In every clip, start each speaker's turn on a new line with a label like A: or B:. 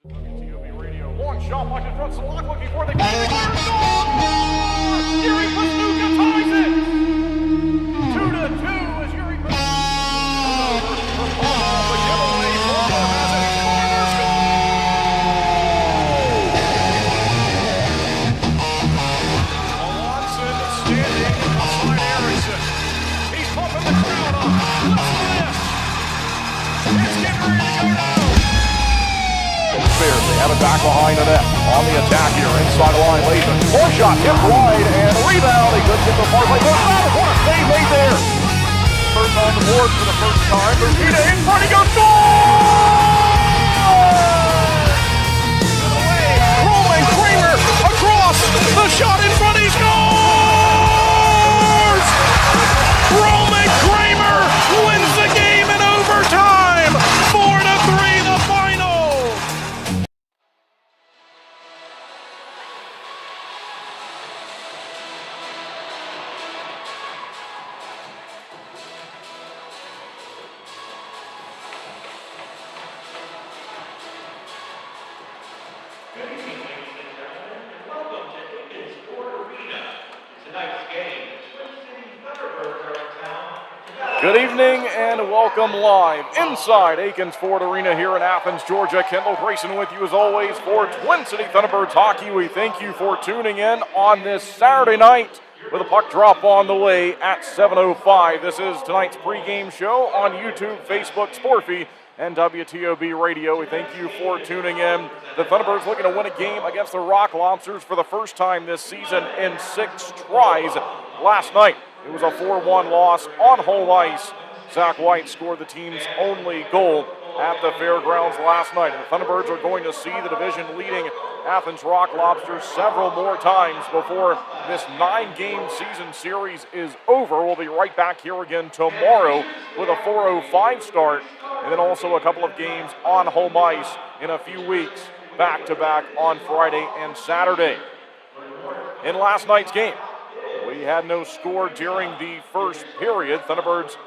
A: WTOB Radio. Long shot, watching front Salak looking for the game. Yuri Pastuka ties it. 2-2 as Yuri Pastuka the giveaway. Florida has it. Corner score! Alonson standing outside Harrison. He's pumping the crowd up. Let's miss. It's getting ready to go down. They have it back behind the net. On the attack here, inside the line, Lathan. More shot, hit wide, and rebound. He couldn't get the far play. What a save made there. First on the board for the first time. Bertita in front, he goes, goal! Rolling Kramer across, the shot in front, he scores! Roman Kramer wins the game in overtime. 4-3 the final.
B: Good evening, ladies and gentlemen, and welcome to Akins Ford Arena. Tonight's game, the Twin City Thunderbirds are in town.
A: Good evening and welcome live inside Akins Ford Arena here in Athens, Georgia. Kendall Grayson with you as always for Twin City Thunderbirds hockey. We thank you for tuning in on this Saturday night with a puck drop on the way at 7:05. This is tonight's pregame show on YouTube, Facebook, Sportfy, and WTOB Radio. We thank you for tuning in. The Thunderbirds looking to win a game against the Rock Lobsters for the first time this season in 6 tries. Last night, it was a 4-1 loss on home ice. Zach White scored the team's only goal at the fairgrounds last night. And the Thunderbirds are going to see the division-leading Athens Rock Lobsters several more times before this 9-game season series is over. We'll be right back here again tomorrow with a 4:05 start, and then also a couple of games on home ice in a few weeks, back-to-back on Friday and Saturday. In last night's game, we had no score during the first period. Thunderbirds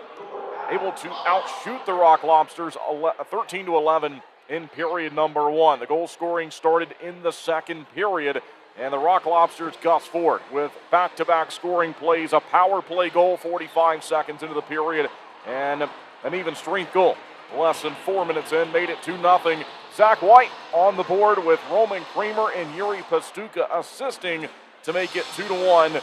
A: able to outshoot the Rock Lobsters 13-11 in period number 1. The goal scoring started in the second period, and the Rock Lobsters' Gus Ford with back-to-back scoring plays, a power play goal 45 seconds into the period, and an even strength goal less than 4 minutes in, made it 2-0. Zach White on the board with Roman Kramer and Yuri Pastuka assisting to make it 2-1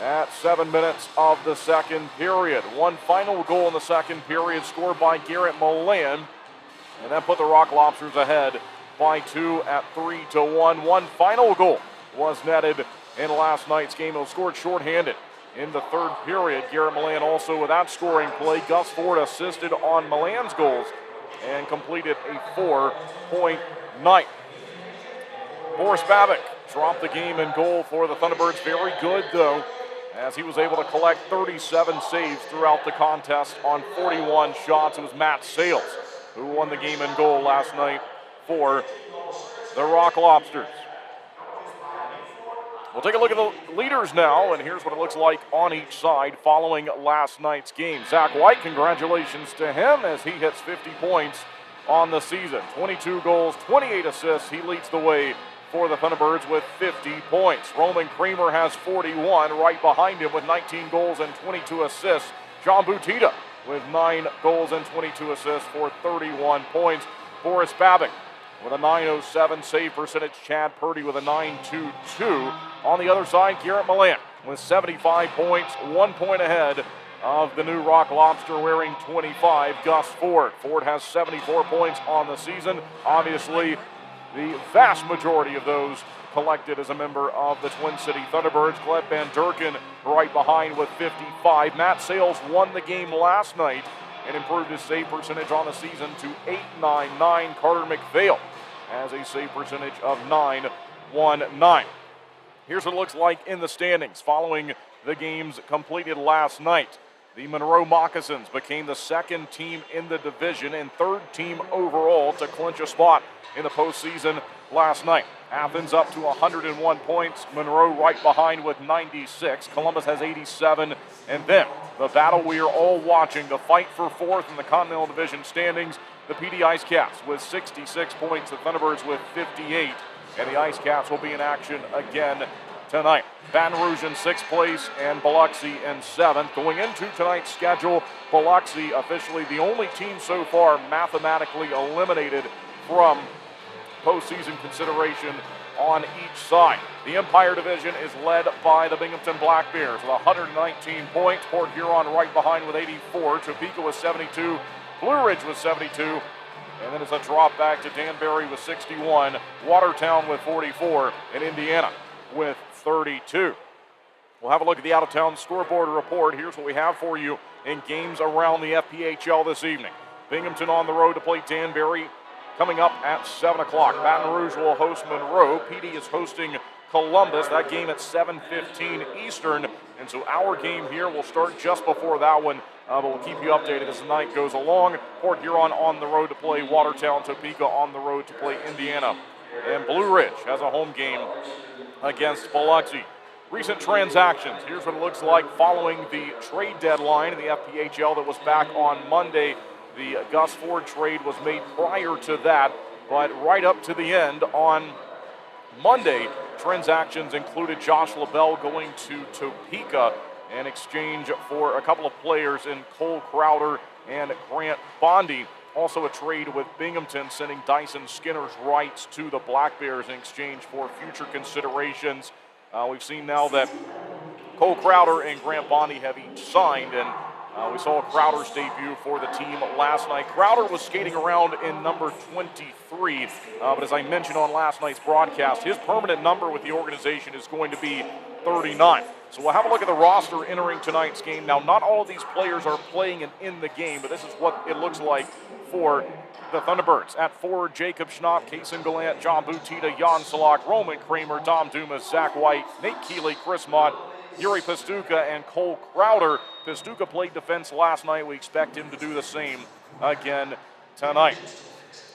A: at 7 minutes of the second period. One final goal in the second period scored by Garrett Milan, and that put the Rock Lobsters ahead by 2 at 3-1. One final goal was netted in last night's game. It was scored shorthanded in the third period. Garrett Milan also with that scoring play. Gus Ford assisted on Milan's goals and completed a 4-point night. Boris Babic dropped the game in goal for the Thunderbirds. Very good, though, as he was able to collect 37 saves throughout the contest on 41 shots. It was Matt Sales who won the game in goal last night for the Rock Lobsters. We'll take a look at the leaders now, and here's what it looks like on each side following last night's game. Zach White, congratulations to him as he hits 50 points on the season. 22 goals, 28 assists. He leads the way for the Thunderbirds with 50 points. Roman Kramer has 41, right behind him with 19 goals and 22 assists. John Butita with 9 goals and 22 assists for 31 points. Boris Babic with a .907 save percentage. Chad Purdy with a .922. On the other side, Garrett Milan with 75 points, 1 point ahead of the new Rock Lobster wearing 25, Gus Ford. Ford has 74 points on the season. Obviously, the vast majority of those collected as a member of the Twin City Thunderbirds. Gleb Van Durken right behind with 55. Matt Sales won the game last night and improved his save percentage on the season to .899. Carter McPhail has a save percentage of .919. Here's what it looks like in the standings following the games completed last night. The Monroe Moccasins became the second team in the division and third team overall to clinch a spot in the postseason last night. Athens up to 101 points. Monroe right behind with 96. Columbus has 87. And then the battle we are all watching, the fight for fourth in the Continental Division standings, the PD Ice Caps with 66 points, the Thunderbirds with 58. And the Ice Caps will be in action again tonight. Baton Rouge in 6th place and Biloxi in 7th. Going into tonight's schedule, Biloxi officially the only team so far mathematically eliminated from postseason consideration on each side. The Empire Division is led by the Binghamton Black Bears with 119 points. Port Huron right behind with 84. Topeka with 72. Blue Ridge with 72. And then it's a drop back to Danbury with 61. Watertown with 44. And Indiana with 32. We'll have a look at the out-of-town scoreboard report. Here's what we have for you in games around the FPHL this evening. Binghamton on the road to play Danbury coming up at 7 o'clock. Baton Rouge will host Monroe. PD is hosting Columbus. That game at 7:15 Eastern. And so our game here will start just before that one, but we'll keep you updated as the night goes along. Port Huron on the road to play Watertown. Topeka on the road to play Indiana. And Blue Ridge has a home game against Biloxi. Recent transactions. Here's what it looks like following the trade deadline in the FPHL that was back on Monday. The Gus Ford trade was made prior to that, but right up to the end on Monday, transactions included Josh LaBelle going to Topeka in exchange for a couple of players in Cole Crowder and Grant Bondi. Also a trade with Binghamton sending Dyson Skinner's rights to the Black Bears in exchange for future considerations. We've seen now that Cole Crowder and Grant Bondi have each signed, and we saw Crowder's debut for the team last night. Crowder was skating around in number 23, but as I mentioned on last night's broadcast, his permanent number with the organization is going to be 39. So we'll have a look at the roster entering tonight's game. Now, not all of these players are playing in the game, but this is what it looks like for the Thunderbirds. At forward, Jacob Schnapp, Kason Gallant, John Butita, Jan Salak, Roman Kramer, Tom Dumas, Zach White, Nate Keeley, Chris Mott, Yuri Pastuka, and Cole Crowder. Pastuka played defense last night. We expect him to do the same again tonight.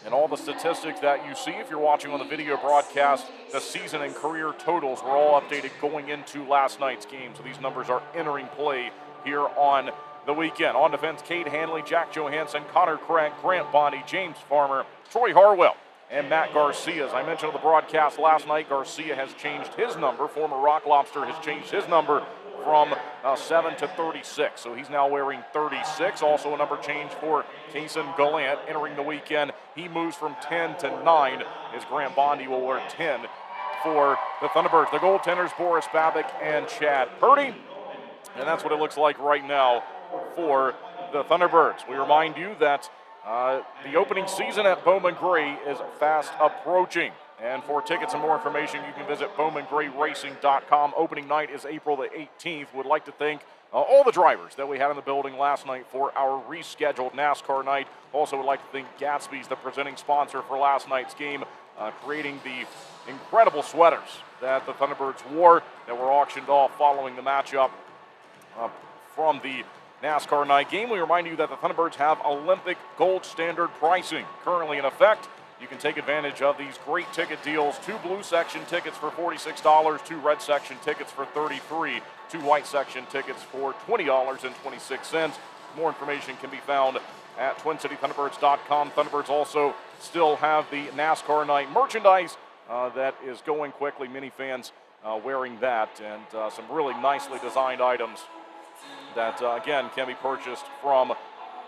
A: And all the statistics that you see, if you're watching on the video broadcast, the season and career totals were all updated going into last night's game. So these numbers are entering play here on the weekend. On defense, Cade Hanley, Jack Johansson, Connor Craig, Grant Bondi, James Farmer, Troy Harwell, and Matt Garcia. As I mentioned on the broadcast last night, Garcia has changed his number. Former Rock Lobster has changed his number from 7 to 36. So he's now wearing 36. Also a number change for Kason Gallant entering the weekend. He moves from 10 to 9 as Grant Bondi will wear 10 for the Thunderbirds. The goaltenders, Boris Babick and Chad Purdy. And that's what it looks like right now for the Thunderbirds. We remind you that the opening season at Bowman Gray is fast approaching. And for tickets and more information, you can visit BowmanGrayRacing.com. Opening night is April the 18th. Would like to thank all the drivers that we had in the building last night for our rescheduled NASCAR night. Also would like to thank Gatsby's, the presenting sponsor for last night's game, creating the incredible sweaters that the Thunderbirds wore that were auctioned off following the matchup from the NASCAR night game. We remind you that the Thunderbirds have Olympic gold standard pricing currently in effect. You can take advantage of these great ticket deals. 2 blue section tickets for $46, 2 red section tickets for $33, 2 white section tickets for $20.26. More information can be found at TwinCityThunderbirds.com. Thunderbirds also still have the NASCAR night merchandise that is going quickly. Many fans wearing that, and some really nicely designed items that, again, can be purchased from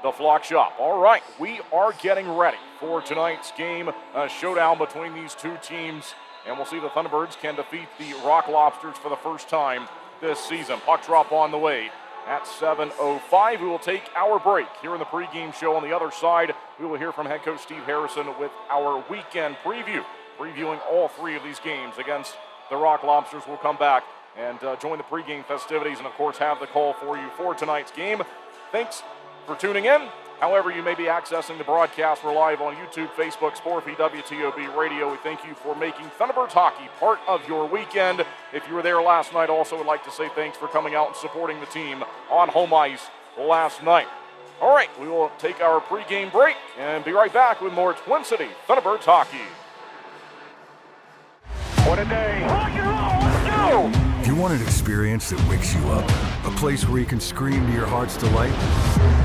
A: the Flock Shop. All right, we are getting ready for tonight's game, a showdown between these two teams, and we'll see if the Thunderbirds can defeat the Rock Lobsters for the first time this season. Puck drop on the way at 7:05. We will take our break here in the pregame show. On the other side, we will hear from head coach Steve Harrison with our weekend preview, previewing all 3 of these games against the Rock Lobsters. We'll come back and join the pregame festivities and, of course, have the call for you for tonight's game. Thanks for tuning in. However, you may be accessing the broadcast. We're live on YouTube, Facebook, Sportfy, WTOB Radio. We thank you for making Thunderbirds hockey part of your weekend. If you were there last night, also would like to say thanks for coming out and supporting the team on home ice last night. All right, we will take our pregame break and be right back with more Twin City Thunderbirds hockey. What a day. Rock and roll, let's go!
C: If you want an experience that wakes you up, a place where you can scream to your heart's delight,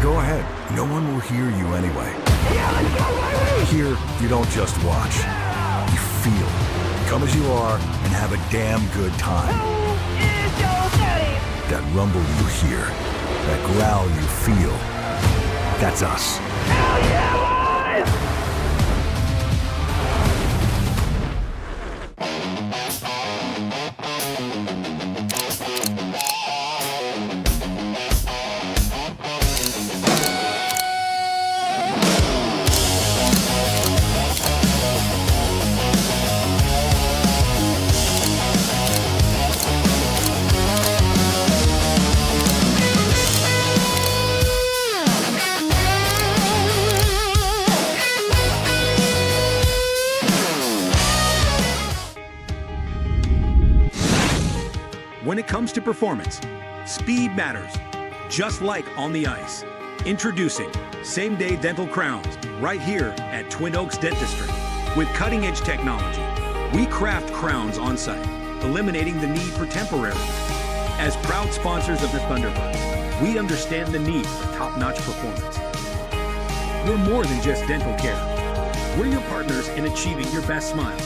C: go ahead. No one will hear you anyway.
A: Yeah, let's go, baby!
C: Here, you don't just watch. You feel. Come as you are and have a damn good time.
A: Who is your daddy?
C: That rumble you hear, that growl you feel, that's us.
A: Hell yeah, boys!
D: When it comes to performance, speed matters, just like on the ice. Introducing same-day dental crowns right here at Twin Oaks Dentistry. With cutting-edge technology, we craft crowns on-site, eliminating the need for temporaries. As proud sponsors of the Thunderbirds, we understand the need for top-notch performance. We're more than just dental care. We're your partners in achieving your best smile.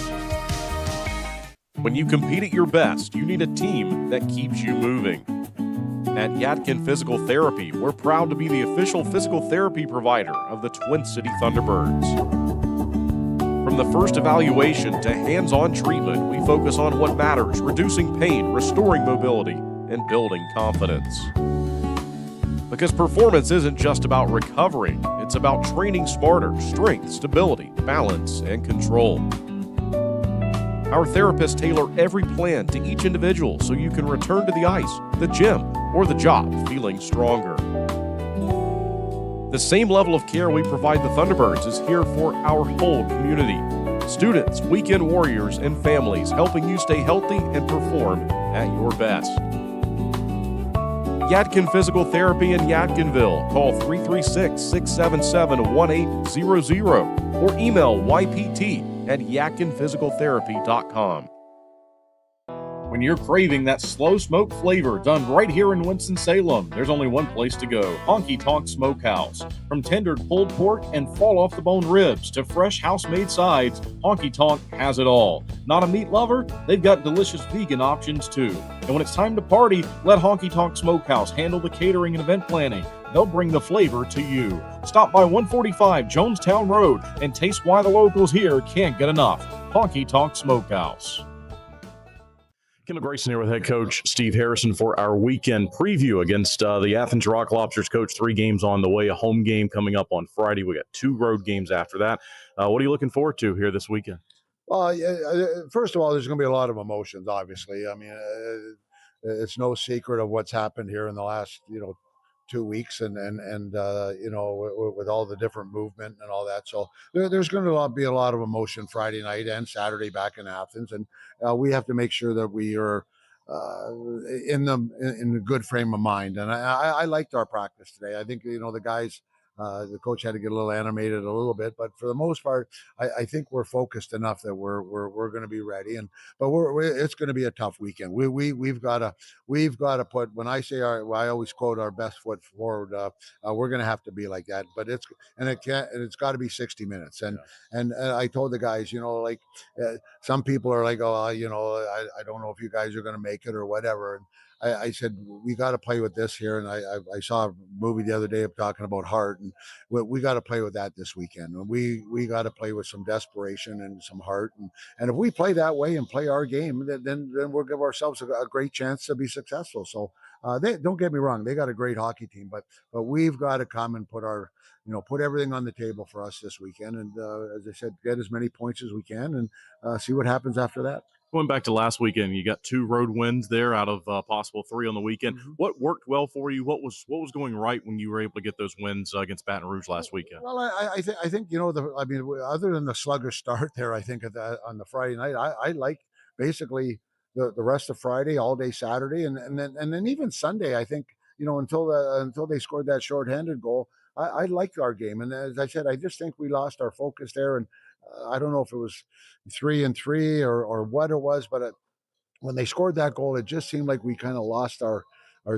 A: When you compete at your best, you need a team that keeps you moving. At Yadkin Physical Therapy, we're proud to be the official physical therapy provider of the Twin City Thunderbirds. From the first evaluation to hands-on treatment, we focus on what matters, reducing pain, restoring mobility, and building confidence. Because performance isn't just about recovering, it's about training smarter, strength, stability, balance, and control. Our therapists tailor every plan to each individual so you can return to the ice, the gym, or the job feeling stronger. The same level of care we provide the Thunderbirds is here for our whole community. Students, weekend warriors, and families helping you stay healthy and perform at your best. Yadkin Physical Therapy in Yadkinville. Call 336-677-1800 or email ypt@yadkinphysicaltherapy.com. When you're craving that slow smoke flavor done right here in Winston-Salem, there's only one place to go, Honky Tonk Smokehouse. From tendered pulled pork and fall-off-the-bone ribs to fresh house-made sides, Honky Tonk has it all. Not a meat lover? They've got delicious vegan options too. And when it's time to party, let Honky Tonk Smokehouse handle the catering and event planning. They'll bring the flavor to you. Stop by 145 Jonestown Road and taste why the locals here can't get enough. Honky Tonk Smokehouse. Kendall Grayson here with head coach Steve Harrison for our weekend preview against the Athens Rock Lobsters. Coach, 3 games on the way, a home game coming up on Friday. We got 2 road games after that. What are you looking forward to here this weekend?
E: Well, first of all, there's going to be a lot of emotions, obviously. I mean, it's no secret of what's happened here in the last, 2 weeks and with all the different movement and all that. So there's going to be a lot of emotion Friday night and Saturday back in Athens. And we have to make sure that we are in a good frame of mind. And I liked our practice today. I think, the guys, the coach had to get a little animated a little bit, but for the most part, I think we're focused enough that we're going to be ready. But it's going to be a tough weekend. We've got to put, when I say I always quote our best foot forward. We're going to have to be like that. But it's got to be 60 minutes. And I told the guys, some people are like, I don't know if you guys are going to make it or whatever. And I said, we got to play with this here. And I saw a movie the other day of talking about heart, and we got to play with that this weekend. And we got to play with some desperation and some heart. And if we play that way and play our game, then we'll give ourselves a great chance to be successful. So they don't get me wrong. They got a great hockey team, but we've got to come and put everything on the table for us this weekend. And as I said, get as many points as we can and see what happens after that.
A: Going back to last weekend, you got 2 road wins there out of possible 3 on the weekend. Mm-hmm. What worked well for you? What was going right when you were able to get those wins against Baton Rouge last weekend?
E: Well, I think other than the sluggish start there, I think on the Friday night, I like basically the rest of Friday, all day Saturday, and then even Sunday. I think until they scored that shorthanded goal, I liked our game. And as I said, I just think we lost our focus there. And I don't know if it was 3-3 or what it was, but when they scored that goal, it just seemed like we kind of lost our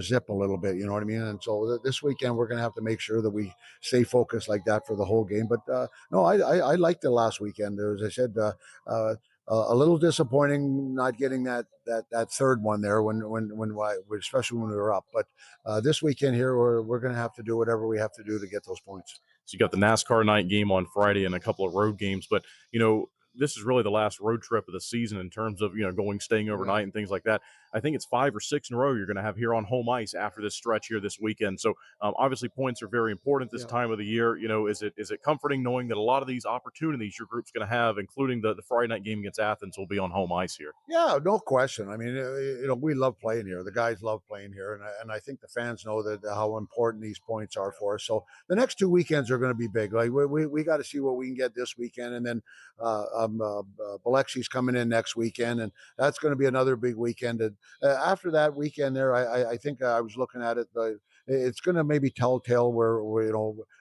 E: zip a little bit. You know what I mean? And so this weekend we're going to have to make sure that we stay focused like that for the whole game. But no, I liked it last weekend. As I said, a little disappointing not getting that third one there especially when we were up. But this weekend here, we're going to have to do whatever we have to do to get those points.
A: So you got the NASCAR night game on Friday and a couple of road games, but this is really the last road trip of the season in terms of staying overnight and things like that. I think it's 5 or 6 in a row you're going to have here on home ice after this stretch here this weekend. So obviously points are very important this time of the year. Is it comforting knowing that a lot of these opportunities your group's going to have, including the Friday night game against Athens, will be on home ice here?
E: Yeah, no question. I mean, we love playing here. The guys love playing here, and I think the fans know that how important these points are for us. So the next 2 weekends are going to be big. Like we got to see what we can get this weekend, and then Biloxi's coming in next weekend, and that's going to be another big weekend. And after that weekend there, I think I was looking at it. It's going to maybe telltale where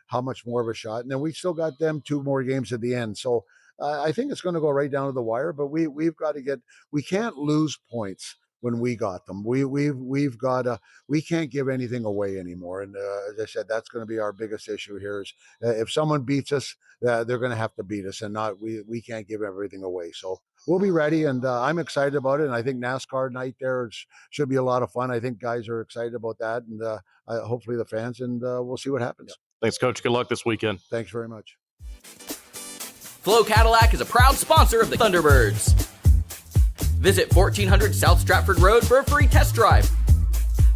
E: how much more of a shot, and then we still got them 2 more games at the end. So I think it's going to go right down to the wire. But we've got to we can't lose points when we got them. We've got to, we can't give anything away anymore. And as I said, that's going to be our biggest issue here is if someone beats us, they're going to have to beat us, and not we can't give everything away. So we'll be ready, and I'm excited about it. And I think NASCAR night there should be a lot of fun. I think guys are excited about that, and hopefully the fans, and we'll see what happens.
A: Yeah. Thanks, Coach. Good luck this weekend.
E: Thanks very much.
F: Flow Cadillac is a proud sponsor of the Thunderbirds. Visit 1400 South Stratford Road for a free test drive,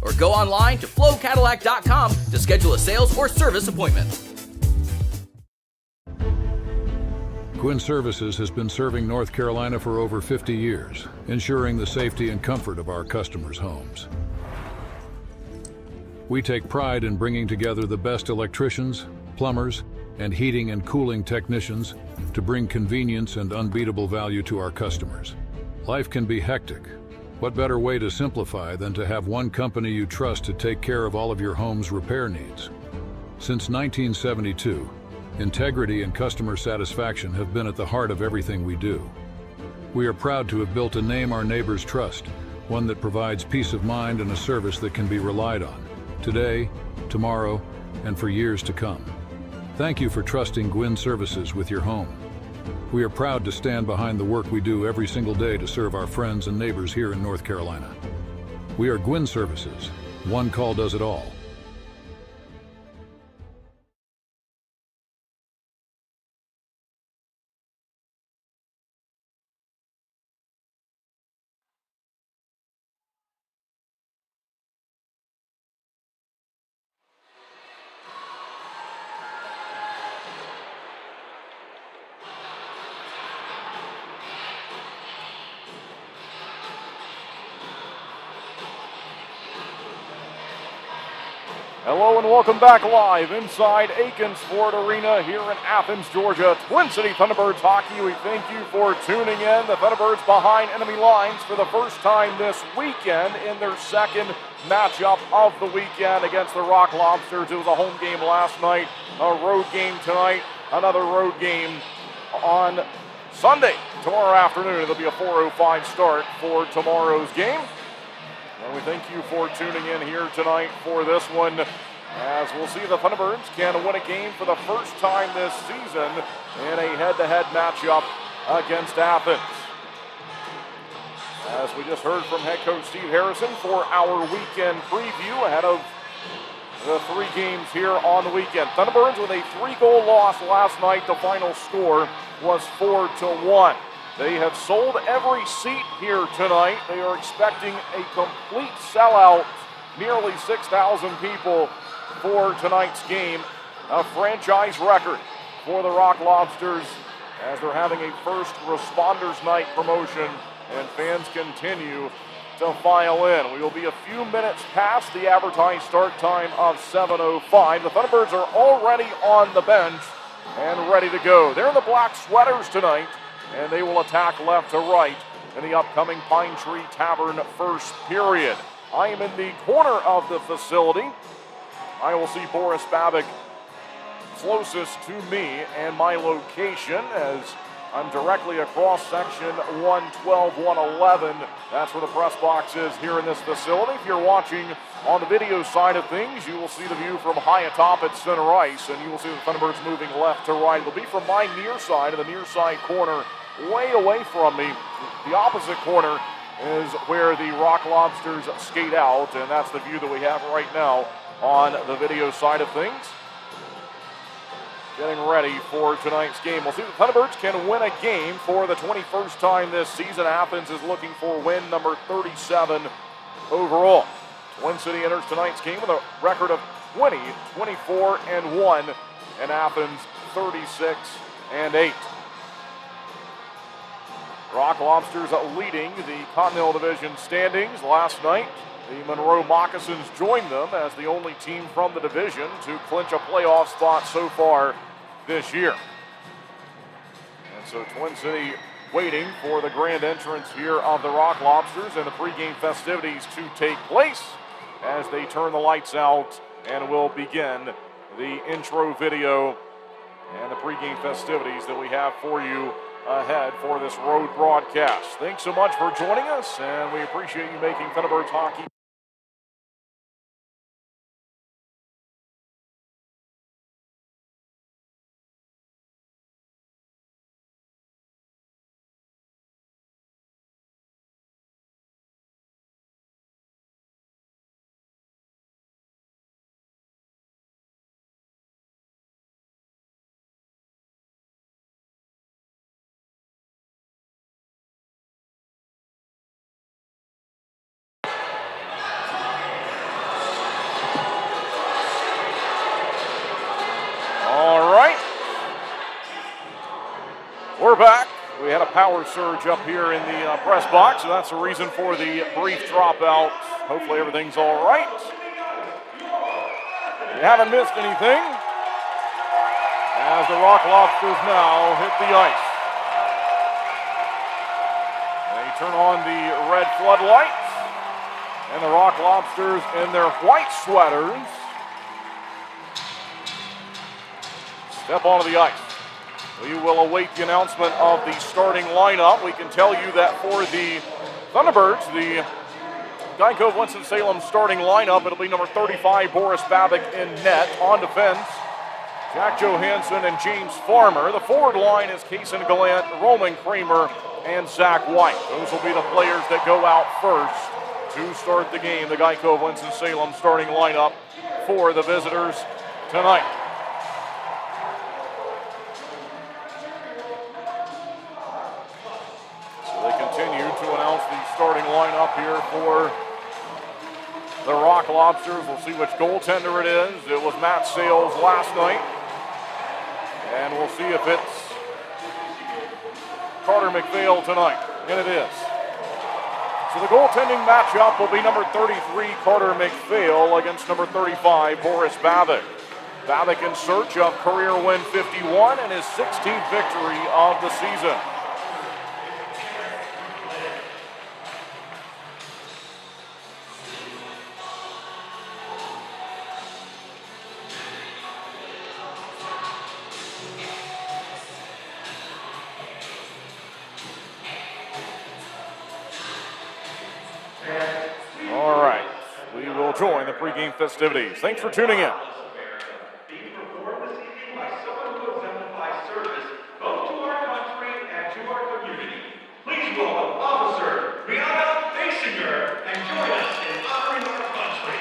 F: or go online to flowcadillac.com to schedule a sales or service appointment.
G: Gwin Services has been serving North Carolina for over 50 years, ensuring the safety and comfort of our customers' homes. We take pride in bringing together the best electricians, plumbers, and heating and cooling technicians to bring convenience and unbeatable value to our customers. Life can be hectic. What better way to simplify than to have one company you trust to take care of all of your home's repair needs? Since 1972, integrity and customer satisfaction have been at the heart of everything we do. We are proud to have built a name our neighbors trust, one that provides peace of mind and a service that can be relied on, today, tomorrow, and for years to come. Thank you for trusting Gwin Services with your home. We are proud to stand behind the work we do every single day to serve our friends and neighbors here in North Carolina. We are Gwin Services. One call does it all.
A: Hello and welcome back live inside Akins Ford Arena here in Athens, Georgia. Twin City Thunderbirds hockey, we thank you for tuning in. The Thunderbirds behind enemy lines for the first time this weekend in their second matchup of the weekend against the Rock Lobsters. It was a home game last night, a road game tonight, another road game on Sunday. Tomorrow afternoon, it'll be a 4:05 start for tomorrow's game. And we thank you for tuning in here tonight for this one, as we'll see the Thunderbirds can win a game for the first time this season in a head-to-head matchup against Athens. As we just heard from head coach Steve Harrison for our weekend preview ahead of the 3 games here on the weekend. Thunderbirds with a 3-goal loss last night. The final score was 4-1. They have sold every seat here tonight. They are expecting a complete sellout, nearly 6,000 people for tonight's game. A franchise record for the Rock Lobsters as they're having a first responders night promotion, and fans continue to file in. We will be a few minutes past the advertised start time of 7:05. The Thunderbirds are already on the bench and ready to go. They're in the black sweaters tonight, and they will attack left to right in the upcoming Pine Tree Tavern first period. I am in the corner of the facility. I will see Boris Babick closest to me and my location as I'm directly across section 112, 111. That's where the press box is here in this facility. If you're watching on the video side of things, you will see the view from high atop at center ice, and you will see the Thunderbirds moving left to right. It'll be from my near side, the near side corner, way away from me. The opposite corner is where the Rock Lobsters skate out, and that's the view that we have right now on the video side of things. Getting ready for tonight's game. We'll see if the Thunderbirds can win a game for the 21st time this season. Athens is looking for win number 37 overall. Twin City enters tonight's game with a record of 20, 24-1, and Athens 36-8. Rock Lobsters leading the Continental Division standings last night. The Monroe Moccasins joined them as the only team from the division to clinch a playoff spot so far this year. And so Twin City waiting for the grand entrance here of the Rock Lobsters and the pregame festivities to take place as they turn the lights out, and will begin the intro video and the pregame festivities that we have for you ahead for this road broadcast. Thanks so much for joining us, and we appreciate you making Thunderbirds hockey We're back. We had a power surge up here in the press box, so that's the reason for the brief dropout. Hopefully everything's all right. You haven't missed anything as the Rock Lobsters now hit the ice. They turn on the red floodlights, and the Rock Lobsters in their white sweaters step onto the ice. We will await the announcement of the starting lineup. We can tell you that for the Thunderbirds, the Geico Winston-Salem starting lineup, it'll be number 35, Boris Babic in net. On defense, Jack Johansson and James Farmer. The forward line is Kaysen Gallant, Roman Kramer, and Zach White. Those will be the players that go out first to start the game. The Geico Winston-Salem starting lineup for the visitors tonight. To announce the starting lineup here for the Rock Lobsters. We'll see which goaltender it is. It was Matt Sales last night. And we'll see if it's Carter McPhail tonight. And it is. So the goaltending matchup will be number 33, Carter McPhail, against number 35, Boris Babic. Babic in search of career win 51 and his 16th victory of the season. Join the pregame festivities. Thanks for tuning in.
B: Being performed this evening by someone who exemplifies service both to our country and to our community. Please welcome Officer Brianna Basinger and join us in honoring our country.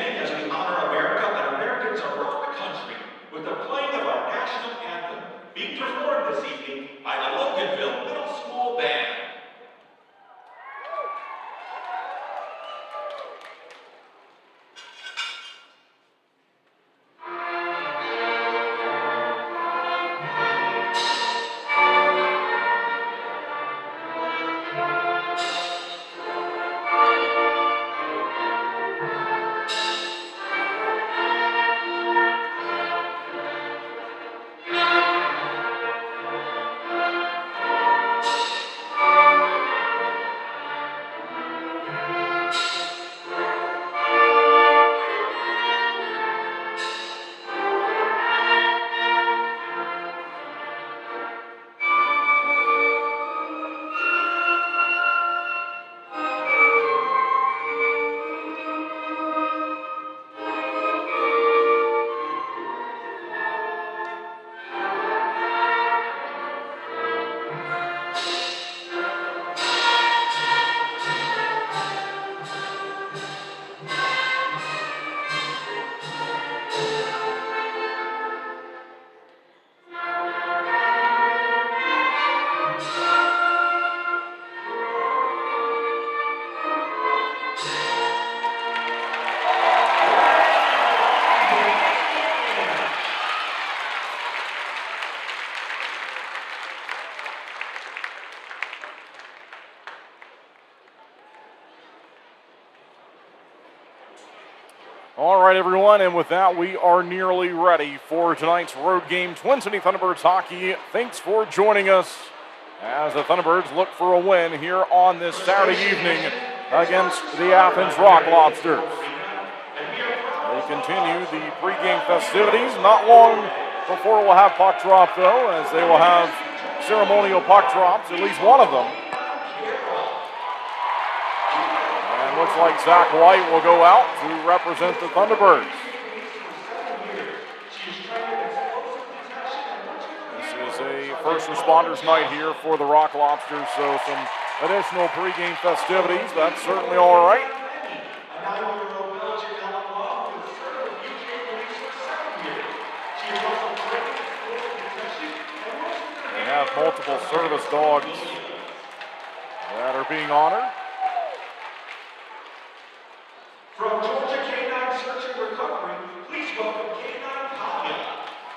B: standing as we honor America and Americans around the country with the playing of our national anthem, being performed this evening by the Loganville Middle School Band.
A: All right, everyone, and with that, we are nearly ready for tonight's road game. Twin City Thunderbirds hockey, thanks for joining us as the Thunderbirds look for a win here on this Saturday evening against the Athens Rock Lobsters. They continue the pregame festivities. Not long before we'll have puck drop, though, as they will have ceremonial puck drops, at least one of them. Looks like Zach White will go out to represent the Thunderbirds. This is a first responders night here for the Rock Lobsters, so some additional pregame festivities. That's certainly all right. They have multiple service dogs that are being honored.
B: From Georgia Canine Search and Recovery, please welcome Canine Talia,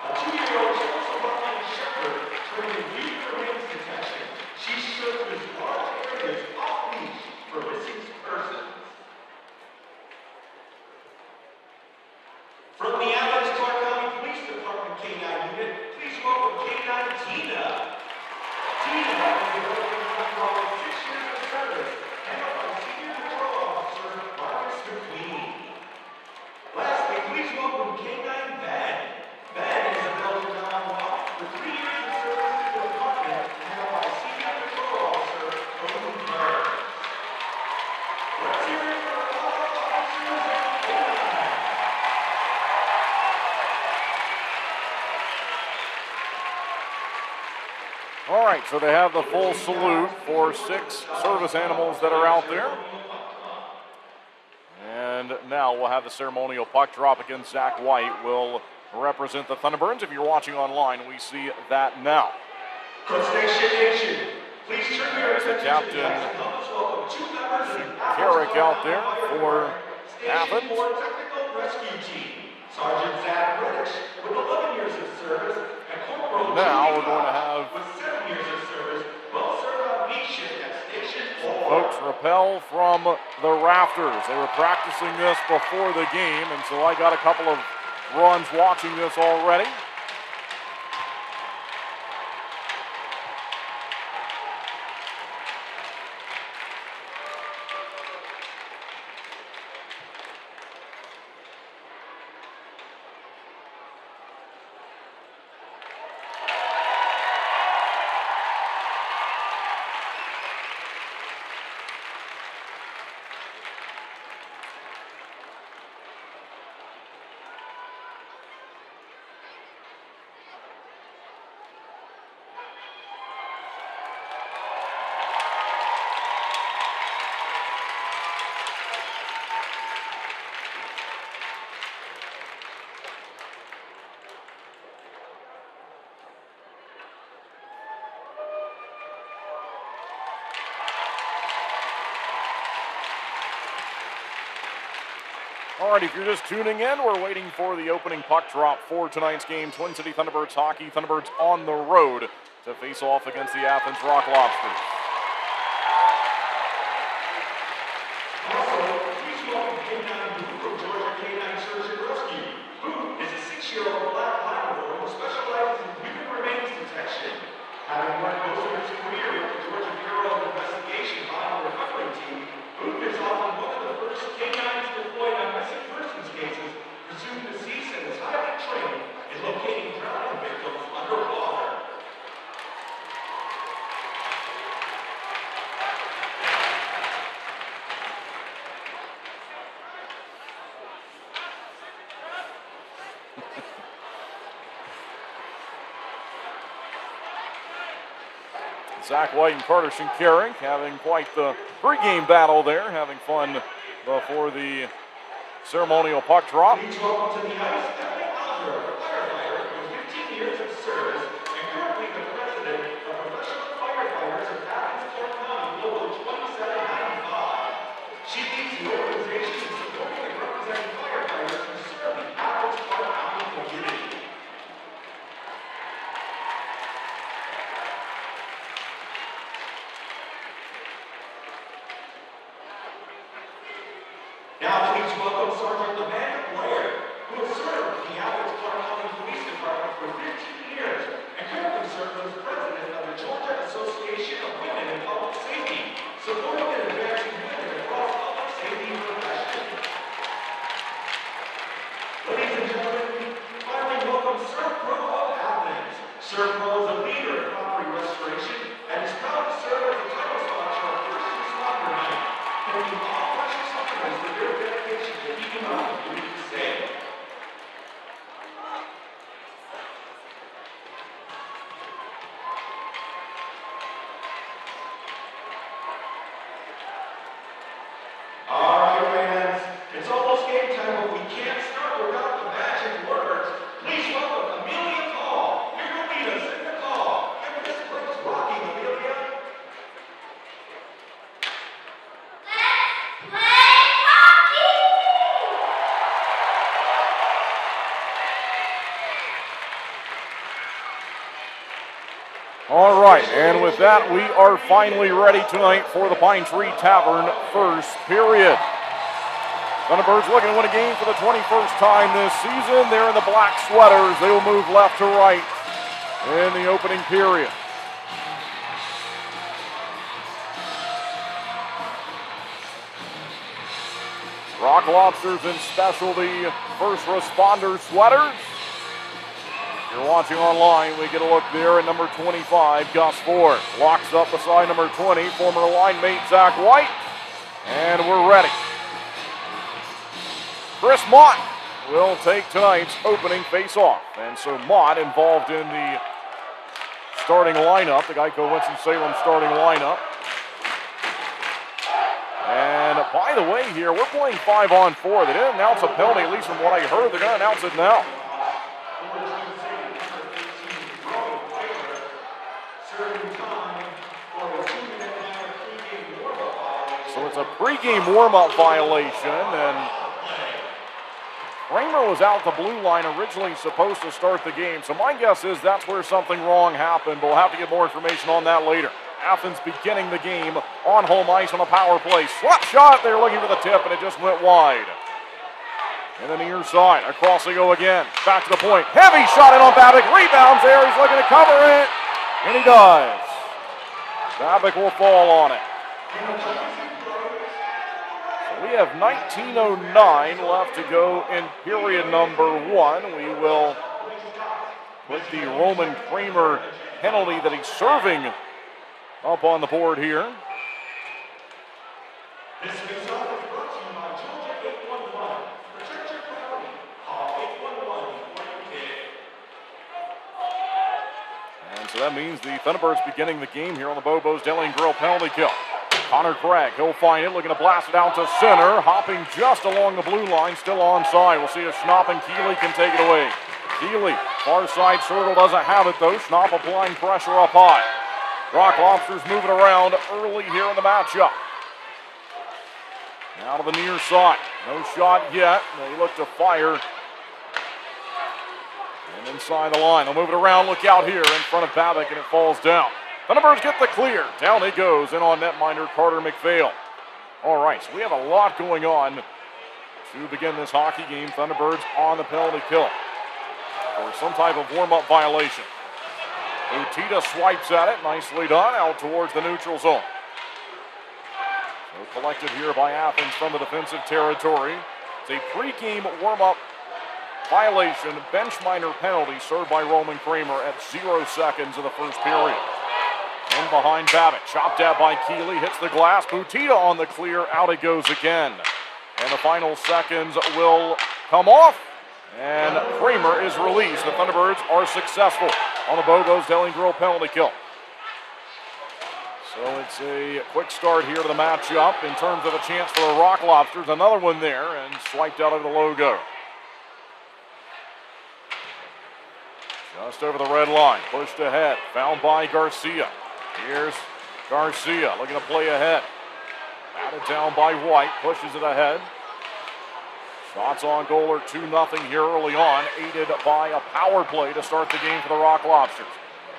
B: a 2-year-old Czechoslovakian Shepherd trained in youth remains detection. She searches large areas off-leash for missing persons. From the Athens Rock Police Department Canine Unit, please welcome Canine Tina. Tina is a working for 6 years of service, handled by Senior Patrol Officer Marcus McQueen. Lastly, please welcome Canine Ben. Ben is a Belgian Malinois with 3 years of service to the department, handled by Senior Patrol Officer Tony Burns. Let's hear it for all our officers and canines.
A: All right, so they have the full salute for 6 service animals that are out there. And now we'll have the ceremonial puck drop against Zach White will represent the Thunderbirds. If you're watching online, we see that now.
B: Nation, please turn your
A: There's the captain, Carrick, out there for Athens.
B: Technical Rescue Team. Sergeant Zach Reddish with 11 years of service, and Corporal
A: Now
B: Jimmy
A: we're going to
B: Cobb
A: have
B: with 7 years of service, both served on B shift at Station 4.
A: folks rappel from the rafters. They were practicing this before the game, and so I got a couple of runs watching this already. All right, if you're just tuning in, we're waiting for the opening puck drop for tonight's game. Twin City Thunderbirds hockey. Thunderbirds on the road to face off against the Athens Rock Lobsters.
B: Also, please welcome K9 Boo from Georgia K9 Search and Rescue. Boo is a 6-year-old black Labrador who specializes in human remains detection. Having worked most of his career with the Georgia Bureau of Investigation Violent Recovery Team, Boo is often one of the first K9s deployed on missing persons cases presumed deceased and is highly trained in locating drowning victims underwater.
A: Zach White and Carter Shinkarik having quite the pregame battle there, having fun before the ceremonial puck drop.
B: Please welcome to the ice, Alder, a firefighter with 15 years of service and currently the president of Professional Firefighters of Athens County Local 2795. She leads the organization in supporting and representing firefighters who serve the Athens County community. Now please welcome Sergeant Amanda Blair, who has served the Athens County Police Department for 15 years and currently serves as president of the Georgia Association of Women in Public Safety, supporting and advancing women across public safety professions. Ladies and gentlemen, finally welcome Sir Pro of Athens. Sir Pro is a leader in property restoration and is proud to serve as the title sponsor of First Responder Night, thanking all first responders for their dedication to keeping our community safe. All right, fans, it's almost game time, but we can't start without the magic words. Please welcome Amelia Call. You're going to lead us in the call. Get this place rocking, Amelia.
A: All right, and with that, we are finally ready tonight for the Pine Tree Tavern first period. Thunderbirds looking to win a game for the 21st time this season. They're in the black sweaters. They will move left to right in the opening period. Rock Lobsters in specialty first responder sweaters. If you're watching online, we get a look there at number 25, Gus Ford. Locks up beside number 20, former line mate Zach White. And we're ready. Chris Mott will take tonight's opening face-off. And so Mott involved in the starting lineup, the Geico Winston-Salem starting lineup. And by the way here, we're playing 5-on-4. They didn't announce a penalty, at least from what I heard. They're going to announce it now. So it's a pregame warm-up violation, and Kramer was out the blue line originally supposed to start the game. So my guess is that's where something wrong happened, but we'll have to get more information on that later. Athens beginning the game on home ice on a power play. Slap shot, they were looking for the tip, and it just went wide. And then the near side, across they go again. Back to the point, heavy shot in on Babic, rebounds there, he's looking to cover it, and he does. Babic will fall on it. So we have 19:09 left to go in period number 1. We will put the Roman Kramer penalty that he's serving up on the board here.
B: This result is brought to you by Georgia 811. Protect your property. Call 811 before you hit.
A: And so that means the Thunderbirds beginning the game here on the Bobo's Deli and Grill penalty kill. Connor Craig, he'll find it, looking to blast it out to center, hopping just along the blue line, still onside. We'll see if Schnapp and Keeley can take it away. Keeley, far side circle, doesn't have it though. Schnapp applying pressure up high. Rock Lobsters moving around early here in the matchup. Out of the near side. No shot yet. They look to fire. And inside the line. They'll move it around. Look out here in front of Babick, and it falls down. Thunderbirds get the clear. Down it goes. In on netminder Carter McPhail. All right, so we have a lot going on to begin this hockey game. Thunderbirds on the penalty kill for some type of warm-up violation. Utita swipes at it. Nicely done. Out towards the neutral zone. So collected here by Athens from the defensive territory. It's a pregame warm-up violation, bench minor penalty served by Roman Kramer at 0 seconds of the first period. In behind Babbitt, chopped at by Keeley, hits the glass. Butita on the clear, out it goes again. And the final seconds will come off, and Kramer is released. The Thunderbirds are successful on the Bobos Deli Grill penalty kill. So it's a quick start here to the matchup in terms of a chance for the Rock Lobsters. Another one there, and swiped out of the logo. Just over the red line, pushed ahead, found by Garcia. Here's Garcia looking to play ahead. Batted down by White, pushes it ahead. Shots on goal are 2-0 here early on, aided by a power play to start the game for the Rock Lobsters.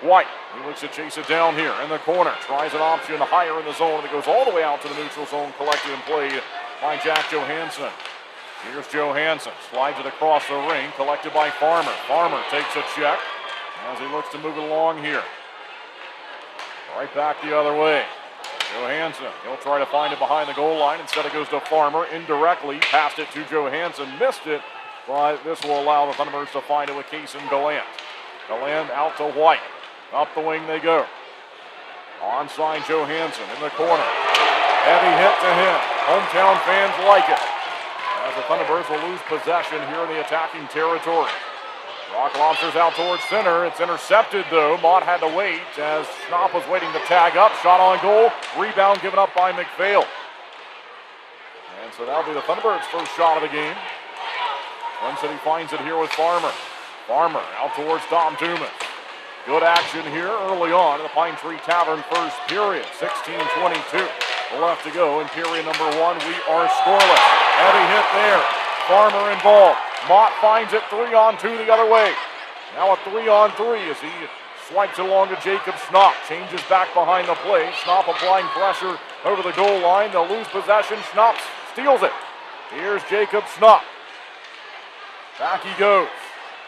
A: White, he looks to chase it down here in the corner, tries an option higher in the zone, and it goes all the way out to the neutral zone, collected and played by Jack Johansson. Here's Johansson, slides it across the ring, collected by Farmer. Farmer takes a check as he looks to move it along here. Right back the other way. Johansson, he'll try to find it behind the goal line. Instead it goes to Farmer indirectly. Passed it to Johansson, missed it, but this will allow the Thunderbirds to find it with Kaysen Gallant. Gallant out to White. Up the wing they go. Onside Johansson in the corner. Heavy hit to him. Hometown fans like it. As the Thunderbirds will lose possession here in the attacking territory. Rock Lobsters out towards center. It's intercepted though. Mott had to wait as Schnapp was waiting to tag up. Shot on goal. Rebound given up by McPhail. And so that'll be the Thunderbirds' first shot of the game. Twin City finds it here with Farmer. Farmer out towards Dom Dumas. Good action here early on in the Pine Tree Tavern first period. 16:22 left to go in period number 1. We are scoreless. Heavy hit there. Farmer involved. Mott finds it 3-on-2 the other way. Now a 3-on-3 as he swipes it along to Jacob Schnapp. Changes back behind the play. Schnapp applying pressure over the goal line. They'll lose possession. Schnapp steals it. Here's Jacob Schnapp. Back he goes.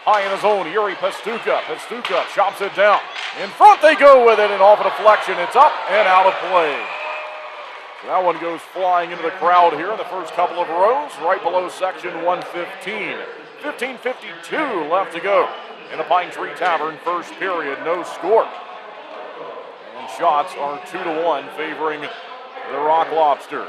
A: High in his own, Yuri Pastuca. Pastuca chops it down. In front they go with it, and off a deflection. It's up and out of play. So that one goes flying into the crowd here in the first couple of rows, right below section 115. 15:52 left to go in the Pine Tree Tavern first period. No score. And shots are 2-1 favoring the Rock Lobsters.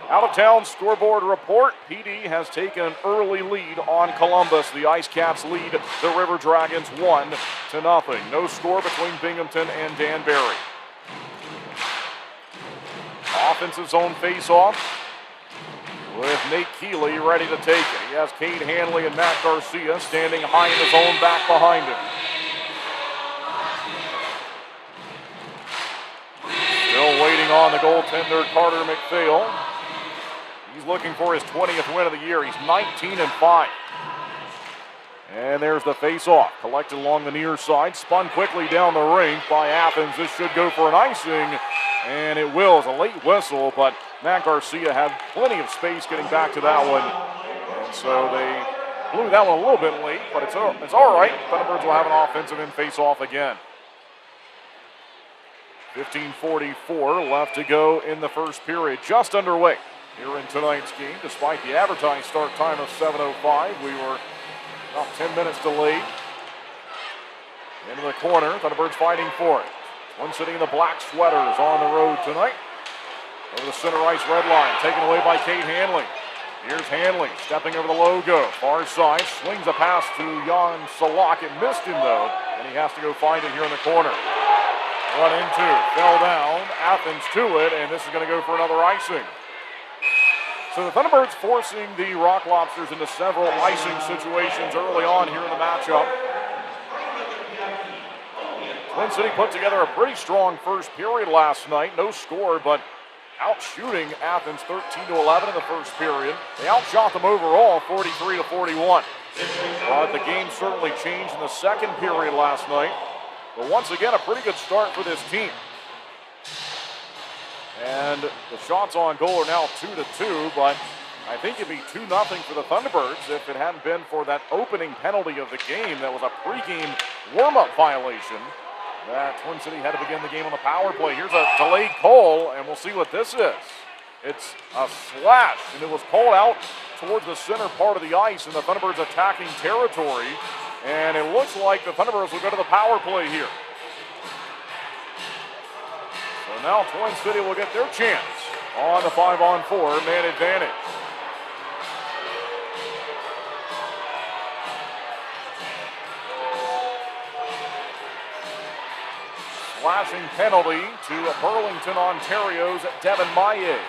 A: Out of town scoreboard report. PD has taken an early lead on Columbus. The Ice Cats lead the River Dragons 1-0. No score between Binghamton and Danbury. Offensive zone face-off with Nate Keeley ready to take it. He has Cade Hanley and Matt Garcia standing high in the zone back behind him. Still waiting on the goaltender Carter McPhail. He's looking for his 20th win of the year. He's 19-5. And there's the face-off. Collected along the near side. Spun quickly down the rink by Athens. This should go for an icing. And it will. It's a late whistle, but Matt Garcia had plenty of space getting back to that one. And so they blew that one a little bit late, but it's all right. Thunderbirds will have an offensive in face-off again. 15:44 left to go in the first period. Just underway here in tonight's game. Despite the advertised start time of 7:05, we were about 10 minutes delayed. Into the corner, Thunderbirds fighting for it. Twin City in the black sweaters on the road tonight. Over the center ice red line, taken away by Cade Hanley. Here's Hanley stepping over the logo. Far side, swings a pass to Jan Salak. It missed him though, and he has to go find it here in the corner. Run into, fell down, Athens to it, and this is going to go for another icing. So the Thunderbirds forcing the Rock Lobsters into several icing situations early on here in the matchup. Twin City put together a pretty strong first period last night. No score, but outshooting Athens 13-11 in the first period. They outshot them overall 43-41. But the game certainly changed in the second period last night. But once again, a pretty good start for this team. And the shots on goal are now 2-2, but I think it'd be 2-0 for the Thunderbirds if it hadn't been for that opening penalty of the game that was a pregame warm-up violation that Twin City had to begin the game on the power play. Here's a delayed call, and we'll see what this is. It's a slash, and it was called out towards the center part of the ice in the Thunderbirds' attacking territory, and it looks like the Thunderbirds will go to the power play here. So now Twin City will get their chance on the 5-on-4 man advantage. Slashing penalty to Burlington, Ontario's Devin Maillet.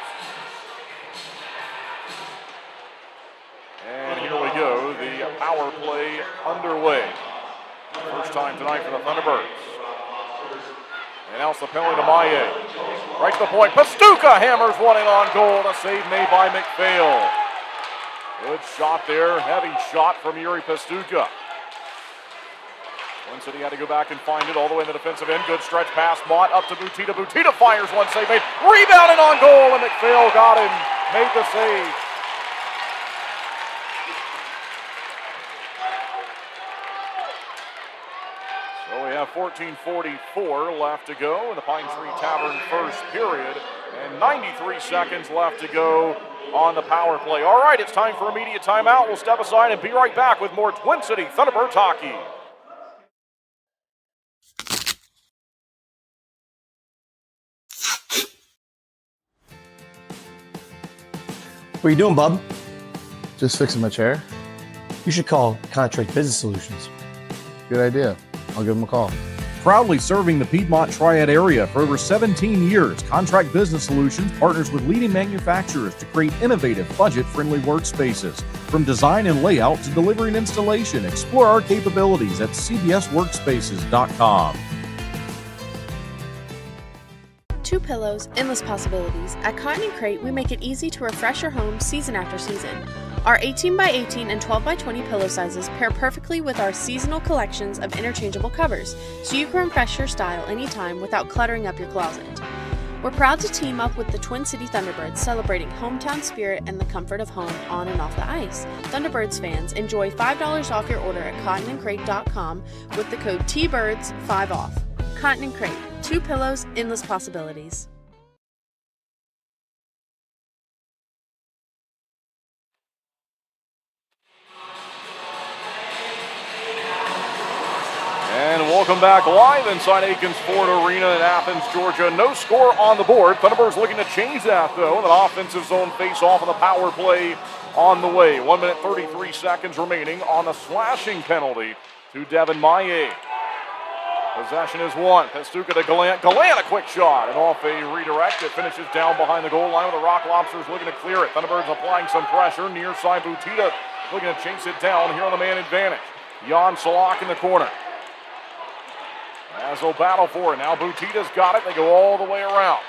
A: And here we go, the power play underway. First time tonight for the Thunderbirds. And now it's the penalty to Maillet. Right to the point, Pastuca hammers one in on goal. A save made by McPhail. Good shot there, heavy shot from Yuri Pastuca. Twin City had to go back and find it all the way in the defensive end. Good stretch pass, Mott up to Butita. Butita fires one, save made. Rebounded on goal, and McPhail got him, made the save. So we have 14:44 left to go in the Pine Tree Tavern first period, and 93 seconds left to go on the power play. All right, it's time for a media timeout. We'll step aside and be right back with more Twin City Thunderbirds hockey.
H: What are you doing, bub?
I: Just fixing my chair.
H: You should call Contract Business Solutions.
I: Good idea. I'll give them a call.
J: Proudly serving the Piedmont Triad area for over 17 years, Contract Business Solutions partners with leading manufacturers to create innovative, budget-friendly workspaces. From design and layout to delivery and installation, explore our capabilities at cbsworkspaces.com.
K: Two pillows, endless possibilities. At Cotton & Crate, we make it easy to refresh your home season after season. Our 18x18 and 12x20 pillow sizes pair perfectly with our seasonal collections of interchangeable covers, so you can refresh your style anytime without cluttering up your closet. We're proud to team up with the Twin City Thunderbirds, celebrating hometown spirit and the comfort of home on and off the ice. Thunderbirds fans, enjoy $5 off your order at cottonandcrate.com with the code TBIRDS 5 off. Cotton & Crate. Two pillows, endless possibilities.
A: And welcome back live inside Akins Ford Arena in Athens, Georgia. No score on the board. Thunderbirds looking to change that, though. An offensive zone face-off on the power play on the way. 1 minute, 33 seconds remaining on the slashing penalty to Devin Maillet. Possession is one. Pastuca to Gallant. Gallant, a quick shot. And off a redirect. It finishes down behind the goal line with the Rock Lobsters looking to clear it. Thunderbirds applying some pressure. Near side, Butita looking to chase it down here on the man advantage. Jan Salak in the corner. As they'll battle for it. Now Butita's got it. They go all the way around.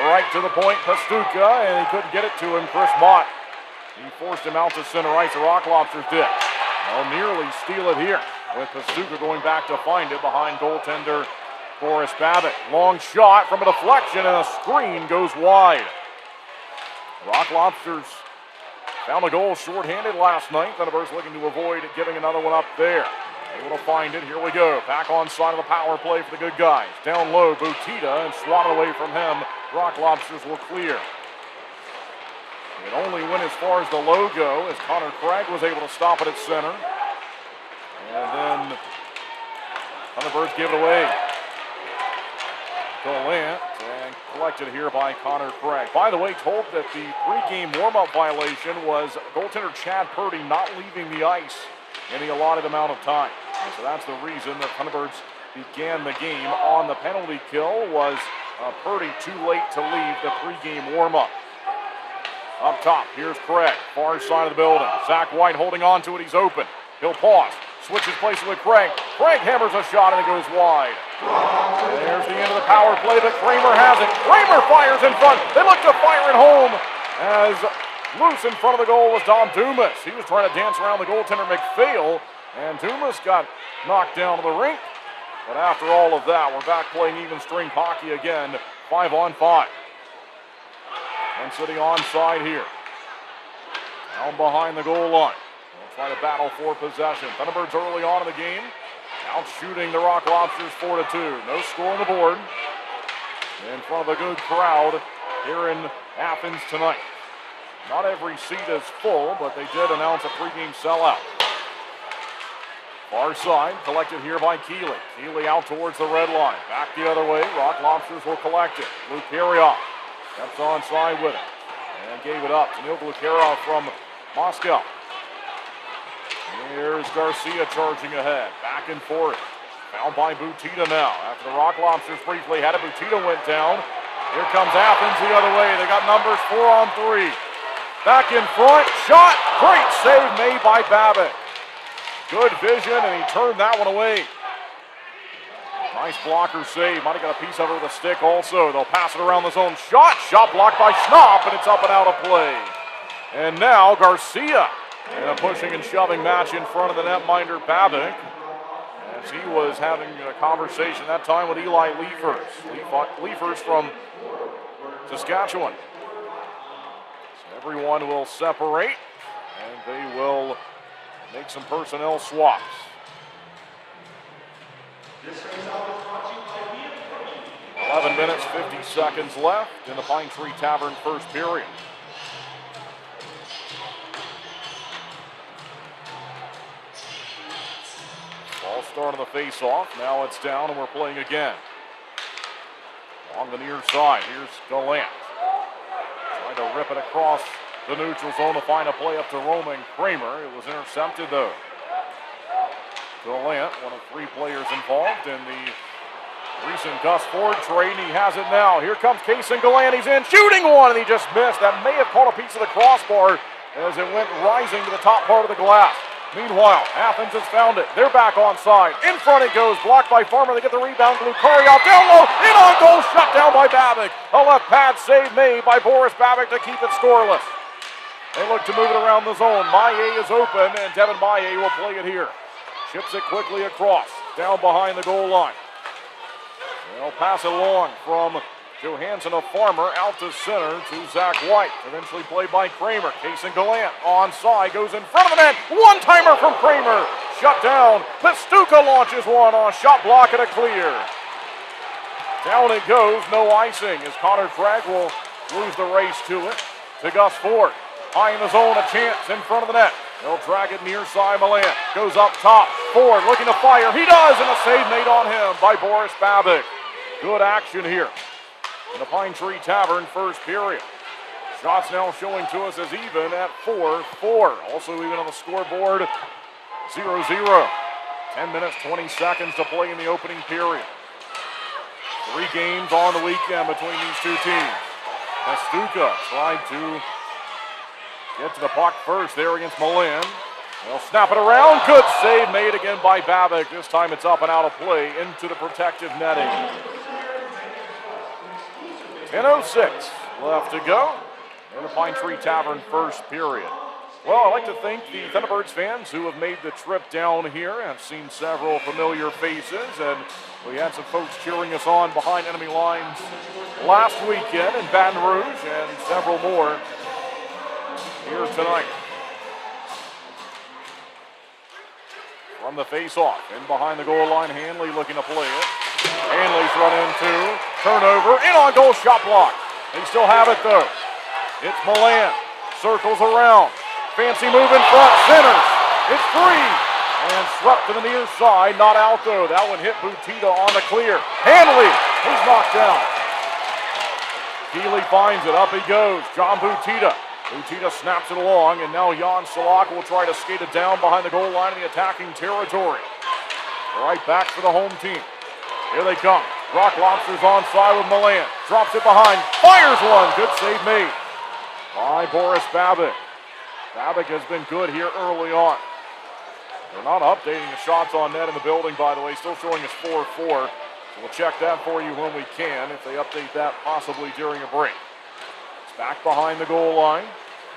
A: Right to the point, Pastuca, and he couldn't get it to him. Chris Mott. He forced him out to center ice. The Rock Lobsters did. They'll nearly steal it here, with Pastuca going back to find it behind goaltender Boris Babbitt. Long shot from a deflection, and a screen goes wide. Rock Lobsters found a goal shorthanded last night. Thunderbirds looking to avoid giving another one up there. Able to find it. Here we go. Back on side of the power play for the good guys. Down low, Butita, and swatted away from him. Rock Lobsters will clear. It only went as far as the logo, as Connor Craig was able to stop it at center. And then Thunderbirds give it away. Gallant, and collected here by Connor Craig. By the way, told that the pregame warm-up violation was goaltender Chad Purdy not leaving the ice in the allotted amount of time. And so that's the reason that Thunderbirds began the game on the penalty kill, was Purdy too late to leave the pregame warm-up. Up top, here's Craig, far side of the building. Zach White holding on to it, he's open. He'll pause, Switches places with Craig. Craig hammers a shot and it goes wide. And there's the end of the power play, but Kramer has it. Kramer fires in front. They look to fire it home as loose in front of the goal was Dom Dumas. He was trying to dance around the goaltender McPhail, and Dumas got knocked down to the rink. But after all of that, we're back playing even strength hockey again, 5-on-5. Twin City onside here. Down behind the goal line. They'll try to battle for possession. Thunderbirds early on in the game, out shooting the Rock Lobsters 4-2. No score on the board. In front of a good crowd here in Athens tonight. Not every seat is full, but they did announce a pregame sellout. Far side, collected here by Keeley. Keeley out towards the red line. Back the other way, Rock Lobsters will collect it. Lukarov steps onside with it and gave it up to Neil Lukarov from Moscow. Here's Garcia charging ahead. Back and forth. Found by Butita now. After the Rock Lobsters briefly had it, Butita went down. Here comes Athens the other way. They got numbers 4-on-3. Back in front. Shot. Great save made by Babbitt. Good vision, and he turned that one away. Nice blocker save. Might have got a piece of it with a stick also. They'll pass it around the zone. Shot blocked by Schnapp, and it's up and out of play. And now Garcia in a pushing and shoving match in front of the netminder Babbitt, as he was having a conversation that time with Eli Liefers. Liefers from Saskatchewan. So everyone will separate, and they will make some personnel swaps. 11 minutes, 50 seconds left in the Pine Tree Tavern first period. Ball start on the face-off. Now it's down and we're playing again. Along the near side, here's Gallant. Trying to rip it across the neutral zone to find a play up to Roman Kramer. It was intercepted though. Gallant, one of 3 players involved in the recent Gus Ford trade, and he has it now. Here comes Kason Gallant. He's in, shooting one, and he just missed. That may have caught a piece of the crossbar as it went rising to the top part of the glass. Meanwhile, Athens has found it. They're back onside. In front it goes, blocked by Farmer. They get the rebound. Lukarov down low, in on goal, shut down by Babbitt. A left pad save made by Boris Babbitt to keep it scoreless. They look to move it around the zone. Maillet is open, and Devin Maillet will play it here. Chips it quickly across, down behind the goal line. They'll pass it along from Johansson of Farmer out to center to Zach White. Eventually played by Kramer. Kason Gallant onside, goes in front of the net. One-timer from Kramer. Shut down. Pastuca launches one on a shot block and a clear. Down it goes, no icing as Connor Craig will lose the race to it. To Gus Ford. High in the zone, a chance in front of the net. They'll drag it near side. Millant goes up top. Ford looking to fire. He does, and a save made on him by Boris Babbitt. Good action here in the Pine Tree Tavern first period. Shots now showing to us as even at 4-4. Also even on the scoreboard, 0-0. 10 minutes, 20 seconds to play in the opening period. 3 games on the weekend between these two teams. Pastuca tried to get to the puck first there against Milan. They'll snap it around. Good save made again by Babbitt. This time it's up and out of play into the protective netting. 10:06 left to go in the Pine Tree Tavern first period. Well, I'd like to thank the Thunderbirds fans who have made the trip down here. I've seen several familiar faces, and we had some folks cheering us on behind enemy lines last weekend in Baton Rouge, and several more here tonight. From the face-off, in behind the goal line, Hanley looking to play it. Hanley's run into, turnover, in on goal, shot block. They still have it though. It's Milan, circles around, fancy move in front, centers, it's free, and swept to the near side, not out though. That one hit Butita on the clear. Hanley, he's knocked down. Keeley finds it, up he goes, John Butita. Butita snaps it along, and now Jan Salak will try to skate it down behind the goal line in the attacking territory. Right back for the home team. Here they come. Rock Lobsters onside with Milan. Drops it behind. Fires one. Good save made by Boris Babbitt. Babbitt has been good here early on. They're not updating the shots on net in the building, by the way. Still showing us 4-4. So we'll check that for you when we can, if they update that possibly during a break. It's back behind the goal line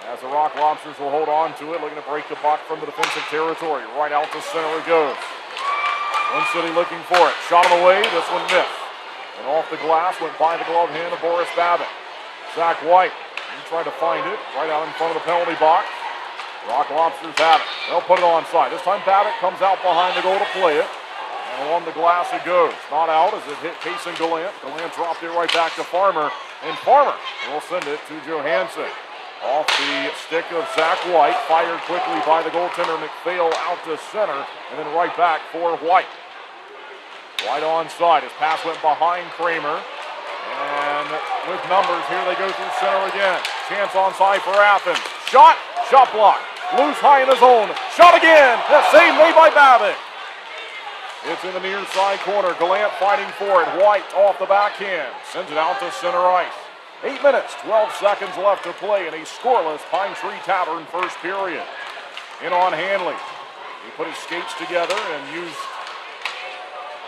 A: as the Rock Lobsters will hold on to it, looking to break the puck from the defensive territory. Right out to center it goes. Twin City looking for it. Shot on the way. This one missed. And off the glass, went by the glove hand of Boris Babbitt. Zach White, he tried to find it right out in front of the penalty box. Rock Lobsters have it. They'll put it onside. This time Babbitt comes out behind the goal to play it. And along the glass it goes. Not out as it hit Kason Gallant. Gallant dropped it right back to Farmer. And Farmer will send it to Johansson. Off the stick of Zach White. Fired quickly by the goaltender McPhail out to center. And then right back for White. White onside. His pass went behind Kramer. And with numbers, here they go through center again. Chance onside for Athens. Shot block. Loose high in the zone. Shot again. That save made by Babbitt. It's in the near side corner. Gallant fighting for it. White off the backhand. Sends it out to center ice. 8 minutes, 12 seconds left to play in a scoreless Pine Tree Tavern first period. In on Hanley. He put his skates together and used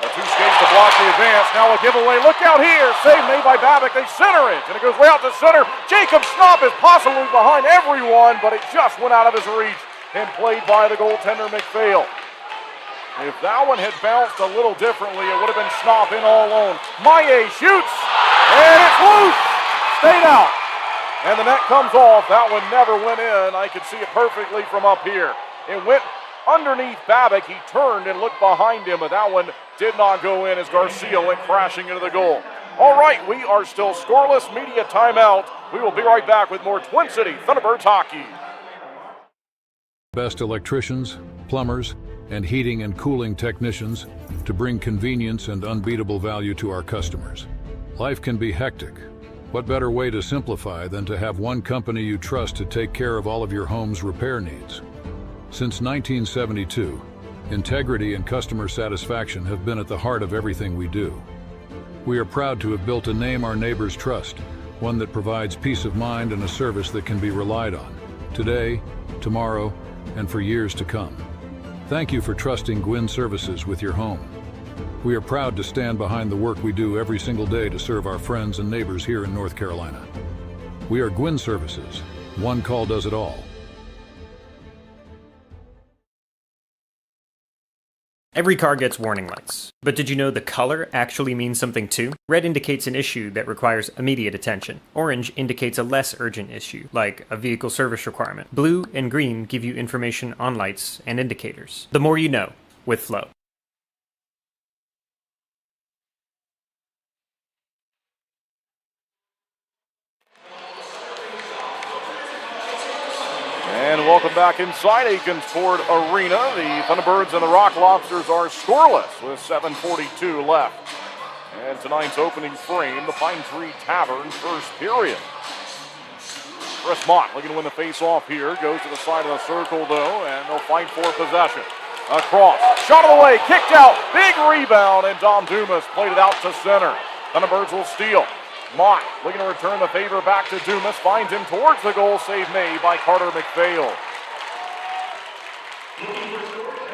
A: two skates to block the advance. Now a giveaway. Look out here. Save made by Babbitt. They center it. And it goes way out to center. Jacob Snop is possibly behind everyone, but it just went out of his reach and played by the goaltender McPhail. If that one had bounced a little differently, it would have been Snop in all alone. Maye shoots. And it's loose. Stayed out. And the net comes off. That one never went in. I could see it perfectly from up here. It went underneath Babbitt. He turned and looked behind him, but that one did not go in as Garcia went crashing into the goal. All right, we are still scoreless. Media timeout. We will be right back with more Twin City Thunderbirds hockey.
G: Best electricians, plumbers, and heating and cooling technicians to bring convenience and unbeatable value to our customers. Life can be hectic. What better way to simplify than to have one company you trust to take care of all of your home's repair needs? Since 1972, integrity and customer satisfaction have been at the heart of everything we do. We are proud to have built a name our neighbors trust, one that provides peace of mind and a service that can be relied on, today, tomorrow, and for years to come. Thank you for trusting Gwynn Services with your home. We are proud to stand behind the work we do every single day to serve our friends and neighbors here in North Carolina. We are Gwynn Services. One call does it all.
L: Every car gets warning lights, but did you know the color actually means something too? Red indicates an issue that requires immediate attention. Orange indicates a less urgent issue, like a vehicle service requirement. Blue and green give you information on lights and indicators. The more you know with Flow.
A: And welcome back inside Akins Ford Arena. The Thunderbirds and the Rock Lobsters are scoreless with 7:42 left. And tonight's opening frame, the Pine Tree Tavern first period. Chris Mott looking to win the face-off here. Goes to the side of the circle, though, and they'll fight for possession. Across. Shot of the way. Kicked out. Big rebound, and Dom Dumas played it out to center. Thunderbirds will steal. Mott looking to return the favor back to Dumas. Finds him towards the goal. Save made by Carter McPhail.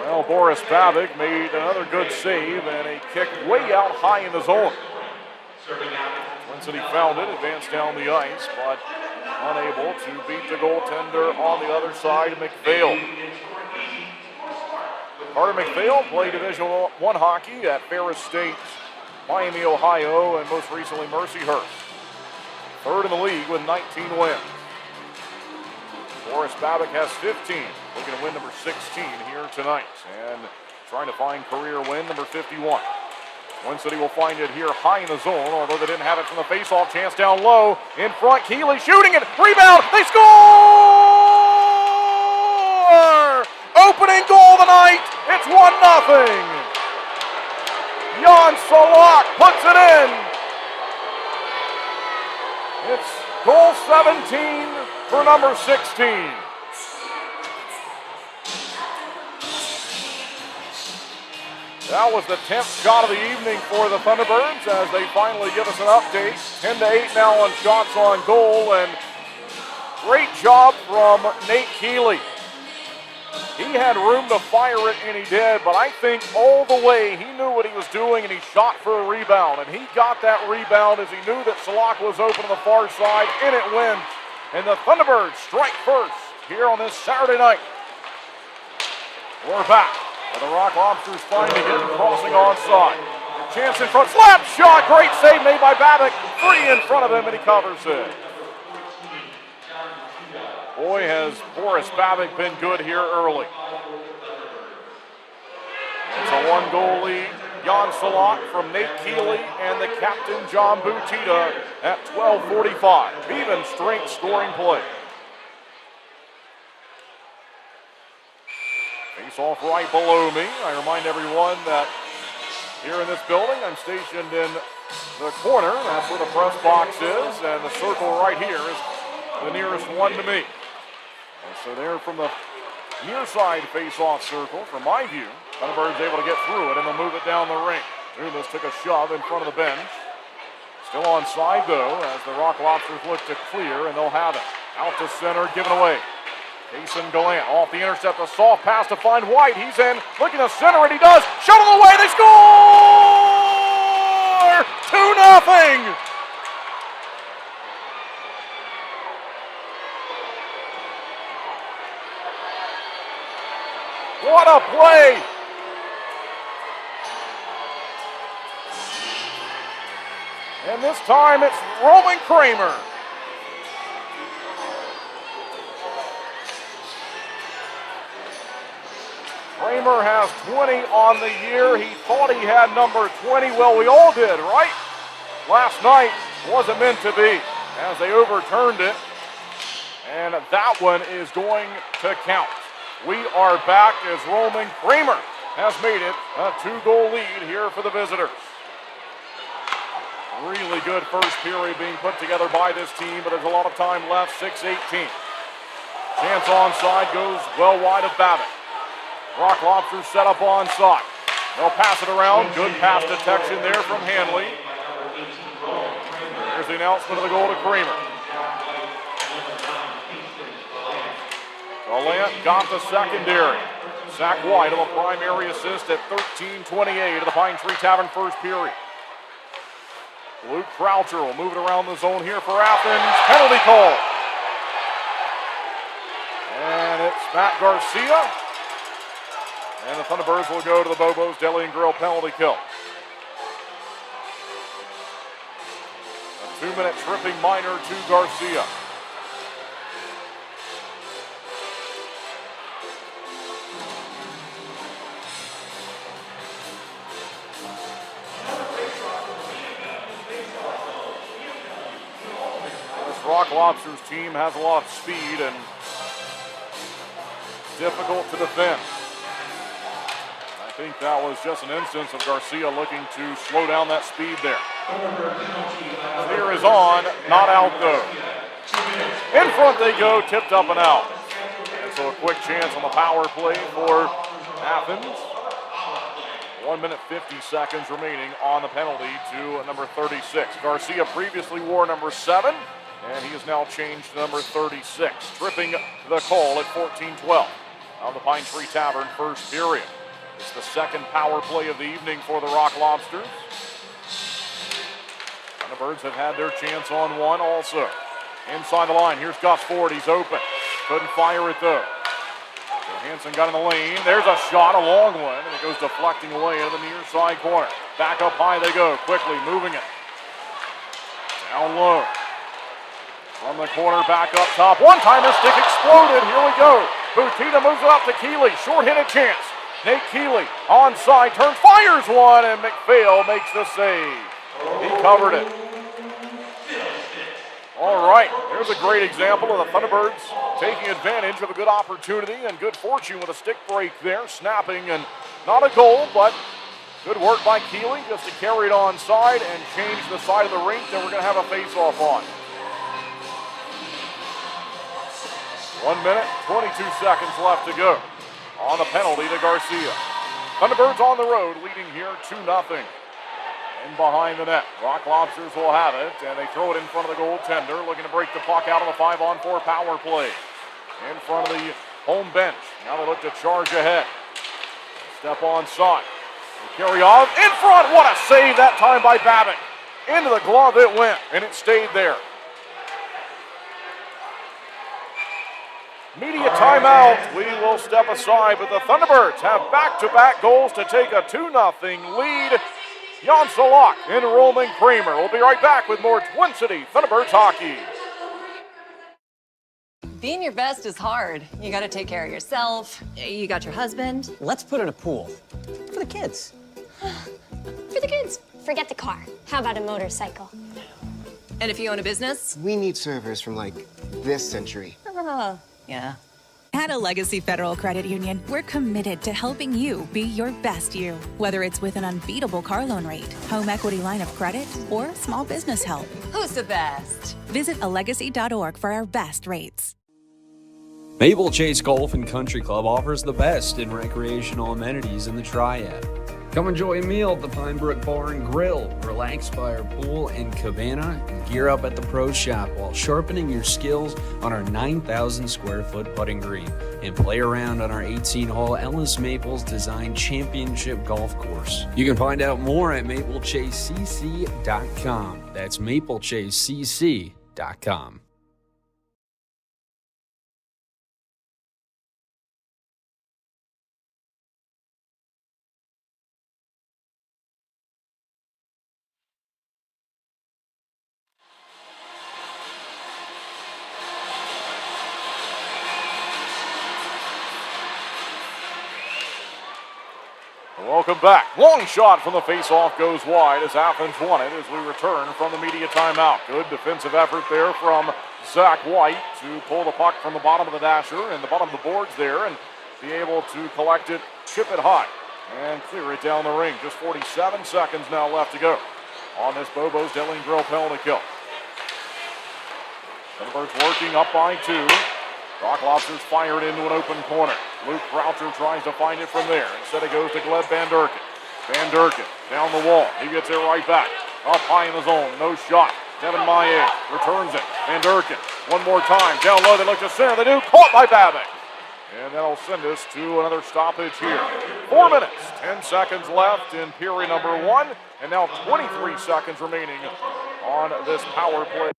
A: Well, Boris Babbitt made another good save and a kick way out high in the zone. Twin City found it, advanced down the ice, but unable to beat the goaltender on the other side, McPhail. Carter McPhail played Division I hockey at Ferris State, Miami, Ohio, and most recently Mercyhurst. Third in the league with 19 wins. Boris Babbitt has 15, looking to win number 16 here tonight, and trying to find career win number 51. Twin City will find it here high in the zone, although they didn't have it from the faceoff. Chance down low, in front, Keeley shooting it, rebound, they score! Opening goal tonight, it's 1-0. Jan Salak puts it in. It's goal 17 for number 16. That was the 10th shot of the evening for the Thunderbirds as they finally give us an update. 10-8 now on shots on goal, and great job from Nate Keeley. He he had room to fire it, and he did, but I think all the way he knew what he was doing, and he shot for a rebound, and he got that rebound as he knew that Salak was open on the far side, and it went. And the Thunderbirds strike first here on this Saturday night. We're back. And the Rock Lobsters finding it, crossing onside. Chance in front, slap shot, great save made by Babbitt. 3 in front of him, and he covers it. Boy, has Boris Babbitt been good here early. It's a 1-goal lead. Jan Salak from Nate Keeley and the captain, John Butita, at 12:45. Even strength scoring play. Face off right below me. I remind everyone that here in this building, I'm stationed in the corner. That's where the press box is, and the circle right here is the nearest one to me. And so there from the near side face-off circle, from my view, Thunderbirds able to get through it, and they'll move it down the ring. Umas took a shove in front of the bench. Still onside, though, as the Rock Lobsters look to clear, and they'll have it. Out to center, given away. Jason Gallant off the intercept, a soft pass to find White. He's in, looking to center, and he does. Shot on the way, they score! 2-0! What a play! And this time it's Roman Kramer. Kramer has 20 on the year. He thought he had number 20. Well, we all did, right? Last night wasn't meant to be as they overturned it. And that one is going to count. We are back as Roman Kramer has made it a 2-goal lead here for the visitors. Really good first period being put together by this team, but there's a lot of time left, 6:18. Chance onside goes well wide of Babbitt. Rock Lobsters set up onside. They'll pass it around. Good pass detection there from Hanley. Here's the announcement of the goal to Kramer. Gallant got the secondary. Zach White on a primary assist at 13:28 of the Pine Tree Tavern first period. Luke Croucher will move it around the zone here for Athens. Penalty call. And it's Matt Garcia. And the Thunderbirds will go to the Bobo's Deli and Grill penalty kill. A 2-minute tripping minor to Garcia. Rock Lobsters team has a lot of speed and difficult to defend. I think that was just an instance of Garcia looking to slow down that speed there. Clear is on, not out though. In front they go, tipped up and out. And so a quick chance on the power play for Athens. 1 minute 50 seconds remaining on the penalty to number 36. Garcia previously wore number 7. And he has now changed to number 36, tripping the call at 14:12 on the Pine Tree Tavern first period. It's the second power play of the evening for the Rock Lobsters. And the Birds have had their chance on one also. Inside the line, here's Gus Ford, he's open. Couldn't fire it though. Johansson got in the lane, there's a shot, a long one, and it goes deflecting away into the near side corner. Back up high they go, quickly moving it. Down low. From the corner, back up top. One-timer stick exploded. Here we go. Butita moves it up to Keeley. Short-handed chance. Nate Keeley onside, turns, fires one, and McPhail makes the save. He covered it. All right, here's a great example of the Thunderbirds taking advantage of a good opportunity and good fortune with a stick break there, snapping, and not a goal, but good work by Keeley just to carry it onside and change the side of the rink that we're going to have a face-off on. 1 minute, 22 seconds left to go on the penalty to Garcia. Thunderbirds on the road, leading here 2-0. In behind the net, Rock Lobsters will have it, and they throw it in front of the goaltender, looking to break the puck out on the 5-on-4 power play. In front of the home bench. Now they look to charge ahead. Step on side. They carry off in front. What a save that time by Babbitt. Into the glove it went, and it stayed there. Media timeout. We will step aside, but the Thunderbirds have back-to-back goals to take a 2-0 lead. Jan Salak and Roman Kramer. We'll be right back with more Twin City Thunderbirds hockey.
M: Being your best is hard. You gotta take care of yourself. You got your husband.
H: Let's put in a pool. For the kids.
N: For the kids. Forget the car. How about a motorcycle?
M: And if you own a business?
O: We need servers from, like, this century.
M: Yeah.
P: At a Legacy Federal Credit Union, we're committed to helping you be your best you. Whether it's with an unbeatable car loan rate, home equity line of credit, or small business help.
M: Who's the best?
P: Visit alegacy.org for our best rates.
Q: Maple Chase Golf and Country Club offers the best in recreational amenities in the Triad. Come enjoy a meal at the Pine Brook Bar and Grill, relax by our pool and cabana, and gear up at the Pro Shop while sharpening your skills on our 9,000 square foot putting green, and play around on our 18-hole Ellis Maples Design Championship Golf Course. You can find out more at maplechasecc.com. That's maplechasecc.com.
A: Welcome back. Long shot from the faceoff goes wide as Athens won it as we return from the media timeout. Good defensive effort there from Zach White to pull the puck from the bottom of the dasher and the bottom of the boards there and be able to collect it, chip it high, and clear it down the ring. Just 47 seconds now left to go on this Bobo's Deli Grill penalty kill. Thunderbirds working up by 2. Rock Lobsters fired into an open corner. Luke Croucher tries to find it from there. Instead it goes to Gleb Van Durken. Van Durken down the wall. He gets it right back. Up high in the zone. No shot. Devin Maillet returns it. Van Durken one more time. Down low. They look to center. They do. Caught by Babbitt. And that'll send us to another stoppage here. 4 minutes, 10 seconds left in period number 1. And now 23 seconds remaining on this power play.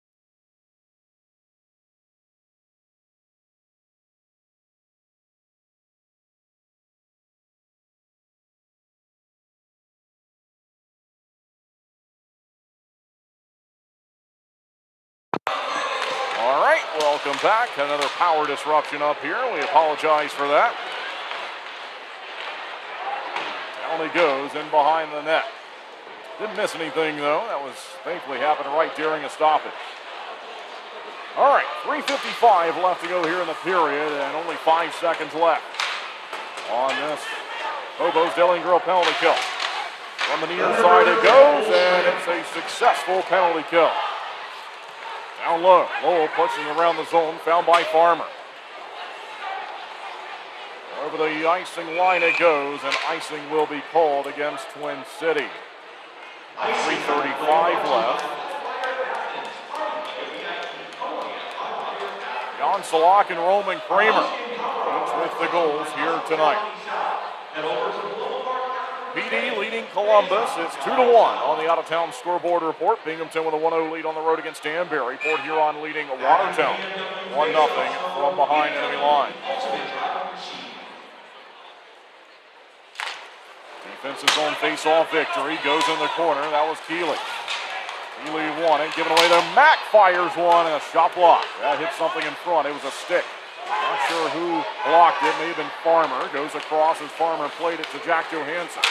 A: All right, welcome back. Another power disruption up here. We apologize for that. Down he goes in behind the net. Didn't miss anything, though. That was thankfully happened right during a stoppage. All right, 3:55 left to go here in the period and only 5 seconds left on this Bobo's Deli Grill penalty kill. From the near side it goes, and it's a successful penalty kill. Down low, Lowell pushing around the zone, found by Farmer. Over the icing line it goes, and icing will be called against Twin City. 3:35 left. Jan Salak and Roman Kramer, each with the goals here tonight. PD leading Columbus. It's 2-1 on the out-of-town scoreboard report. Binghamton with a 1-0 lead on the road against Danbury. Port Huron leading Watertown 1-0 from behind enemy line. Defensive zone face-off victory goes in the corner. That was Keeley. Keeley won it, giving away there. Mack fires one and a shot block. That hit something in front. It was a stick. Not sure who blocked it. May have been Farmer. Goes across as Farmer played it to Jack Johansson.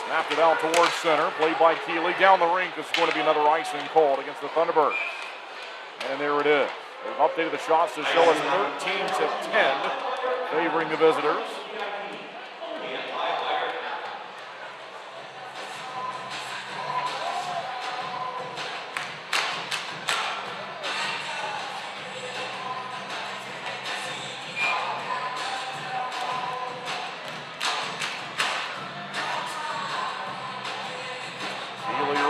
A: Snapped it out towards center. Played by Keeley. Down the rink. This is going to be another icing called against the Thunderbirds. And there it is. They've updated the shots to show us 13-10, favoring the visitors.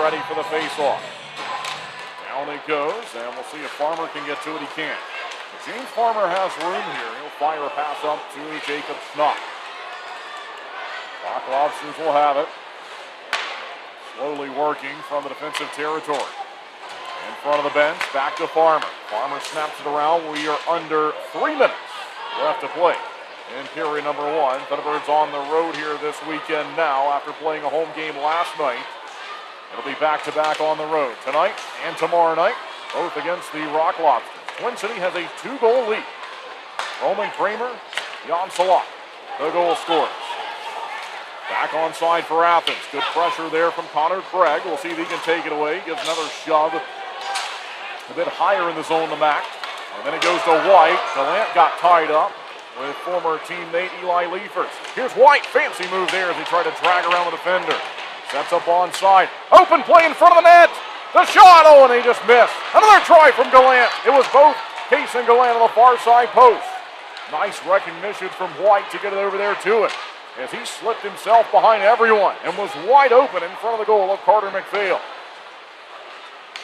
A: Ready for the face-off. Down it goes, and we'll see if Farmer can get to it. He can. James Farmer has room here. He'll fire a pass up to Jacob Schnock. Rock Lobsters will have it. Slowly working from the defensive territory. In front of the bench, back to Farmer. Farmer snaps it around. We are under 3 minutes left to play in period number 1. Thunderbirds on the road here this weekend now after playing a home game last night. It'll be back-to-back on the road tonight and tomorrow night, both against the Rock Lobsters. Twin City has a 2-goal lead. Roman Kramer, Jan Salak, the goal scorers. Back onside for Athens. Good pressure there from Connor Craig. We'll see if he can take it away. Gives another shove a bit higher in the zone to Mack. And then it goes to White. Gallant got tied up with former teammate Eli Leifers. Here's White. Fancy move there as he tried to drag around the defender. Sets up onside. Open play in front of the net. The shot. Oh, and they just missed. Another try from Gallant. It was both Case and Gallant on the far side post. Nice recognition from White to get it over there to it, as he slipped himself behind everyone and was wide open in front of the goal of Carter McPhail.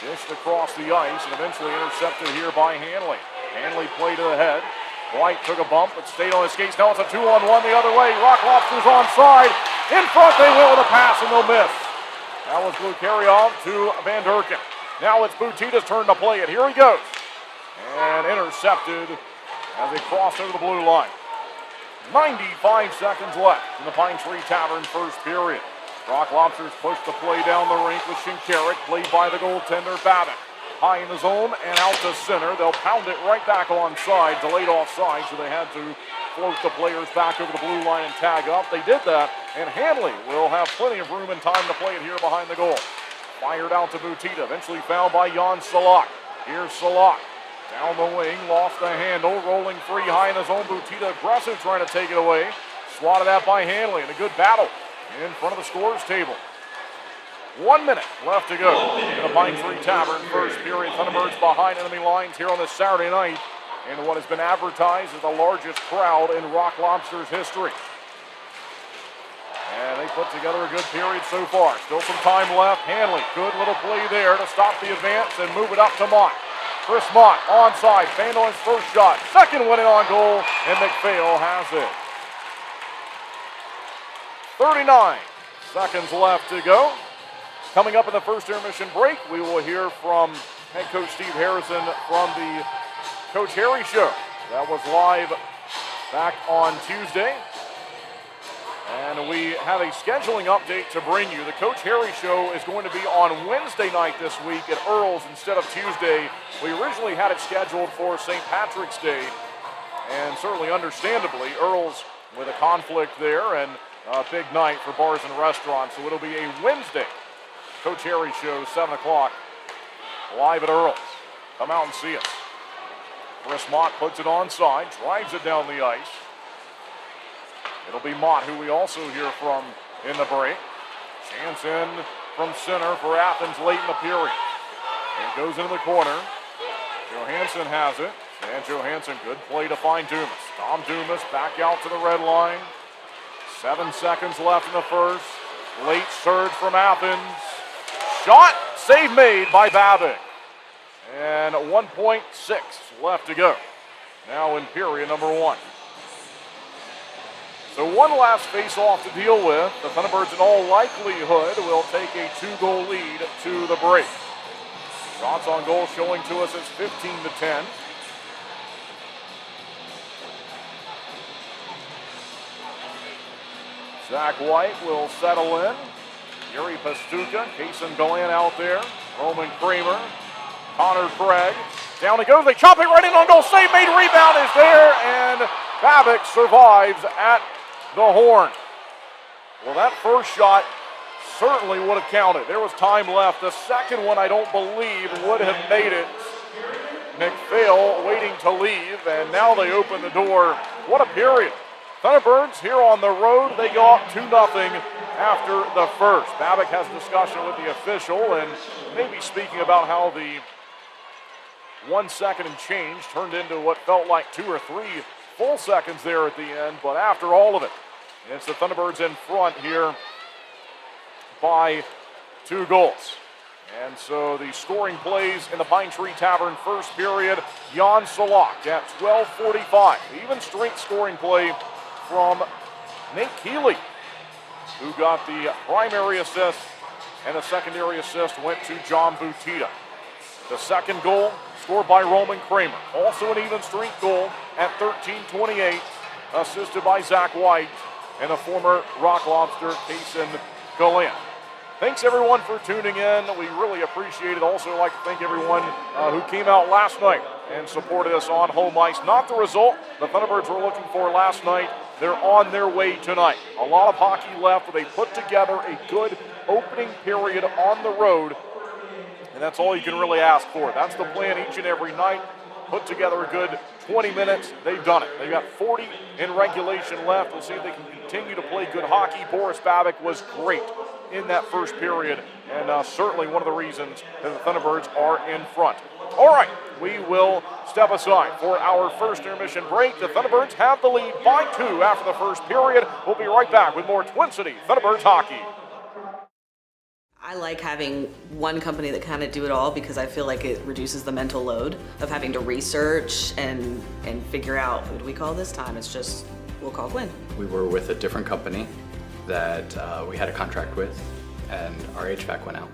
A: Dished across the ice and eventually intercepted here by Hanley. Hanley played to the head. White took a bump but stayed on his skates. Now it's a 2-on-1 the other way. Rock Lobsters onside. In front they went with a pass and they'll miss. That was Glukaryov to Van Derken. Now it's Butita's turn to play it. Here he goes. And intercepted as he crossed over the blue line. 95 seconds left in the Pine Tree Tavern first period. Rock Lobsters push the play down the rink with Shinkarik, played by the goaltender Babbitt. High in the zone and out to center. They'll pound it right back onside, delayed offside, so they had to float the players back over the blue line and tag up. They did that, and Hanley will have plenty of room and time to play it here behind the goal. Fired out to Butita, eventually fouled by Jan Salak. Here's Salak. Down the wing, lost the handle, rolling free high in the zone. Butita aggressive, trying to take it away. Swatted at by Hanley, and a good battle in front of the scorers table. 1 minute left to go in the Pine Tree Tavern first period. Thunderbirds behind enemy lines here on this Saturday night in what has been advertised as the largest crowd in Rock Lobsters history. And they put together a good period so far. Still some time left. Hanley, good little play there to stop the advance and move it up to Mott. Chris Mott onside, fanned on his first shot. Second one in on goal, and McPhail has it. 39 seconds left to go. Coming up in the first intermission break, we will hear from head coach Steve Harrison from the Coach Harry Show. That was live back on Tuesday. And we have a scheduling update to bring you. The Coach Harry Show is going to be on Wednesday night this week at Earl's instead of Tuesday. We originally had it scheduled for St. Patrick's Day, and certainly understandably, Earl's with a conflict there and a big night for bars and restaurants, so it'll be a Wednesday Coach Harry Show, 7 o'clock, live at Earl's. Come out and see us. Chris Mott puts it onside, drives it down the ice. It'll be Mott, who we also hear from in the break. Chance in from center for Athens late in the period. It goes into the corner. Johansson has it. And Johansson, good play to find Dumas. Tom Dumas back out to the red line. 7 seconds left in the first. Late surge from Athens. Shot, save made by Babbitt. And 1.6 left to go. Now in period number 1. So one last face-off to deal with. The Thunderbirds in all likelihood will take a 2-goal lead to the break. Shots on goal showing to us it's 15-10. Zach White will settle in. Yuri Pastuka, Kason Gallant out there. Roman Kramer, Connor Craig. Down he goes, they chop it right in on goal. Save made, rebound is there, and Babbitt survives at the horn. Well, that first shot certainly would have counted. There was time left. The second one, I don't believe, would have made it. McPhail waiting to leave, and now they open the door. What a period. Thunderbirds here on the road, they go up 2-0 after the first. Babbitt has a discussion with the official and maybe speaking about how the 1 second and change turned into what felt like 2 or 3 full seconds there at the end, but after all of it, it's the Thunderbirds in front here by 2 goals. And so the scoring plays in the Pine Tree Tavern first period, Jan Salak at 12:45. Even strength scoring play from Nate Keeley, who got the primary assist, and the secondary assist went to John Butita. The second goal scored by Roman Kramer. Also an even strength goal at 13:28, assisted by Zach White and the former Rock Lobster, Kason Gallant. Thanks everyone for tuning in. We really appreciate it. Also like to thank everyone who came out last night and supported us on home ice. Not the result the Thunderbirds were looking for last night. They're on their way tonight. A lot of hockey left, but they put together a good opening period on the road, and that's all you can really ask for. That's the plan each and every night. Put together a good 20 minutes. They've done it. They've got 40 in regulation left. We'll see if they can continue to play good hockey. Boris Babic was great in that first period, and certainly one of the reasons that the Thunderbirds are in front. All right, we will step aside for our first intermission break. The Thunderbirds have the lead by 2 after the first period. We'll be right back with more Twin City Thunderbirds hockey.
R: I like having one company that kind of do it all because I feel like it reduces the mental load of having to research and figure out, what do we call this time? It's just, we'll call Quinn.
S: We were with a different company that we had a contract with, and our HVAC went out.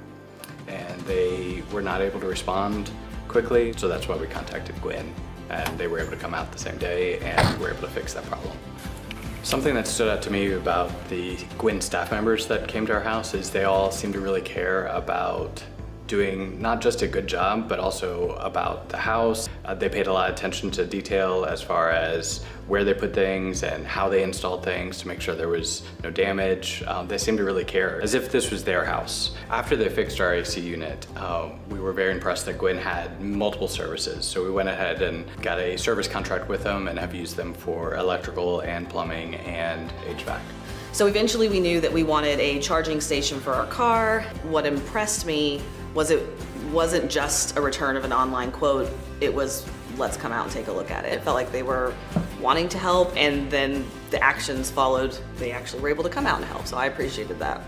S: And they were not able to respond quickly, so that's why we contacted Gwen. And they were able to come out the same day, and we were able to fix that problem. Something that stood out to me about the Gwyn staff members that came to our house is they all seem to really care about doing not just a good job, but also about the house. They paid a lot of attention to detail as far as where they put things and how they installed things to make sure there was no damage. They seemed to really care, as if this was their house. After they fixed our AC unit, we were very impressed that Gwyn had multiple services. So we went ahead and got a service contract with them and have used them for electrical and plumbing and HVAC.
R: So eventually we knew that we wanted a charging station for our car. What impressed me was it wasn't just a return of an online quote, it was let's come out and take a look at it. It felt like they were wanting to help, and then the actions followed. They actually were able to come out and help, so I appreciated that.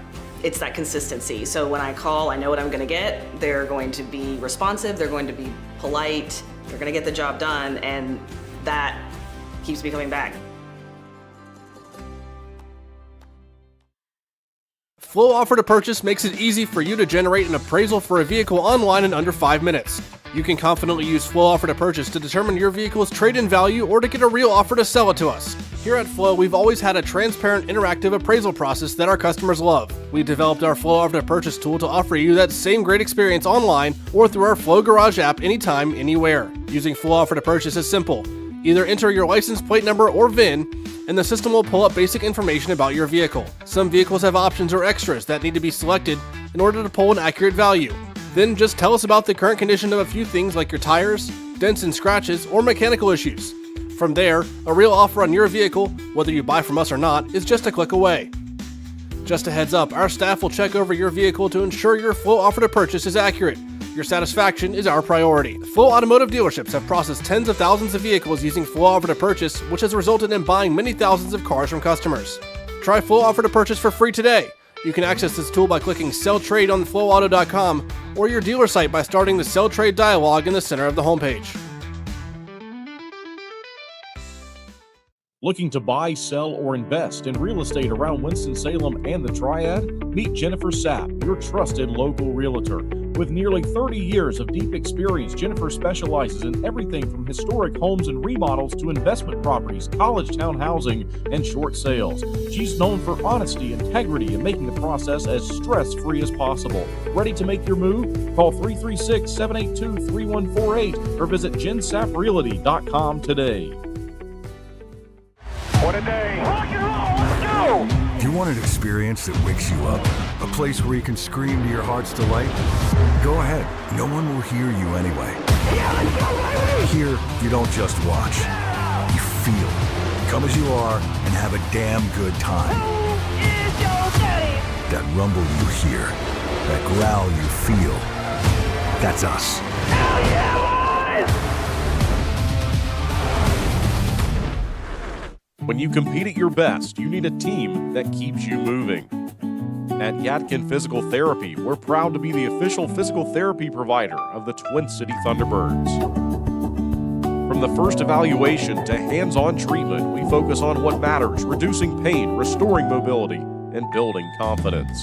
R: It's that consistency. So when I call, I know what I'm gonna get. They're going to be responsive, they're going to be polite, they're gonna get the job done, and that keeps me coming back.
T: Flow Offer to Purchase makes it easy for you to generate an appraisal for a vehicle online in under 5 minutes. You can confidently use Flow Offer to Purchase to determine your vehicle's trade-in value or to get a real offer to sell it to us. Here at Flow, we've always had a transparent, interactive appraisal process that our customers love. We developed our Flow Offer to Purchase tool to offer you that same great experience online or through our Flow Garage app anytime, anywhere. Using Flow Offer to Purchase is simple. Either enter your license plate number or VIN, and the system will pull up basic information about your vehicle. Some vehicles have options or extras that need to be selected in order to pull an accurate value. Then just tell us about the current condition of a few things like your tires, dents and scratches, or mechanical issues. From there, a real offer on your vehicle, whether you buy from us or not, is just a click away. Just a heads up, our staff will check over your vehicle to ensure your Flow Offer to Purchase is accurate. Your satisfaction is our priority. Flow Automotive dealerships have processed tens of thousands of vehicles using Flow Offer to Purchase, which has resulted in buying many thousands of cars from customers. Try Flow Offer to Purchase for free today. You can access this tool by clicking Sell Trade on flowauto.com or your dealer site by starting the Sell Trade dialog in the center of the homepage.
J: Looking to buy, sell, or invest in real estate around Winston-Salem and the Triad? Meet Jennifer Sapp, your trusted local realtor. With nearly 30 years of deep experience, Jennifer specializes in everything from historic homes and remodels to investment properties, college town housing, and short sales. She's known for honesty, integrity, and making the process as stress-free as possible. Ready to make your move? Call 336-782-3148 or visit jensapprealty.com today.
B: What a day. Rock and roll, let's go!
C: Do you want an experience that wakes you up? A place where you can scream to your heart's delight? Go ahead. No one will hear you anyway.
B: Yeah, let's go, baby!
C: Here, you don't just watch. You feel. Come as you are and have a damn good time.
B: Who is your daddy?
C: That rumble you hear, that growl you feel, that's us.
B: Hell yeah, boys!
J: When you compete at your best, you need a team that keeps you moving.
A: At Yadkin Physical Therapy, we're proud to be the official physical therapy provider of the Twin City Thunderbirds. From the first evaluation to hands-on treatment, we focus on what matters, reducing pain, restoring mobility, and building confidence.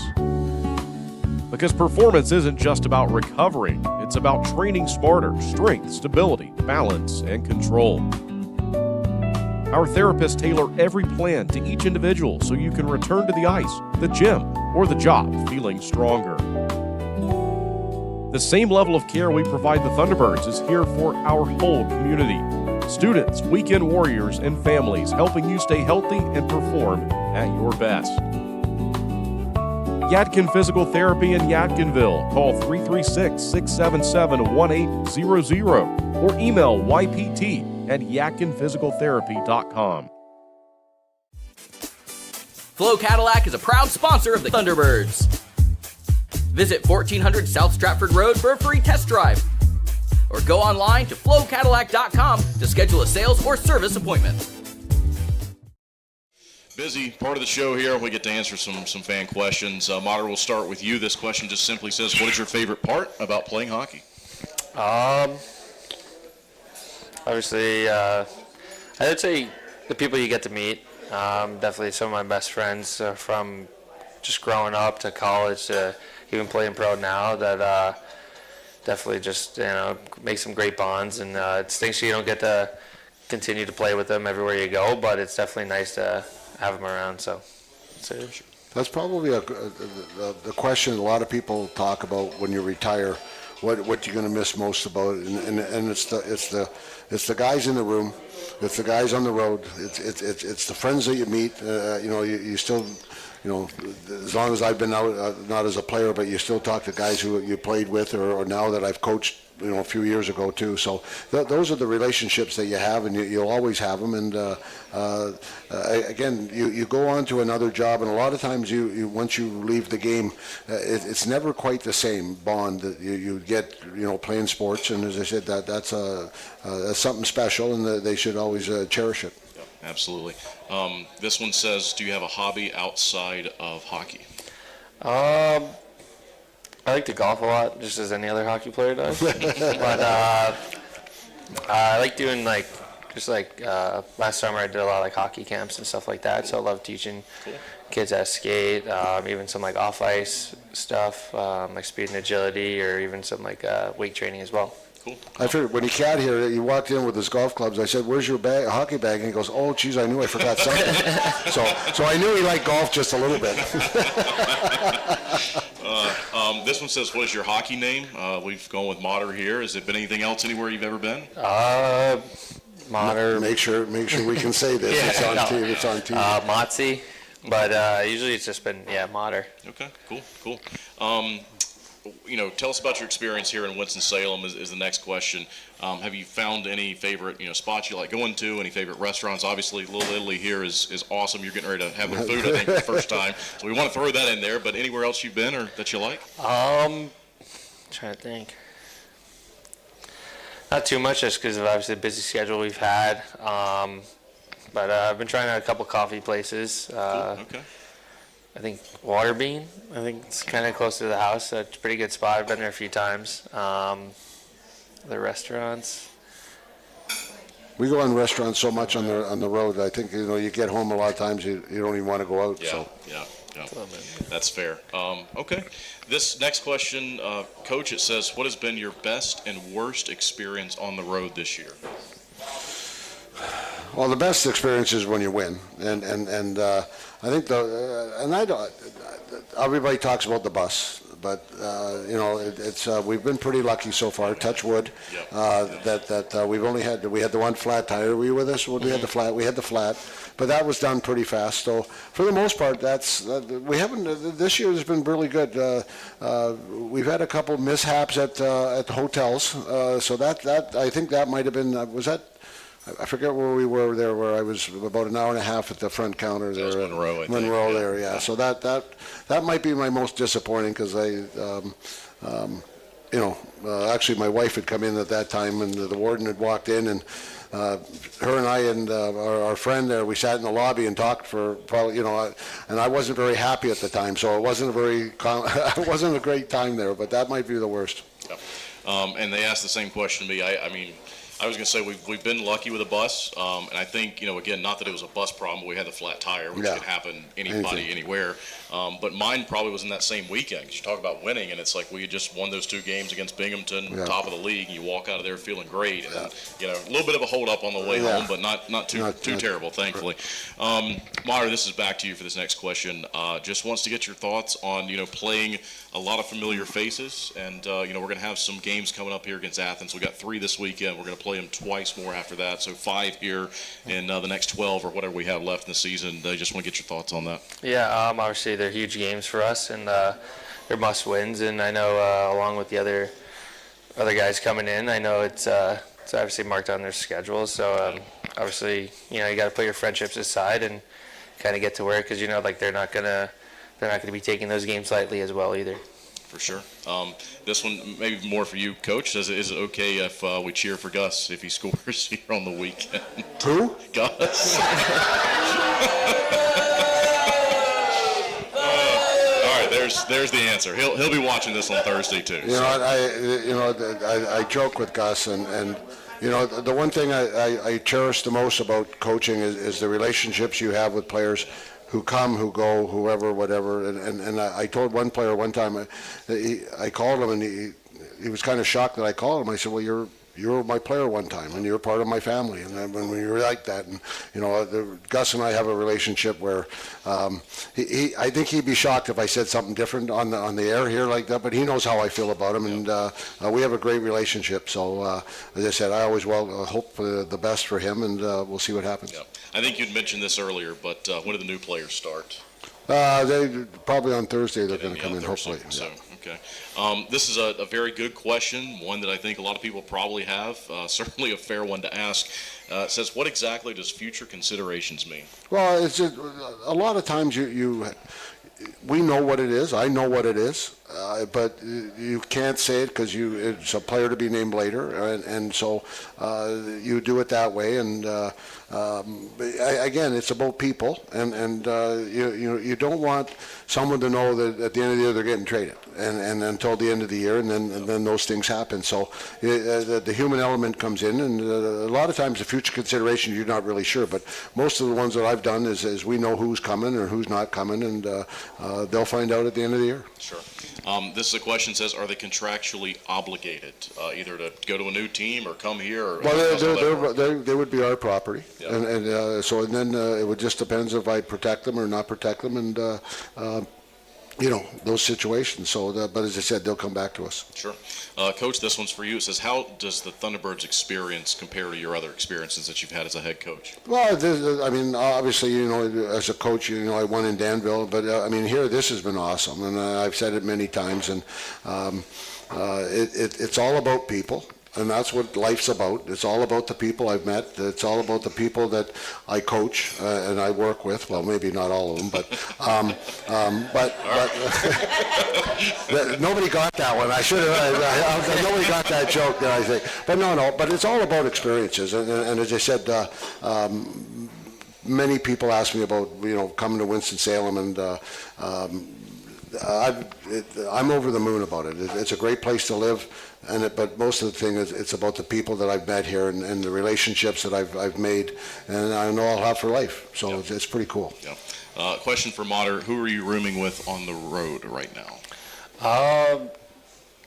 A: Because performance isn't just about recovering, it's about training smarter, strength, stability, balance, and control. Our therapists tailor every plan to each individual so you can return to the ice, the gym, or the job feeling stronger. The same level of care we provide the Thunderbirds is here for our whole community. Students, weekend warriors, and families helping you stay healthy and perform at your best. Yadkin Physical Therapy in Yadkinville. Call 336-677-1800 or email ypt@yadkinphysicaltherapy.com.
F: Flo Cadillac is a proud sponsor of the Thunderbirds. Visit 1400 South Stratford Road for a free test drive. Or go online to flowcadillac.com to schedule a sales or service appointment.
A: Busy part of the show here. We get to answer some fan questions. Mater, we'll start with you. This question just simply says, what is your favorite part about playing hockey?
U: Obviously, I would say the people you get to meet. Definitely some of my best friends from just growing up to college to even playing pro now that definitely just, make some great bonds. And it's things you don't get to continue to play with them everywhere you go, but it's definitely nice to have them around. So
E: that's probably the question a lot of people talk about when you retire. What you're going to miss most about it, and it's the guys in the room, it's the guys on the road, it's the friends that you meet. You still, as long as I've been out, not as a player, but you still talk to guys who you played with, or now that I've coached, a few years ago too. So those are the relationships that you have, and you'll always have them. And again, you go on to another job, and a lot of times you once you leave the game, it's never quite the same bond that you get, playing sports. And as I said, that's something special, and they should always cherish it.
A: Yep, absolutely. This one says, do you have a hobby outside of hockey?
U: I like to golf a lot, just as any other hockey player does. But I like doing last summer I did a lot of hockey camps and stuff like that. So I love teaching kids how to skate, even some off ice stuff, like speed and agility, or even some weight training as well.
A: Cool.
E: I figured when he got here, he walked in with his golf clubs. I said, "Where's your bag, hockey bag?" And he goes, "Oh, geez, I knew I forgot something." so I knew he liked golf just a little bit.
A: This one says, what is your hockey name? We've gone with Mater here. Has it been anything else anywhere you've ever been?
U: Mater.
E: Make sure we can say this.
U: Yeah,
E: it's on TV.
U: Motzi, but usually it's just been Mater.
A: Okay, cool. Tell us about your experience here in Winston-Salem is the next question. Have you found any favorite, spots you like going to, any favorite restaurants? Obviously, Little Italy here is awesome. You're getting ready to have their food, I think, for the first time. So we want to throw that in there, but anywhere else you've been or that you like?
U: Trying to think. Not too much, just because of obviously the busy schedule we've had. But I've been trying out a couple coffee places.
A: Cool. Okay.
U: I think Waterbean. I think it's kind of close to the house. So it's a pretty good spot. I've been there a few times. The restaurants.
E: We go on restaurants so much on the road. I think you get home a lot of times you don't even want to go out.
A: Yeah. That's fair. Okay. This next question, Coach, it says, what has been your best and worst experience on the road this year?
E: Well, the best experience is when you win, and I think everybody talks about the bus, but it's we've been pretty lucky so far. Touch wood, that we've only had we had the one flat tire. Were you with us? We had the flat. We had the flat, but that was done pretty fast. So for the most part, we haven't. This year has been really good. We've had a couple mishaps at the hotels, so that I think that might have been was that. I forget where we were there, where I was about an hour and a half at the front counter there.
A: That was
E: Monroe there, yeah. So that might be my most disappointing, because actually my wife had come in at that time, and the warden had walked in, and her and I and our friend there, we sat in the lobby and talked for probably, and I wasn't very happy at the time, so it wasn't it wasn't a great time there, but that might be the worst.
A: Yeah. And they asked the same question to me. I mean, I was going to say we've been lucky with a bus, and I think, again, not that it was a bus problem, but we had the flat tire, which could happen anybody, anywhere. But mine probably was in that same weekend, because you talk about winning, and it's like we had just won those 2 games against Binghamton, top of the league, and you walk out of there feeling great. And then, a little bit of a hold up on the way home, but not too terrible, thankfully. Maher, this is back to you for this next question. Just wants to get your thoughts on, playing a lot of familiar faces, and we're going to have some games coming up here against Athens. We got 3 this weekend. We're going to play them twice more after that, so 5 here in the next 12 or whatever we have left in the season. I just want to get your thoughts on that.
U: Yeah, obviously they're huge games for us, and they're must-wins. And I know along with the other guys coming in, I know it's obviously marked on their schedule. So obviously, you got to put your friendships aside and kind of get to work, because they're not gonna be taking those games lightly as well either.
A: For sure. This one maybe more for you, Coach. Is it okay if we cheer for Gus if he scores here on the weekend?
E: Who?
A: Gus. All right, there's the answer. He'll be watching this on Thursday too.
E: I joke with Gus, and the one thing I cherish the most about coaching is the relationships you have with players who come, who go, whoever, whatever. And I told one player one time, I called him, and he was kind of shocked that I called him. I said, well, you were my player one time, and you're part of my family. And when you're like that, and Gus and I have a relationship where I think he'd be shocked if I said something different on the air here like that. But he knows how I feel about him, and we have a great relationship. So as I said, I always hope for the best for him, and we'll see what happens.
A: Yeah. I think you'd mentioned this earlier, but when do the new players start?
E: They probably on Thursday. They're going to come in, hopefully.
A: So, okay. This is a very good question, one that I think a lot of people probably have. Certainly a fair one to ask. It says, what exactly does future considerations mean?
E: Well, it's just, a lot of times we know what it is. I know what it is, but you can't say it because it's a player to be named later, and so you do it that way. And again, it's about people, and you don't want someone to know that at the end of the year they're getting traded, and until the end of the year, and then those things happen. So the human element comes in, and a lot of times the future consideration you're not really sure, but most of the ones that I've done is we know who's coming or who's not coming, and they'll find out at the end of the year.
A: Sure. This is a question says, are they contractually obligated either to go to a new team or come here? Or
E: well, they would be our property, yeah. and then it would just depends if I protect them or not protect them, and those situations. So, but as I said, they'll come back to us.
A: Sure. Coach, this one's for you. It says, how does the Thunderbirds experience compare to your other experiences that you've had as a head coach?
E: Well, I mean, obviously, as a coach, I won in Danville, but I mean, here, this has been awesome, and I've said it many times, and it's all about people. And that's what life's about. It's all about the people I've met. It's all about the people that I coach and I work with. Well, maybe not all of them, but nobody got that one. I should have. Nobody got that joke that I think. But no. But it's all about experiences. And as I said, many people ask me about coming to Winston-Salem, and I'm over the moon about it. It's a great place to live. But most of the thing is it's about the people that I've met here and the relationships that I've made, and I know I'll have for life. So it's pretty cool.
A: Yeah. Question for Maher: who are you rooming with on the road right now?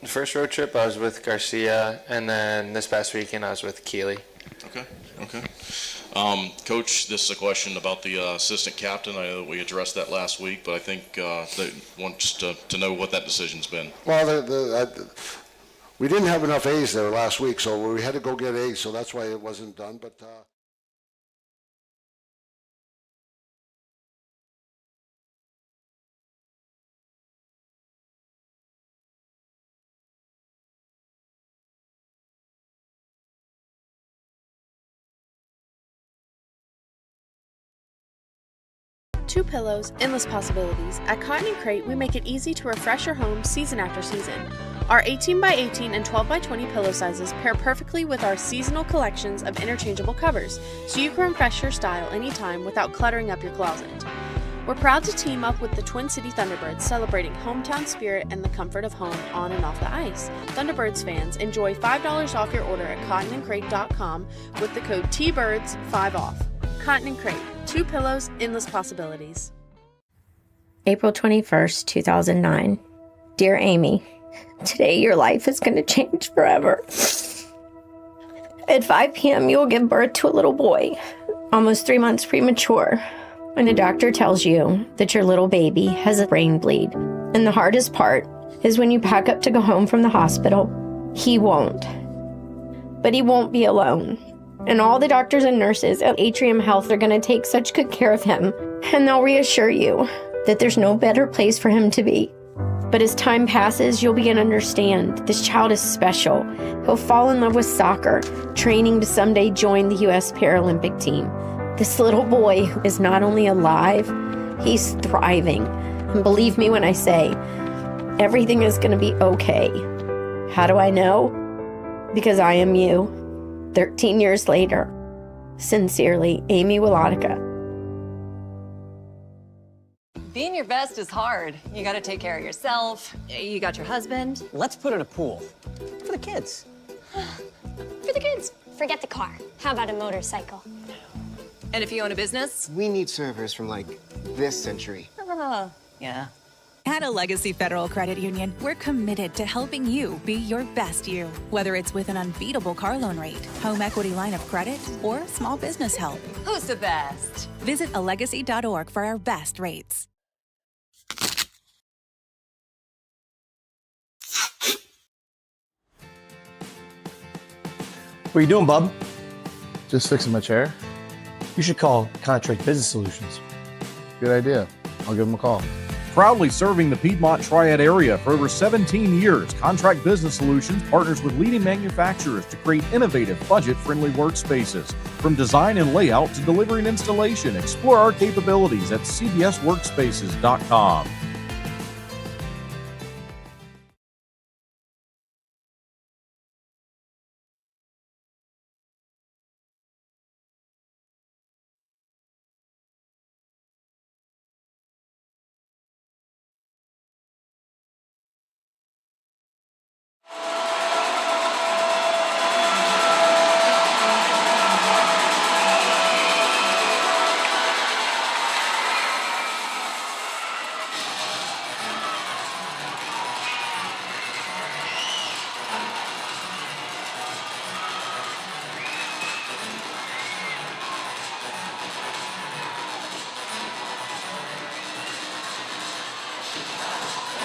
U: The first road trip I was with Garcia, and then this past weekend I was with Keeley.
A: Okay. Coach, this is a question about the assistant captain. I know that we addressed that last week, but I think they want just to know what that decision's been.
E: Well, we didn't have enough A's there last week, so we had to go get A's, so that's why it wasn't done. But
K: Two pillows, endless possibilities. At Cotton & Crate, we make it easy to refresh your home season after season. Our 18x18 and 12x20 pillow sizes pair perfectly with our seasonal collections of interchangeable covers, so you can refresh your style anytime without cluttering up your closet. We're proud to team up with the Twin City Thunderbirds, celebrating hometown spirit and the comfort of home on and off the ice. Thunderbirds fans, enjoy $5 off your order at cottonandcrate.com with the code TBIRDS 5 off. Cotton and Crate, 2 pillows, endless possibilities.
D: April 21st, 2009. Dear Amy, today your life is going to change forever. At 5 p.m., you will give birth to a little boy, almost 3 months premature. And the doctor tells you that your little baby has a brain bleed. And the hardest part is when you pack up to go home from the hospital, he won't. But he won't be alone. And all the doctors and nurses at Atrium Health are going to take such good care of him. And they'll reassure you that there's no better place for him to be. But as time passes, you'll begin to understand this child is special. He'll fall in love with soccer, training to someday join the U.S. Paralympic team. This little boy is not only alive, he's thriving. And believe me when I say, everything is going to be okay. How do I know? Because I am you. 13 years later. Sincerely, Amy Wilotica.
M: Being your best is hard. You gotta take care of yourself. You got your husband.
H: Let's put in a pool. For the kids.
N: For the kids. Forget the car. How about a motorcycle?
M: And if you own a business?
O: We need servers from like this century.
M: Yeah.
P: At a Legacy Federal Credit Union, we're committed to helping you be your best you. Whether it's with an unbeatable car loan rate, home equity line of credit, or small business help.
M: Who's the best?
P: Visit alegacy.org for our best rates.
H: What are you doing, bub?
I: Just fixing my chair.
H: You should call Contract Business Solutions.
I: Good idea. I'll give them a call.
J: Proudly serving the Piedmont Triad area for over 17 years, Contract Business Solutions partners with leading manufacturers to create innovative, budget-friendly workspaces. From design and layout to delivery and installation, explore our capabilities at cbsworkspaces.com.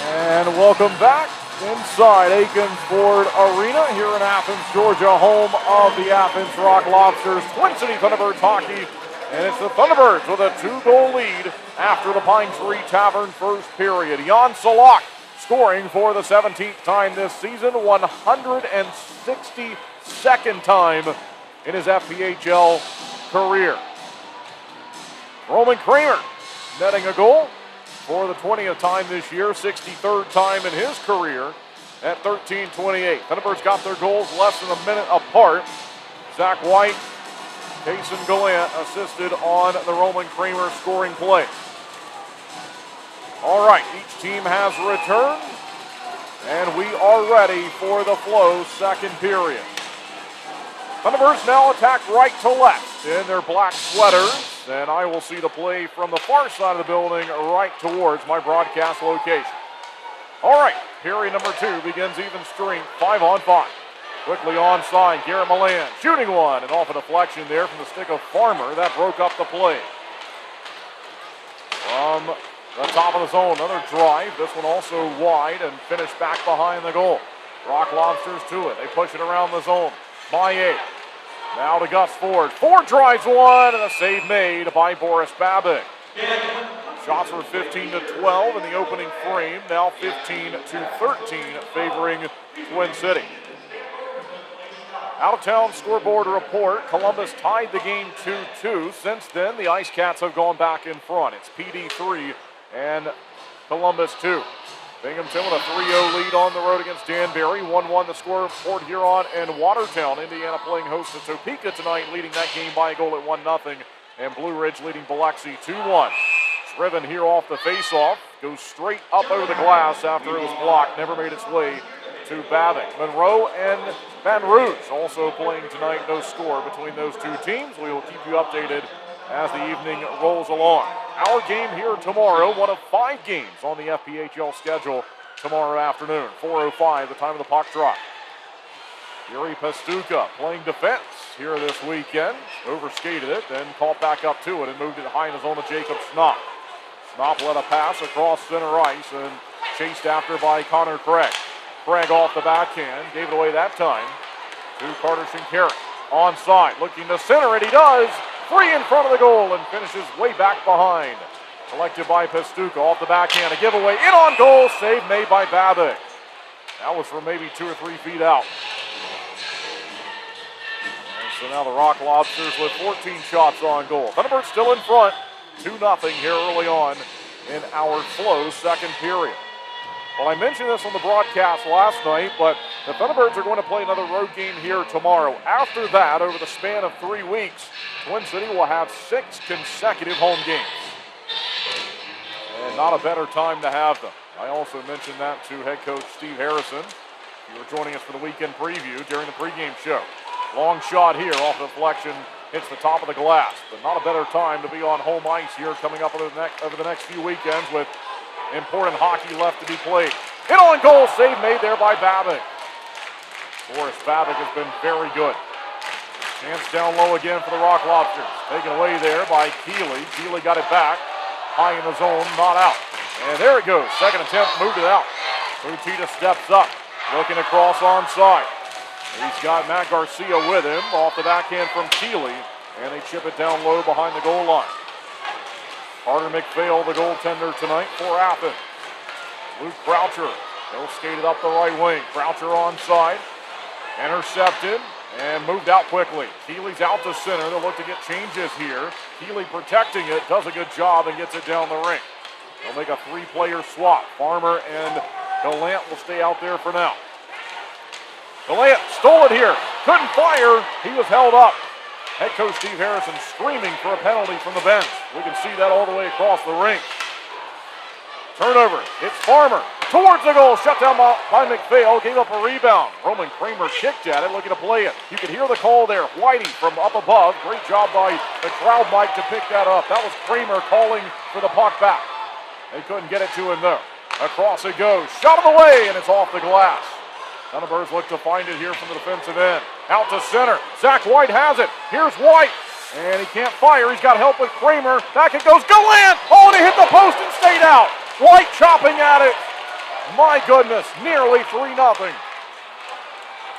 A: And welcome back inside Akins Ford Arena here in Athens, Georgia, home of the Athens Rock Lobsters, Twin City Thunderbirds hockey. And it's the Thunderbirds with a 2-goal lead after the Pine Tree Tavern first period. Jan Salak scoring for the 17th time this season, 162nd time in his FPHL career. Roman Kramer netting a goal for the 20th time this year, 63rd time in his career at 13:28. Thunderbirds got their goals less than a minute apart. Zach White, Jason Gallant assisted on the Roman Kramer scoring play. All right, each team has returned, and we are ready for the Flow's second period. Thunderbirds now attack right to left in their black sweaters, and I will see the play from the far side of the building right towards my broadcast location. All right, period number 2 begins even strength, 5-on-5. Quickly onside, Garrett Milan shooting one, and off a deflection there from the stick of Farmer. That broke up the play. From the top of the zone, another drive. This one also wide and finished back behind the goal. Rock Lobsters to it. They push it around the zone. Maillet. Now to Gus Ford. Ford drives one, and a save made by Boris Babbitt. Shots were 15-12 in the opening frame. Now 15-13 favoring Twin City. Out-of-town scoreboard report. Columbus tied the game 2-2. Since then, the Ice Cats have gone back in front. It's PD 3 and Columbus 2. Binghamton with a 3-0 lead on the road against Danbury. 1-1 the scoreboard here on in Watertown. Indiana playing host to Topeka tonight, leading that game by a goal at 1-0. And Blue Ridge leading Biloxi 2-1. Driven here off the faceoff. Goes straight up over the glass after it was blocked. Never made its way to Babbitt. Monroe and Baton Rouge also playing tonight. No score between those two teams. We will keep you updated as the evening rolls along. Our game here tomorrow, one of 5 games on the FPHL schedule tomorrow afternoon. 4:05, the time of the puck drop. Yuri Pastuka playing defense here this weekend. Overskated it, then caught back up to it and moved it high in the zone to Jacob Snopp. Snopp led a pass across center ice and chased after by Connor Craig. Craig off the backhand, gave it away that time to Carter Shinkarik. Onside, looking to center it, he does. Free in front of the goal and finishes way back behind. Collected by Pastuka off the backhand, a giveaway, in on goal, save made by Babbitt. That was from maybe 2 or 3 feet out. And so now the Rock Lobsters with 14 shots on goal. Thunderbirds still in front, 2-0 here early on in our Flow second period. Well, I mentioned this on the broadcast last night, but the Thunderbirds are going to play another road game here tomorrow. After that, over the span of 3 weeks, Twin City will have 6 consecutive home games. And not a better time to have them. I also mentioned that to head coach Steve Harrison. You were joining us for the weekend preview during the pregame show. Long shot here off the deflection, hits the top of the glass. But not a better time to be on home ice here coming up over the next few weekends with important hockey left to be played. In on goal, save made there by Babbitt. Boris Babbitt has been very good. Chance down low again for the Rock Lobsters. Taken away there by Keeley. Keeley got it back. High in the zone, not out. And there it goes. Second attempt, moved it out. Mutita steps up, looking across onside. He's got Matt Garcia with him off the backhand from Keeley. And they chip it down low behind the goal line. Carter McPhail, the goaltender tonight for Athens. Luke Croucher, he'll skate it up the right wing. Croucher onside, intercepted, and moved out quickly. Keeley's out to center. They'll look to get changes here. Keeley protecting it, does a good job, and gets it down the rink. They'll make a 3-player swap. Farmer and Gallant will stay out there for now. Gallant stole it here. Couldn't fire. He was held up. Head coach Steve Harrison screaming for a penalty from the bench. We can see that all the way across the rink. Turnover. It's Farmer towards the goal. Shut down by McPhail. Gave up a rebound. Roman Kramer kicked at it, looking to play it. You could hear the call there. Whitey from up above. Great job by the crowd mic to pick that up. That was Kramer calling for the puck back. They couldn't get it to him though. Across it goes. Shot of the way, and it's off the glass. Thunderbirds look to find it here from the defensive end. Out to center. Zach White has it. Here's White. And he can't fire. He's got help with Kramer. Back it goes. Gallant. Oh, and it hit the post and stayed out. White chopping at it. My goodness. Nearly 3-0.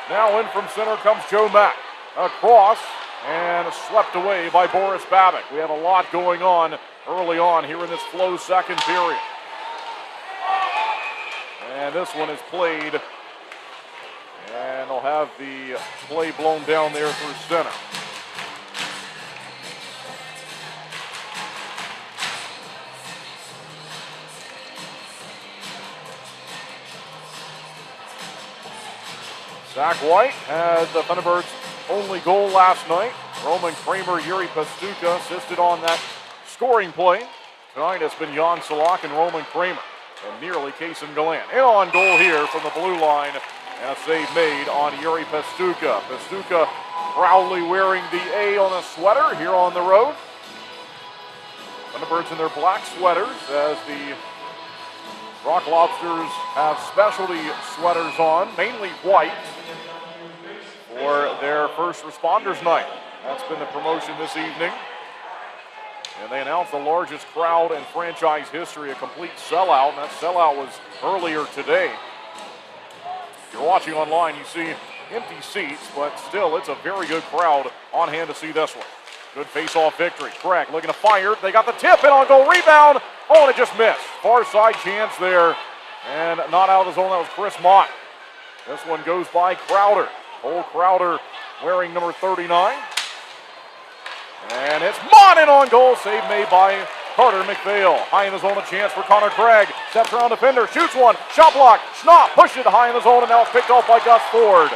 A: Now in from center comes Joe Mack. Across and swept away by Boris Babbitt. We have a lot going on early on here in this Flow second period. And this one is played. And they'll have the play blown down there through center. Zach White had the Thunderbirds' only goal last night. Roman Kramer, Yuri Pastuka assisted on that scoring play. Tonight it's been Jan Salak and Roman Kramer. And nearly Kason Gallant. In on goal here from the blue line. And a save made on Yuri Pastuka. Pastuka proudly wearing the A on a sweater here on the road. Thunderbirds in their black sweaters as the Rock Lobsters have specialty sweaters on, mainly white, for their first responders night. That's been the promotion this evening. And they announced the largest crowd in franchise history, a complete sellout. And that sellout was earlier today. If you're watching online, you see empty seats, but still, it's a very good crowd on hand to see this one. Good face-off victory. Craig looking to fire. They got the tip in on goal. Rebound. Oh, and it just missed. Far side chance there. And not out of the zone. That was Chris Mott. This one goes by Crowder. Cole Crowder wearing number 39. And it's Mott in on goal. Save made by Carter McPhail, high in the zone, a chance for Connor Craig. Steps around defender, shoots one, shot block. Schnapp pushes it high in the zone, and now it's picked off by Gus Ford.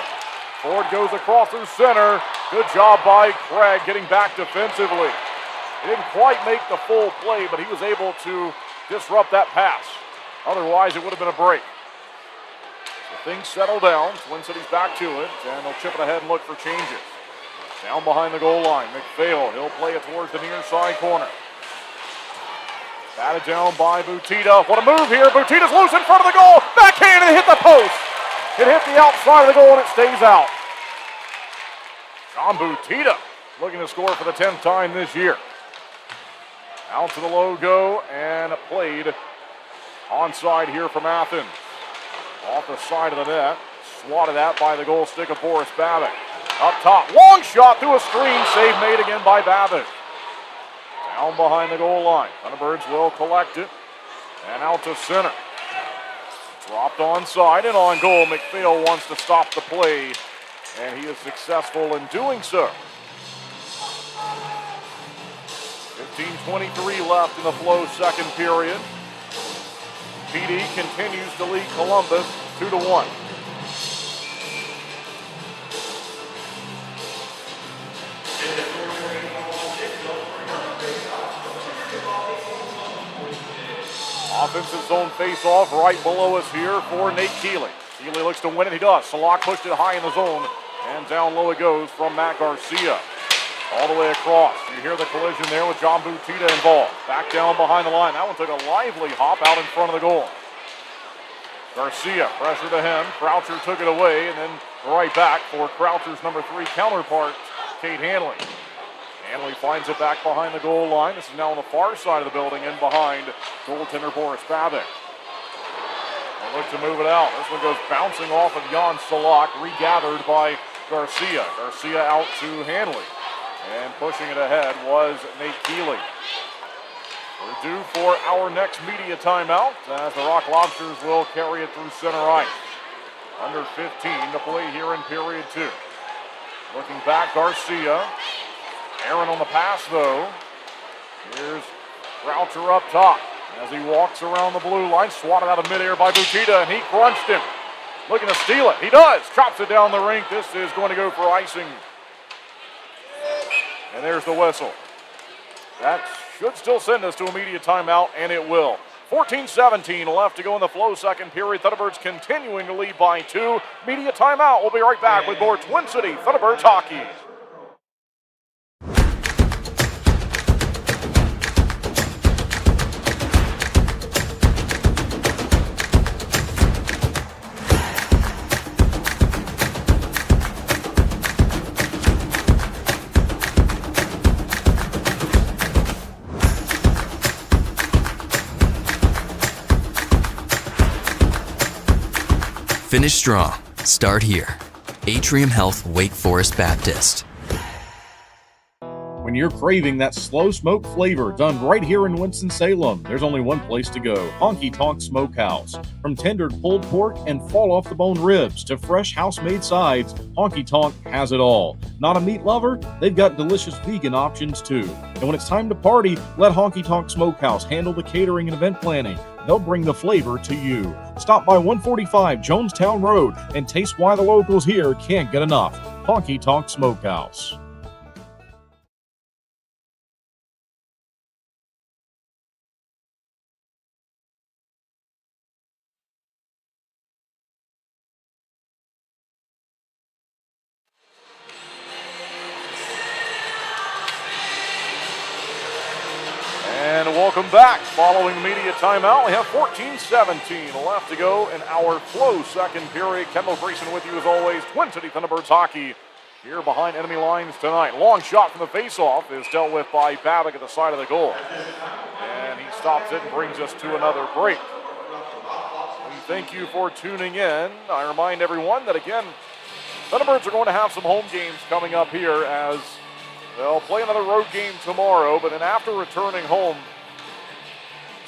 A: Ford goes across through center. Good job by Craig getting back defensively. He didn't quite make the full play, but he was able to disrupt that pass. Otherwise, it would have been a break. So things settle down. Twin City's back to it, and they'll chip it ahead and look for changes. Down behind the goal line, McPhail. He'll play it towards the near side corner. Batted down by Butita. What a move here. Butita's loose in front of the goal. Backhand, and it hit the post. It hit the outside of the goal, and it stays out. John Butita looking to score for the 10th time this year. Out to the logo and played onside here from Athens. Off the side of the net. Swatted at by the goal stick of Boris Babbitt. Up top. Long shot through a screen. Save made again by Babbitt. Down behind the goal line. Thunderbirds will collect it. And out to center. Dropped onside and on goal. McPhail wants to stop the play. And he is successful in doing so. 15:23 left in the Flow second period. PD continues to lead Columbus 2-1. Offensive zone face-off right below us here for Nate Keeley. Keeley looks to win it. He does. Salak pushed it high in the zone, and down low it goes from Matt Garcia. All the way across. You hear the collision there with John Butita involved. Back down behind the line. That one took a lively hop out in front of the goal. Garcia pressure to him. Croucher took it away, and then right back for Croucher's number 3 counterpart, Kate Hanley. Hanley finds it back behind the goal line. This is now on the far side of the building, in behind goaltender Boris Babbitt. They look to move it out. This one goes bouncing off of Jan Salak, regathered by Garcia. Garcia out to Hanley. And pushing it ahead was Nate Keeley. We're due for our next media timeout as the Rock Lobsters will carry it through center ice. Under 15 to play here in period 2. Looking back, Garcia. Aaron on the pass, though. Here's Croucher up top as he walks around the blue line. Swatted out of midair by Butita, and he crunched him. Looking to steal it. He does. Chops it down the rink. This is going to go for icing. And there's the whistle. That should still send us to a media timeout, and it will. 14-17 left to go in the Flow second period. Thunderbirds continuing to lead by 2. Media timeout. We'll be right back with more Twin City Thunderbirds hockey.
G: Finish strong. Start here. Atrium Health Wake Forest Baptist.
J: When you're craving that slow smoke flavor done right here in Winston-Salem, there's only one place to go, Honky Tonk Smokehouse. From tendered pulled pork and fall-off-the-bone ribs to fresh house-made sides, Honky Tonk has it all. Not a meat lover? They've got delicious vegan options too. And when it's time to party, let Honky Tonk Smokehouse handle the catering and event planning. They'll bring the flavor to you. Stop by 145 Jonestown Road and taste why the locals here can't get enough. Honky Tonk Smokehouse.
A: And welcome back. Following the media timeout, we have 14-17 left to go in our Flow second period. Kendall Grayson with you as always. Twin City Thunderbirds hockey here behind enemy lines tonight. Long shot from the faceoff is dealt with by Babbitt at the side of the goal. And he stops it and brings us to another break. We thank you for tuning in. I remind everyone that, again, Thunderbirds are going to have some home games coming up here as they'll play another road game tomorrow, but then after returning home,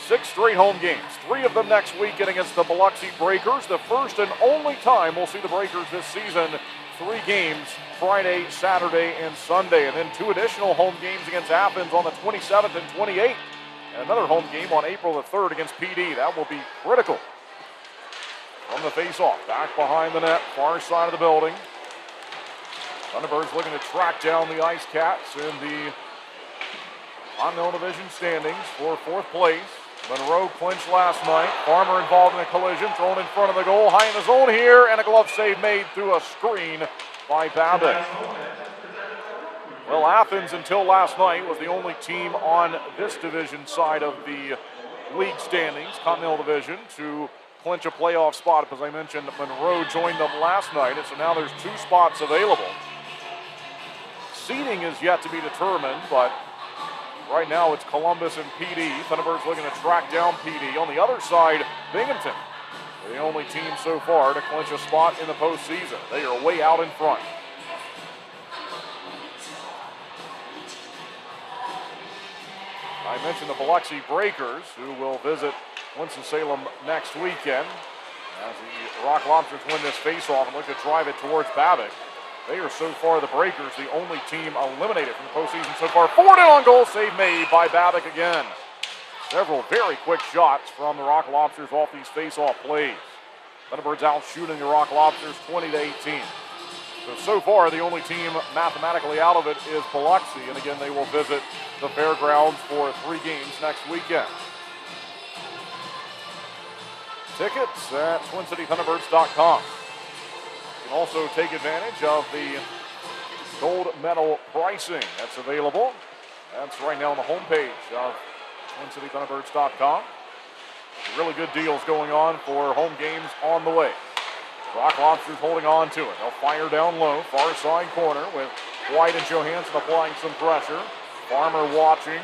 A: 6 straight home games. 3 of them next weekend against the Biloxi Breakers. The first and only time we'll see the Breakers this season. 3 games, Friday, Saturday, and Sunday. And then 2 additional home games against Athens on the 27th and 28th. And another home game on April the 3rd against PD. That will be critical. From the face-off, back behind the net, far side of the building. Thunderbirds looking to track down the Ice Cats in the Continental Division standings for 4th place. Monroe clinched last night. Farmer involved in a collision, thrown in front of the goal, high in the zone here, and a glove save made through a screen by Babbitt. Well, Athens until last night was the only team on this division side of the league standings, Continental Division, to clinch a playoff spot. As I mentioned, Monroe joined them last night, and so now there's 2 spots available. Seeding is yet to be determined, but right now it's Columbus and PD. Thunderbirds looking to track down PD. On the other side, Binghamton, the only team so far to clinch a spot in the postseason. They are way out in front. I mentioned the Biloxi Breakers, who will visit Winston-Salem next weekend as the Rock Lobsters win this faceoff and look to drive it towards Babbitt. They are so far, the Breakers, the only team eliminated from the postseason so far. Forward and on goal, save made by Babbitt again. Several very quick shots from the Rock Lobsters off these faceoff plays. Thunderbirds out shooting the Rock Lobsters 20-18. So far, the only team mathematically out of it is Biloxi, and again, they will visit the fairgrounds for 3 games next weekend. Tickets at TwinCityThunderbirds.com. You can also take advantage of the gold medal pricing that's available. That's right now on the homepage of TwinCityThunderbirds.com. Really good deals going on for home games on the way. Rock Lobsters holding on to it. They'll fire down low, far side corner with White and Johansson applying some pressure. Farmer watching,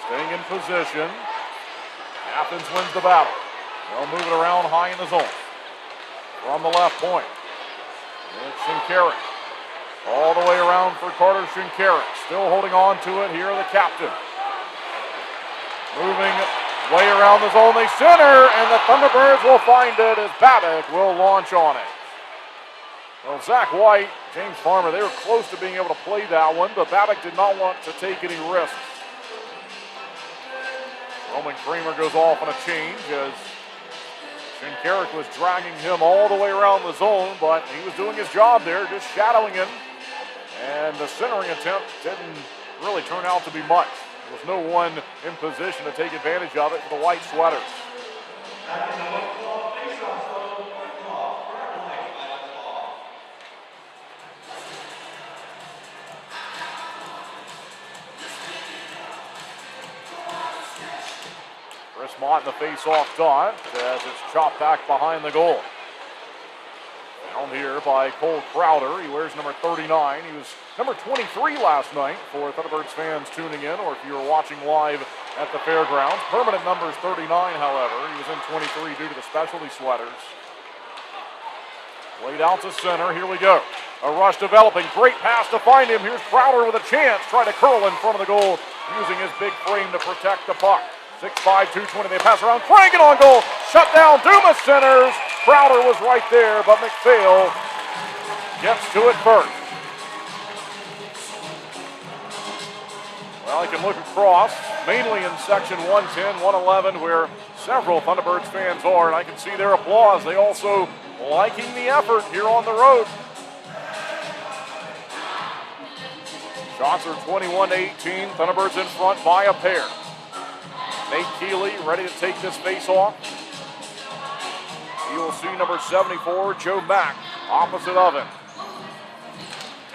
A: staying in position. Athens wins the battle. They'll move it around high in the zone. From the left point, it's Shinkarik. All the way around for Carter Shinkarik. Still holding on to it here, the captain. Moving way around the zone, they center, and the Thunderbirds will find it as Babbitt will launch on it. Well, Zach White, James Farmer, they were close to being able to play that one, but Babbitt did not want to take any risks. Roman Kramer goes off on a change as Shinkarik was dragging him all the way around the zone, but he was doing his job there, just shadowing him. And the centering attempt didn't really turn out to be much. There was no one in position to take advantage of it for the white sweaters. Chris Mott in the face-off dot as it's chopped back behind the goal. Down here by Cole Crowder. He wears number 39. He was number 23 last night for Thunderbirds fans tuning in, or if you were watching live at the fairgrounds. Permanent number is 39, however. He was in 23 due to the specialty sweaters. Played out to center. Here we go. A rush developing. Great pass to find him. Here's Crowder with a chance. Try to curl in front of the goal using his big frame to protect the puck. 6'5", 220. They pass around. Cranking on goal. Shut down. Dumas centers. Crowder was right there, but McPhail gets to it first. Well, you can look across, mainly in section 110, 111, where several Thunderbirds fans are, and I can see their applause. They also liking the effort here on the road. Shots are 21-18. Thunderbirds in front by a pair. Nate Keeley ready to take this face off. You will see number 74, Joe Mack, opposite of him.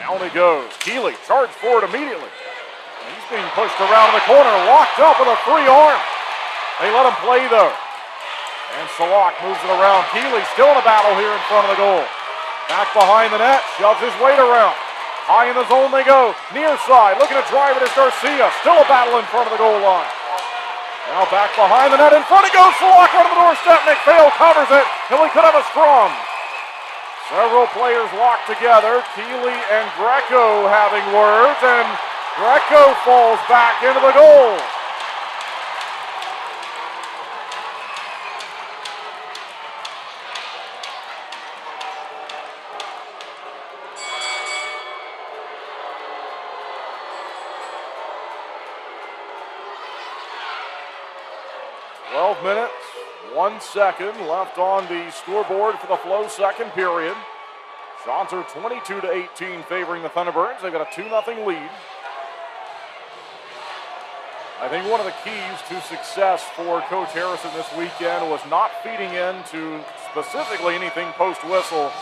A: Down he goes. Keeley charged forward immediately. He's being pushed around in the corner, locked up with a free arm. They let him play though. And Salak moves it around. Keeley still in a battle here in front of the goal. Back behind the net, shoves his weight around. High in the zone they go. Near side, looking to drive it is Garcia. Still a battle in front of the goal line. Now back behind the net, in front he goes. Salak right on the doorstep. McPhail covers it. Till he could have a scrum. Several players locked together. Keeley and Greco having words, and Greco falls back into the goal. 12 minutes, 1 second left on the scoreboard for the Flow second period. Shots are 22-18 favoring the Thunderbirds. They've got a 2-0 lead. I think one of the keys to success for Coach Harrison this weekend was not feeding into specifically anything post-whistle,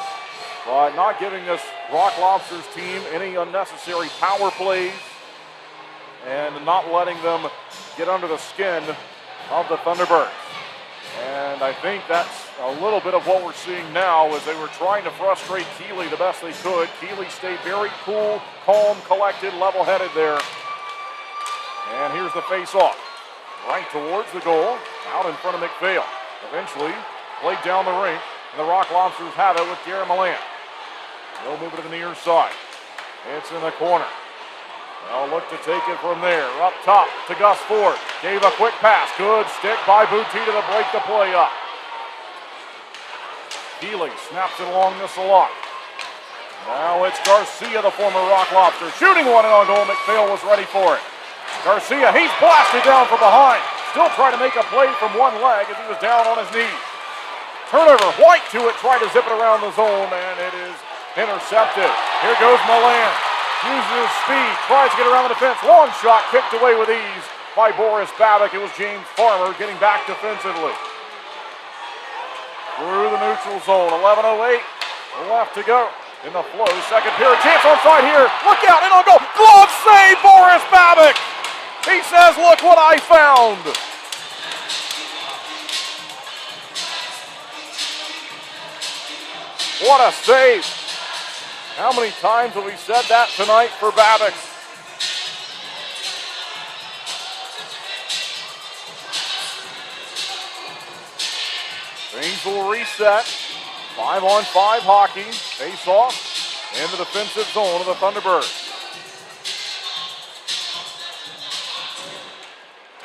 A: but not giving this Rock Lobsters team any unnecessary power plays and not letting them get under the skin of the Thunderbirds. And I think that's a little bit of what we're seeing now as they were trying to frustrate Keeley the best they could. Keeley stayed very cool, calm, collected, level-headed there. And here's the face-off. Right towards the goal, out in front of McPhail. Eventually, played down the rink, and the Rock Lobsters have it with Garrett Millan. They'll move it to the near side. It's in the corner. They'll look to take it from there. Up top to Gus Ford. Gave a quick pass. Good stick by Boutita to break the play up. Keeley snaps it along the slot. Now it's Garcia, the former Rock Lobster, shooting one and on goal. McPhail was ready for it. Garcia, he's blasted down from behind. Still trying to make a play from one leg as he was down on his knees. Turnover, White to it, tried to zip it around the zone, and it is intercepted. Here goes Millan. Uses his speed, tries to get around the defense. Long shot kicked away with ease by Boris Babick. It was James Farmer getting back defensively. Through the neutral zone, 11:08 left to go in the Flow. Second period, chance on side here. Look out, in on goal. Glove save, Boris Babick. He says, look what I found. What a save. How many times have we said that tonight for Babick? Things will reset. 5-on-5 hockey. Face off in the defensive zone of the Thunderbirds.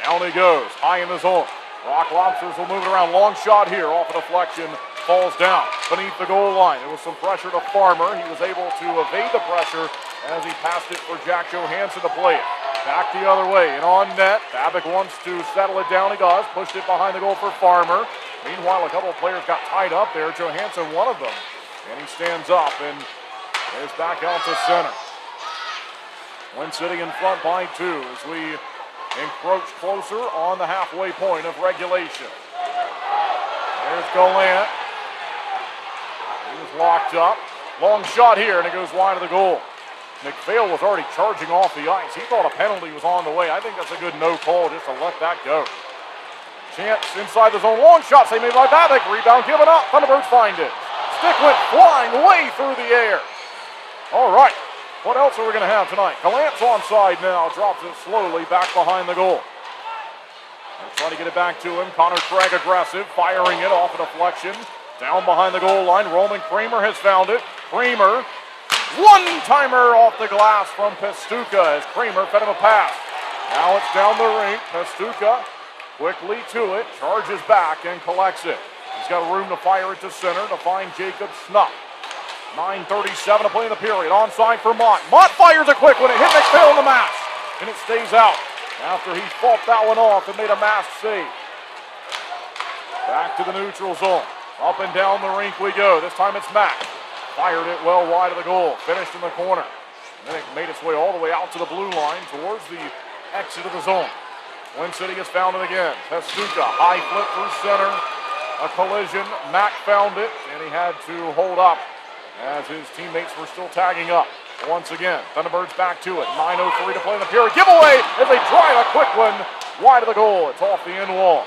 A: Down he goes, high in the zone. Rock Lobsters will move it around. Long shot here, off a deflection. Falls down beneath the goal line. There was some pressure to Farmer. He was able to evade the pressure as he passed it for Jack Johansson to play it. Back the other way and on net. Babick wants to settle it down. He does. Pushed it behind the goal for Farmer. Meanwhile, a couple of players got tied up there. Johansson, one of them. And he stands up and is back out to center. Twin City in front by 2 as we encroach closer on the halfway point of regulation. There's Gallant. He was locked up. Long shot here, and it goes wide of the goal. McPhail was already charging off the ice. He thought a penalty was on the way. I think that's a good no call just to let that go. Chance inside the zone. Long shot saved by Babick. Rebound given up. Thunderbirds find it. Stick went flying way through the air. All right. What else are we going to have tonight? Gallant's onside now. Drops it slowly back behind the goal. They're trying to get it back to him. Connor Craig aggressive. Firing it off a deflection. Down behind the goal line. Roman Kramer has found it. Kramer. One-timer off the glass from Pestuka as Kramer fed him a pass. Now it's down the rink. Pestuka quickly to it. Charges back and collects it. He's got room to fire it to center to find Jacob Snupp. 9:37 to play in the period. Onside for Mott. Mott fires a quick one. It hit McPhail in the mask. And it stays out after he fought that one off and made a mask save. Back to the neutral zone. Up and down the rink we go. This time it's Mack. Fired it well wide of the goal. Finished in the corner. And then it made its way all the way out to the blue line towards the exit of the zone. Twin City has found it again. Pestuka, high flip through center. A collision. Mack found it, and he had to hold up as his teammates were still tagging up. Once again, Thunderbirds back to it. 9:03 to play in the period. Giveaway as they drive a quick one wide of the goal. It's off the end wall.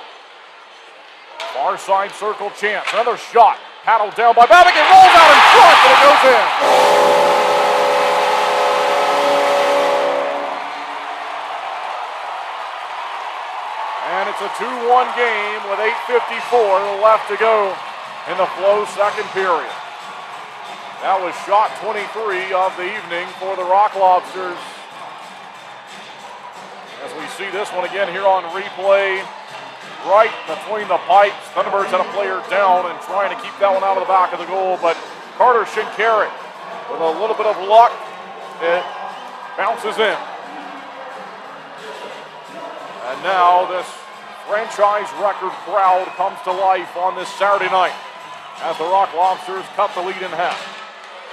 A: Far side circle chance. Another shot. Paddled down by Babick. It rolls out in front, and it goes in. And it's a 2-1 game with 8:54 left to go in the Flow second period. That was shot 23 of the evening for the Rock Lobsters. As we see this one again here on replay, right between the pipes. Thunderbirds had a player down and trying to keep that one out of the back of the goal, but Carter Shinkarek, with a little bit of luck, it bounces in. And now this franchise record crowd comes to life on this Saturday night as the Rock Lobsters cut the lead in half.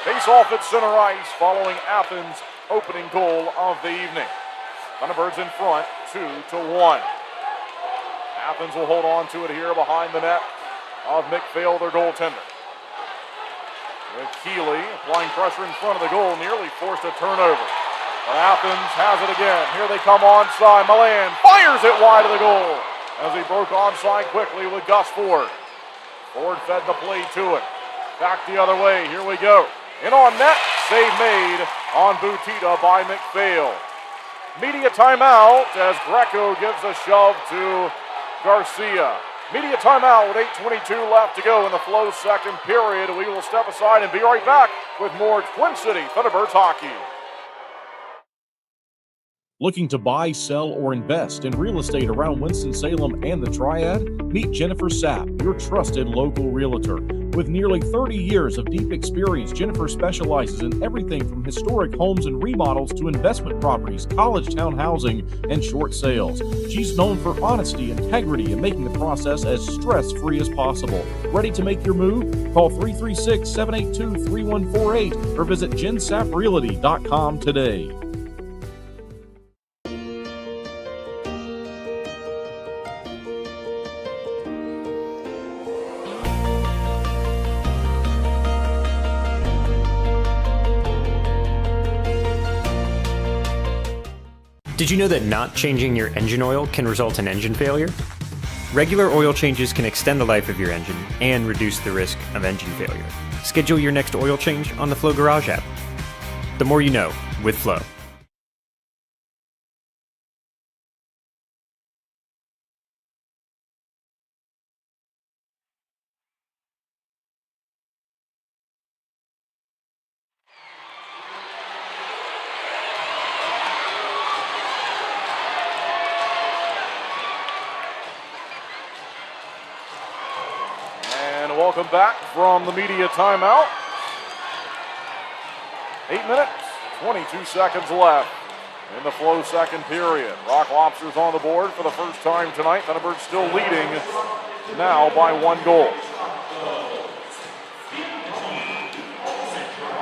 A: Face off at center ice following Athens' opening goal of the evening. Thunderbirds in front, 2-1. Athens will hold on to it here behind the net of McPhail, their goaltender. With Keeley applying pressure in front of the goal, nearly forced a turnover. But Athens has it again. Here they come onside. Milan fires it wide of the goal as he broke onside quickly with Gus Ford. Ford fed the play to it. Back the other way. Here we go. In on net. Save made on Butita by McPhail. Media timeout as Greco gives a shove to Garcia. Media timeout with 8:22 left to go in the Flow second period. We will step aside and be right back with more Twin City Thunderbirds hockey.
J: Looking to buy, sell, or invest in real estate around Winston-Salem and the Triad? Meet Jennifer Sapp, your trusted local realtor. With nearly 30 years of deep experience, Jennifer specializes in everything from historic homes and remodels to investment properties, college town housing, and short sales. She's known for honesty, integrity, and making the process as stress-free as possible. Ready to make your move? Call 336-782-3148 or visit jensapprealty.com today.
L: Did you know that not changing your engine oil can result in engine failure? Regular oil changes can extend the life of your engine and reduce the risk of engine failure. Schedule your next oil change on the Flow Garage app. The more you know with Flow.
A: Welcome back from the media timeout. 8 minutes, 22 seconds left in the Flow second period. Rock Lobsters on the board for the first time tonight. Thunderbirds still leading now by 1 goal.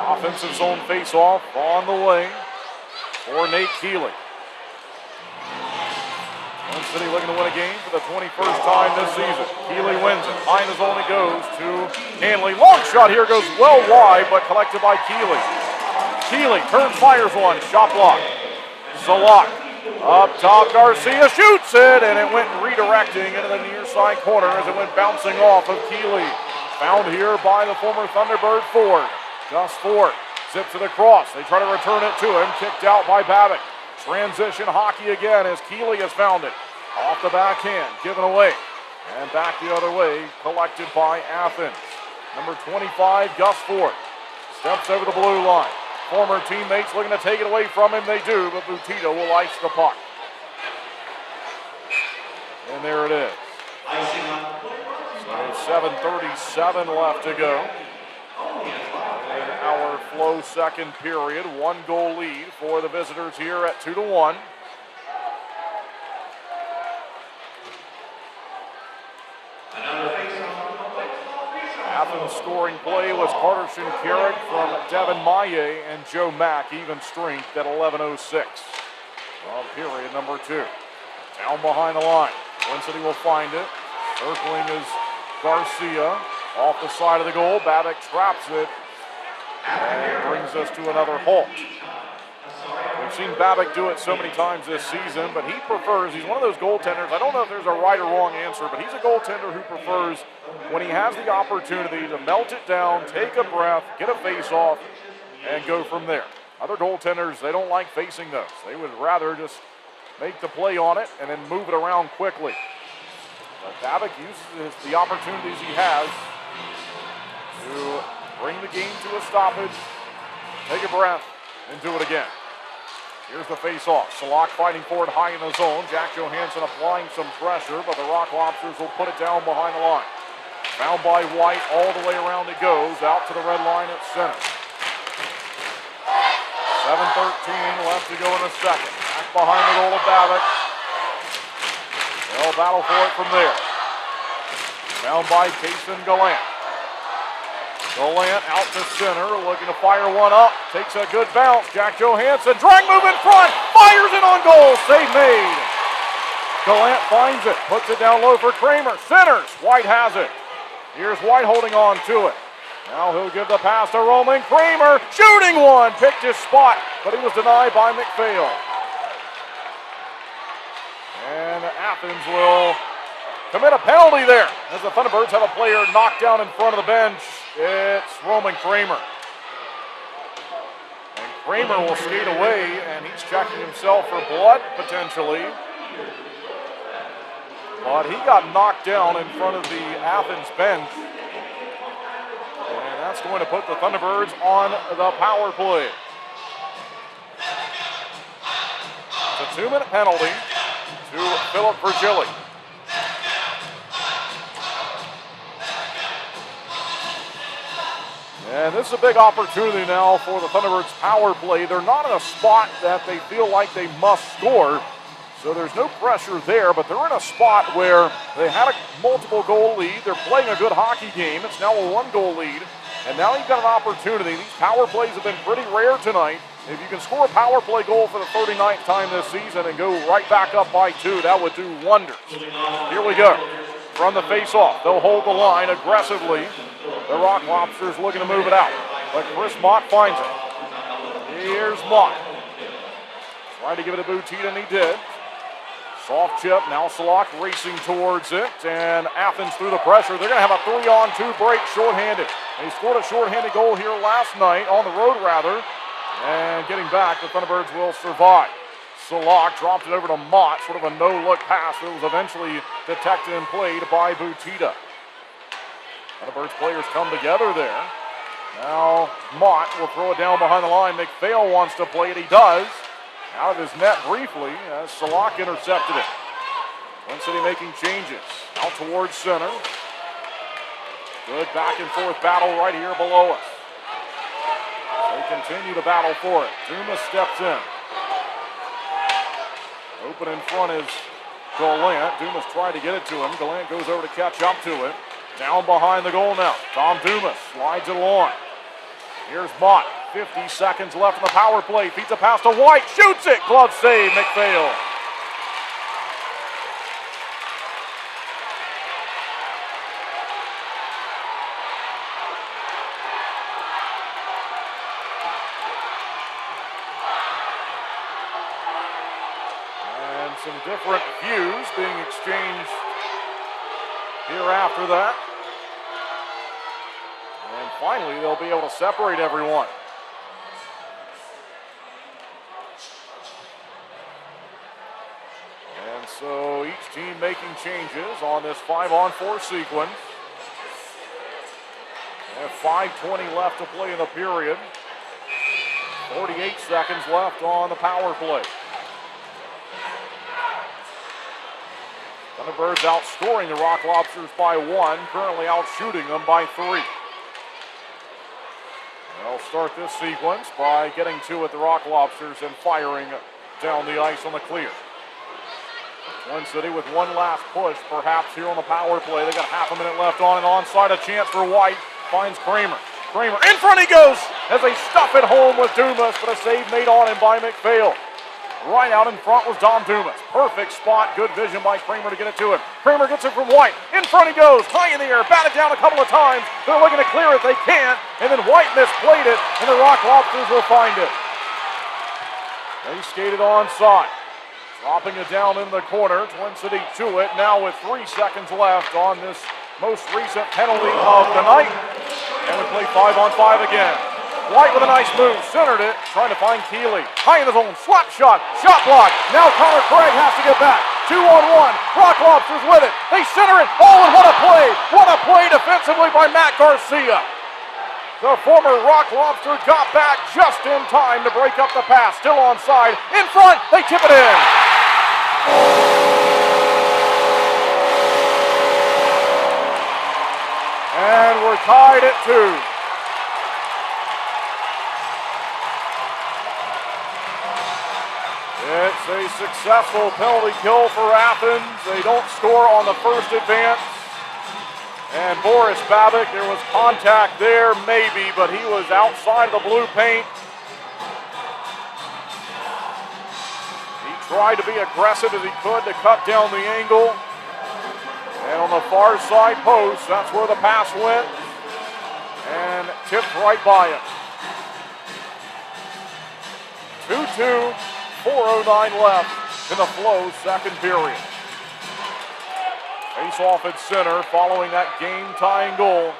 A: Offensive zone face-off on the way for Nate Keeley. Twin City looking to win a game for the 21st time this season. Keeley wins it. Behind the zone it goes to Hanley. Long shot here goes well wide, but collected by Keeley. Keeley turns, fires one. Shot block. Salak up top. Garcia shoots it, and it went redirecting into the near side corner as it went bouncing off of Keeley. Found here by the former Thunderbird Ford. Gus Ford zips it across. They try to return it to him. Kicked out by Babbitt. Transition hockey again as Keeley has found it. Off the backhand, given away. And back the other way, collected by Athens. Number 25, Gus Ford, steps over the blue line. Former teammates looking to take it away from him. They do, but Butita will ice the puck. And there it is. So 7:37 left to go. In our Flow second period, 1 goal lead for the visitors here at 2-1. Athens scoring play was Carter Shinkarik from Devin Maye and Joe Mack, even strength at 11:06. Period number 2. Down behind the line. Twin City will find it. Circling is Garcia. Off the side of the goal. Babbitt traps it. And brings us to another halt. We've seen Babbitt do it so many times this season, but he prefers, he's one of those goaltenders, I don't know if there's a right or wrong answer, but he's a goaltender who prefers when he has the opportunity to melt it down, take a breath, get a face-off, and go from there. Other goaltenders, they don't like facing those. They would rather just make the play on it and then move it around quickly. But Babbitt uses the opportunities he has to bring the game to a stoppage, take a breath, and do it again. Here's the face-off. Salak fighting for it high in the zone. Jack Johansson applying some pressure, but the Rock Lobsters will put it down behind the line. Found by White, all the way around it goes, out to the red line at center. 7:13 left to go in the second. Back behind the goal of Babbitt. They'll battle for it from there. Down by Kason Gallant. Gallant out to center, looking to fire one up. Takes a good bounce. Jack Johansson, drag move in front. Fires it on goal. Save made. Gallant finds it. Puts it down low for Kramer. Centers. White has it. Here's White holding on to it. Now he'll give the pass to Roman Kramer. Shooting one. Picked his spot, but he was denied by McPhail. And Athens will commit a penalty there as the Thunderbirds have a player knocked down in front of the bench. It's Roman Kramer. And Kramer will skate away, and he's checking himself for blood, potentially. But he got knocked down in front of the Athens bench. And that's going to put the Thunderbirds on the power play. It's a 2-minute penalty to Philip Virgili. And this is a big opportunity now for the Thunderbirds' power play. They're not in a spot that they feel like they must score, so there's no pressure there, but they're in a spot where they had a multiple goal lead. They're playing a good hockey game. It's now a 1-goal lead, and now you've got an opportunity. These power plays have been pretty rare tonight. If you can score a power play goal for the 39th time this season and go right back up by 2, that would do wonders. Here we go. From the face-off, they'll hold the line aggressively. The Rock Lobsters looking to move it out, but Chris Mott finds it. Here's Mott. Tried to give it to Boutita, and he did. Soft chip, now Salak racing towards it, and Athens through the pressure. They're going to have a 3-on-2 break, shorthanded. They scored a shorthanded goal here last night, on the road rather, and getting back, the Thunderbirds will survive. Salak dropped it over to Mott, sort of a no-look pass that was eventually detected and played by Boutita. Thunderbirds players come together there. Now Mott will throw it down behind the line. McPhail wants to play it. He does. Out of his net briefly as Salak intercepted it. Twin City making changes. Out towards center. Good back and forth battle right here below us. They continue to battle for it. Dumas steps in. Open in front is Gallant. Dumas tried to get it to him. Gallant goes over to catch up to it. Down behind the goal now. Tom Dumas slides it along. Here's Mott. 50 seconds left in the power play. Feeds a pass to White. Shoots it. Glove save. McPhail. And some different views being exchanged here after that. And finally, they'll be able to separate everyone. And so each team making changes on this 5-on-4 sequence. They have 5:20 left to play in the period. 48 seconds left on the power play. Thunderbirds outscoring the Rock Lobsters by 1, currently outshooting them by 3. They'll start this sequence by getting to it, the Rock Lobsters, and firing down the ice on the clear. Twin City with one last push, perhaps here on the power play. They got half a minute left on, and onside a chance for White. Finds Kramer. Kramer, in front he goes as they stuff it home with Dumas, but a save made on him by McPhail. Right out in front was Dom Dumas. Perfect spot, good vision by Kramer to get it to him. Kramer gets it from White. In front he goes, high in the air, batted down a couple of times. They're looking to clear it, they can't. And then White misplayed it, and the Rock Lobsters will find it. They skated onside. Dropping it down in the corner. Twin City to it, now with 3 seconds left on this most recent penalty of the night. And we play 5-on-5 again. White with a nice move, centered it, trying to find Keeley. High in the zone, slap shot, shot block. Now Connor Craig has to get back. 2-on-1, Rock Lobsters with it. They center it. Oh, and what a play! What a play defensively by Matt Garcia. The former Rock Lobster got back just in time to break up the pass. Still onside. In front, they tip it in. And we're tied at 2. It's It's a successful penalty kill for Athens. They don't score on the first advance. And Boris Babic, there was contact there, maybe, but he was outside of the blue paint. He tried to be aggressive as he could to cut down the angle. And on the far side post, that's where the pass went. And tipped right by him. 2-2, 4:09 left in the Flow second period. Face off at center following that game-tying goal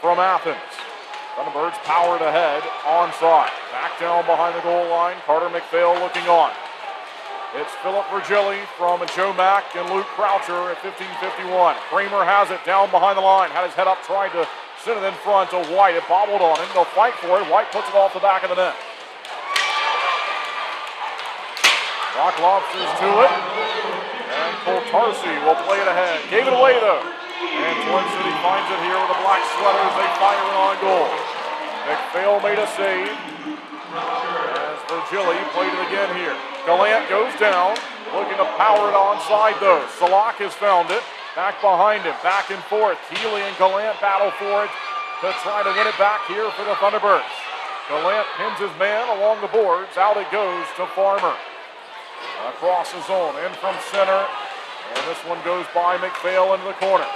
A: from Athens. Thunderbirds powered ahead, onside. Back down behind the goal line, Carter McPhail looking on. It's Philip Virgili from Joe Mack and Luke Croucher at 15:51. Kramer has it down behind the line, had his head up, tried to send it in front to White. It bobbled on him, they'll fight for it. White puts it off the back of the net. Rock Lobsters to it. And Coltarsi will play it ahead. Gave it away though. And Twin City finds it here with the black sweater as they fire it on goal. McPhail made a save. As Virgili played it again here. Gallant goes down. Looking to power it onside though. Salak has found it. Back behind him. Back and forth. Keeley and Gallant battle for it to try to win it back here for the Thunderbirds. Gallant pins his man along the boards. Out it goes to Farmer. Across the zone, in from center, and this one goes by McPhail into the corner.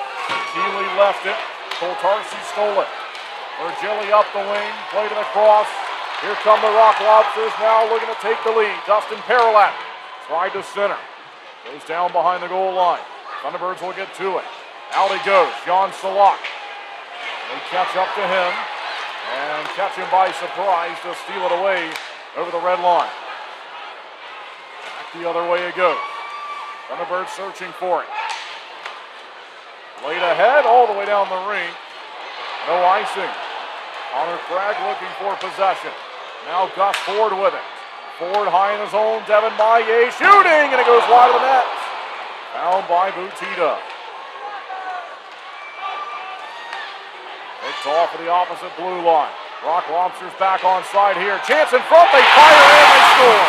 A: Keeley left it, Coltarsi stole it. Virgili up the wing, played it across. Here come the Rock Lobsters now looking to take the lead. Dustin Paralat tried to center, goes down behind the goal line. Thunderbirds will get to it. Out he goes, John Salak. They catch up to him, and catch him by surprise to steal it away over the red line. The other way it goes. Thunderbirds searching for it. Laid ahead all the way down the ring. No icing. Connor Craig looking for possession. Now Gus Ford with it. Ford high in his own. Devin Maillet shooting, and it goes wide of the net. Found by Butita. Picked off of the opposite blue line. Rock Lobsters back on side here. Chance in front. They fire and they score.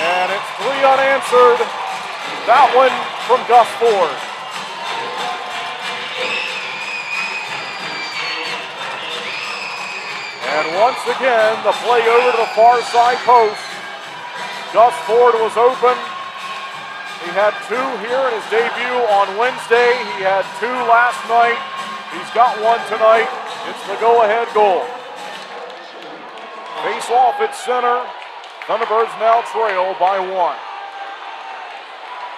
A: And it's 3 unanswered. That one from Gus Ford. And once again, the play over to the far side post. Gus Ford was open. He had 2 here in his debut on Wednesday. He had 2 last night. He's got 1 tonight. It's the go-ahead goal. Face off at center. Thunderbirds now trail by 1.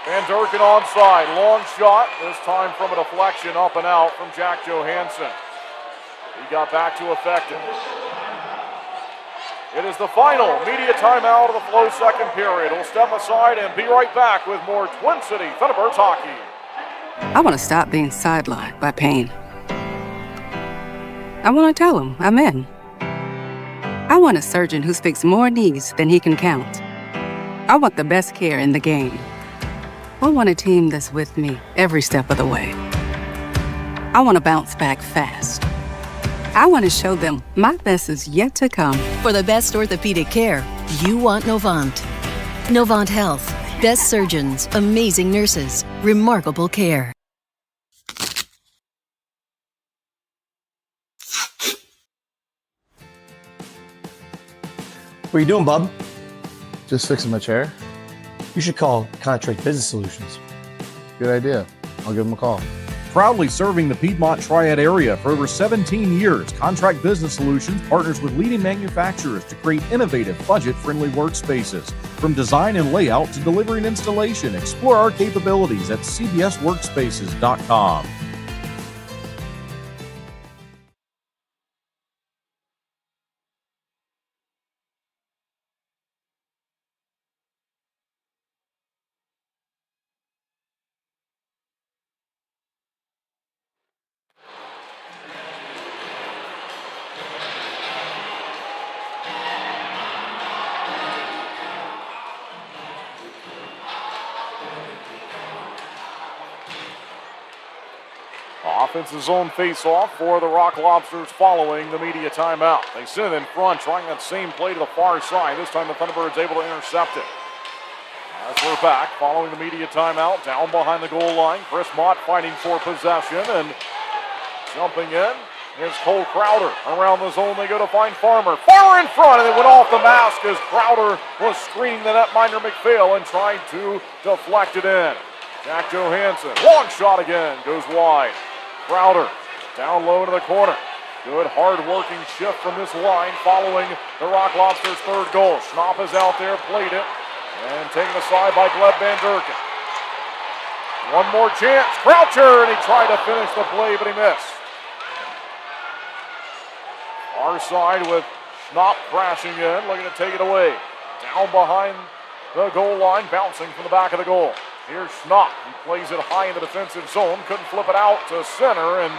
A: Van Durken onside. Long shot. This time from a deflection up and out from Jack Johansson. He got back to effect it. It is the final media timeout of the Flow second period. We'll step aside and be right back with more Twin City Thunderbirds hockey.
Q: I want to stop being sidelined by pain. I want to tell him I'm in. I want a surgeon who speaks more knees than he can count. I want the best care in the game. I want a team that's with me every step of the way. I want to bounce back fast. I want to show them my best is yet to come.
V: For the best orthopedic care, you want Novant. Novant Health. Best surgeons, amazing nurses, remarkable care.
H: What are you doing, bub?
I: Just fixing my chair.
H: You should call Contract Business Solutions.
I: Good idea. I'll give them a call.
J: Proudly serving the Piedmont Triad area for over 17 years, Contract Business Solutions partners with leading manufacturers to create innovative, budget-friendly workspaces. From design and layout to delivery and installation, explore our capabilities at cbsworkspaces.com.
A: offensive zone face-off for the Rock Lobsters following the media timeout. They send it in front, trying that same play to the far side. This time the Thunderbirds able to intercept it. As we're back, following the media timeout, down behind the goal line, Chris Mott fighting for possession, and jumping in is Cole Crowder. Around the zone they go to find Farmer. Far in front, and it went off the mask as Crowder was screening the netminder McPhail and trying to deflect it in. Jack Johansson, long shot again, goes wide. Crowder down low into the corner. Good hard-working shift from this line following the Rock Lobsters' third goal. Schnapp is out there, played it, and taken aside by Gleb Van Durken. One more chance, Croucher, and he tried to finish the play, but he missed. Our side with Schnapp crashing in, looking to take it away. Down behind the goal line, bouncing from the back of the goal. Here's Schnapp. He plays it high in the defensive zone. Couldn't flip it out to center, and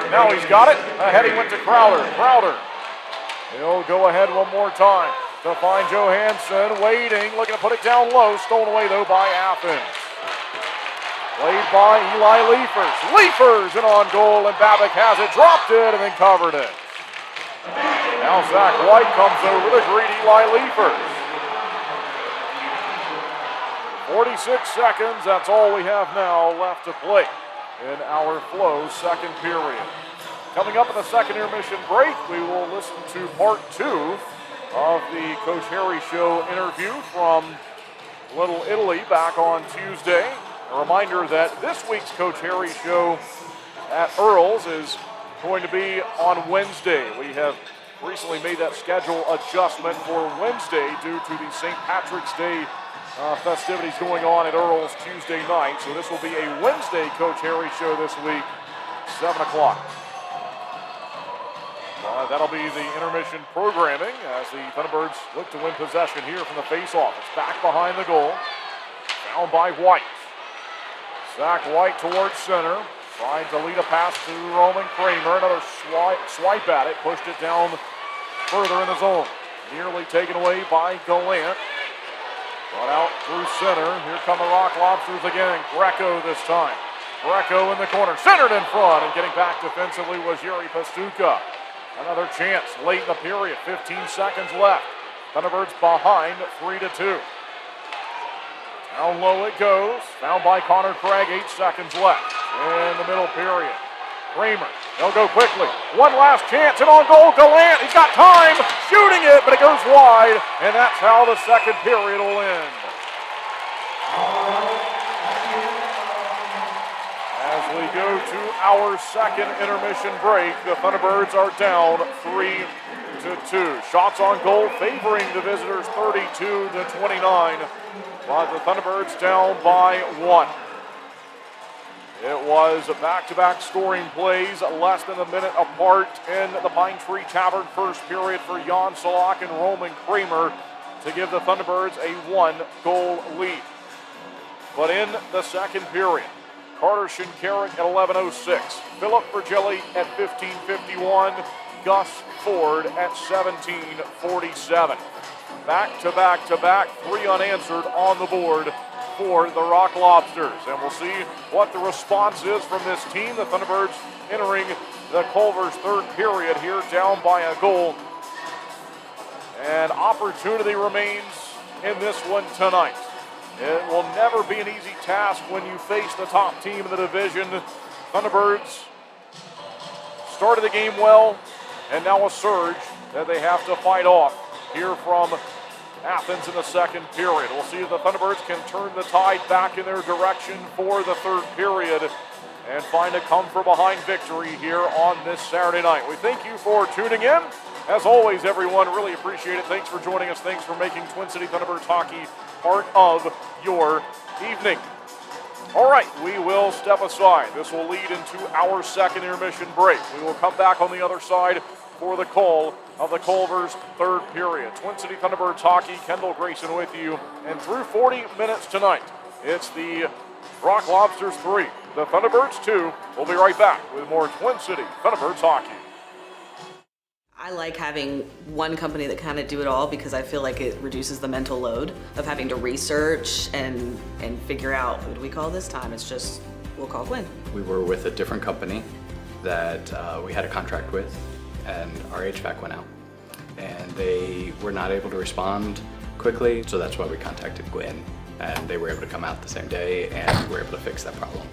A: now he's got it. Ahead he went to Crowder. Crowder. He'll go ahead one more time to find Johansson. Waiting, looking to put it down low. Stolen away, though, by Athens. Played by Eli Leifers. Leifers in on goal, and Babick has it. Dropped it, and then covered it. Now Zach White comes over to greet Eli Leifers. 46 seconds, that's all we have now left to play in our Flow second period. Coming up in the second intermission break, we will listen to part 2 of the Coach Harry Show interview from Little Italy back on Tuesday. A reminder that this week's Coach Harry Show at Earl's is going to be on Wednesday. We have recently made that schedule adjustment for Wednesday due to the St. Patrick's Day festivities going on at Earl's Tuesday night. So this will be a Wednesday Coach Harry Show this week, 7 o'clock. That'll be the intermission programming as the Thunderbirds look to win possession here from the face-off. It's back behind the goal. Found by White. Zach White towards center. Trying to lead a pass to Roman Kramer. Another swipe at it. Pushed it down further in the zone. Nearly taken away by Gallant. Brought out through center. Here come the Rock Lobsters again. Greco this time. Greco in the corner. Centered in front. And getting back defensively was Yuri Pastuka. Another chance late in the period. 15 seconds left. Thunderbirds behind 3-2. Down low it goes. Found by Connor Craig. 8 seconds left in the middle period. Kramer, they'll go quickly. One last chance, and on goal, Gallant. He's got time, shooting it, but it goes wide, and that's how the second period will end. As we go to our second intermission break, the Thunderbirds are down 3-2. Shots on goal favoring the visitors 32-29, but the Thunderbirds down by 1. It was back-to-back scoring plays, less than a minute apart in the Pine Tree Tavern first period for Jan Salak and Roman Kramer to give the Thunderbirds a 1-goal lead. But in the second period, Carter Shinkarik at 11:06, Philip Virgili at 15:51, Gus Ford at 17:47. Back-to-back-to-back, 3 unanswered on the board for the Rock Lobsters. And we'll see what the response is from this team. The Thunderbirds entering the Culver's third period here down by a goal. And opportunity remains in this one tonight. It will never be an easy task when you face the top team in the division. Thunderbirds started the game well, and now a surge that they have to fight off here from Athens in the second period. We'll see if the Thunderbirds can turn the tide back in their direction for the third period and find a come-from-behind victory here on this Saturday night. We thank you for tuning in. As always, everyone, really appreciate it. Thanks for joining us. Thanks for making Twin City Thunderbirds hockey part of your evening. All right, we will step aside. This will lead into our second intermission break. We will come back on the other side for the call of the Culver's third period. Twin City Thunderbirds hockey, Kendall Grayson with you. And through 40 minutes tonight, it's the Rock Lobsters 3, the Thunderbirds 2. We'll be right back with more Twin City Thunderbirds hockey.
R: I like having one company that kind of do it all because I feel like it reduces the mental load of having to research and figure out, what do we call this time? It's just we'll call Gwen.
S: We were with a different company that we had a contract with, and our HVAC went out. And they were not able to respond quickly, so that's why we contacted Gwen. And they were able to come out the same day, and we were able to fix that problem.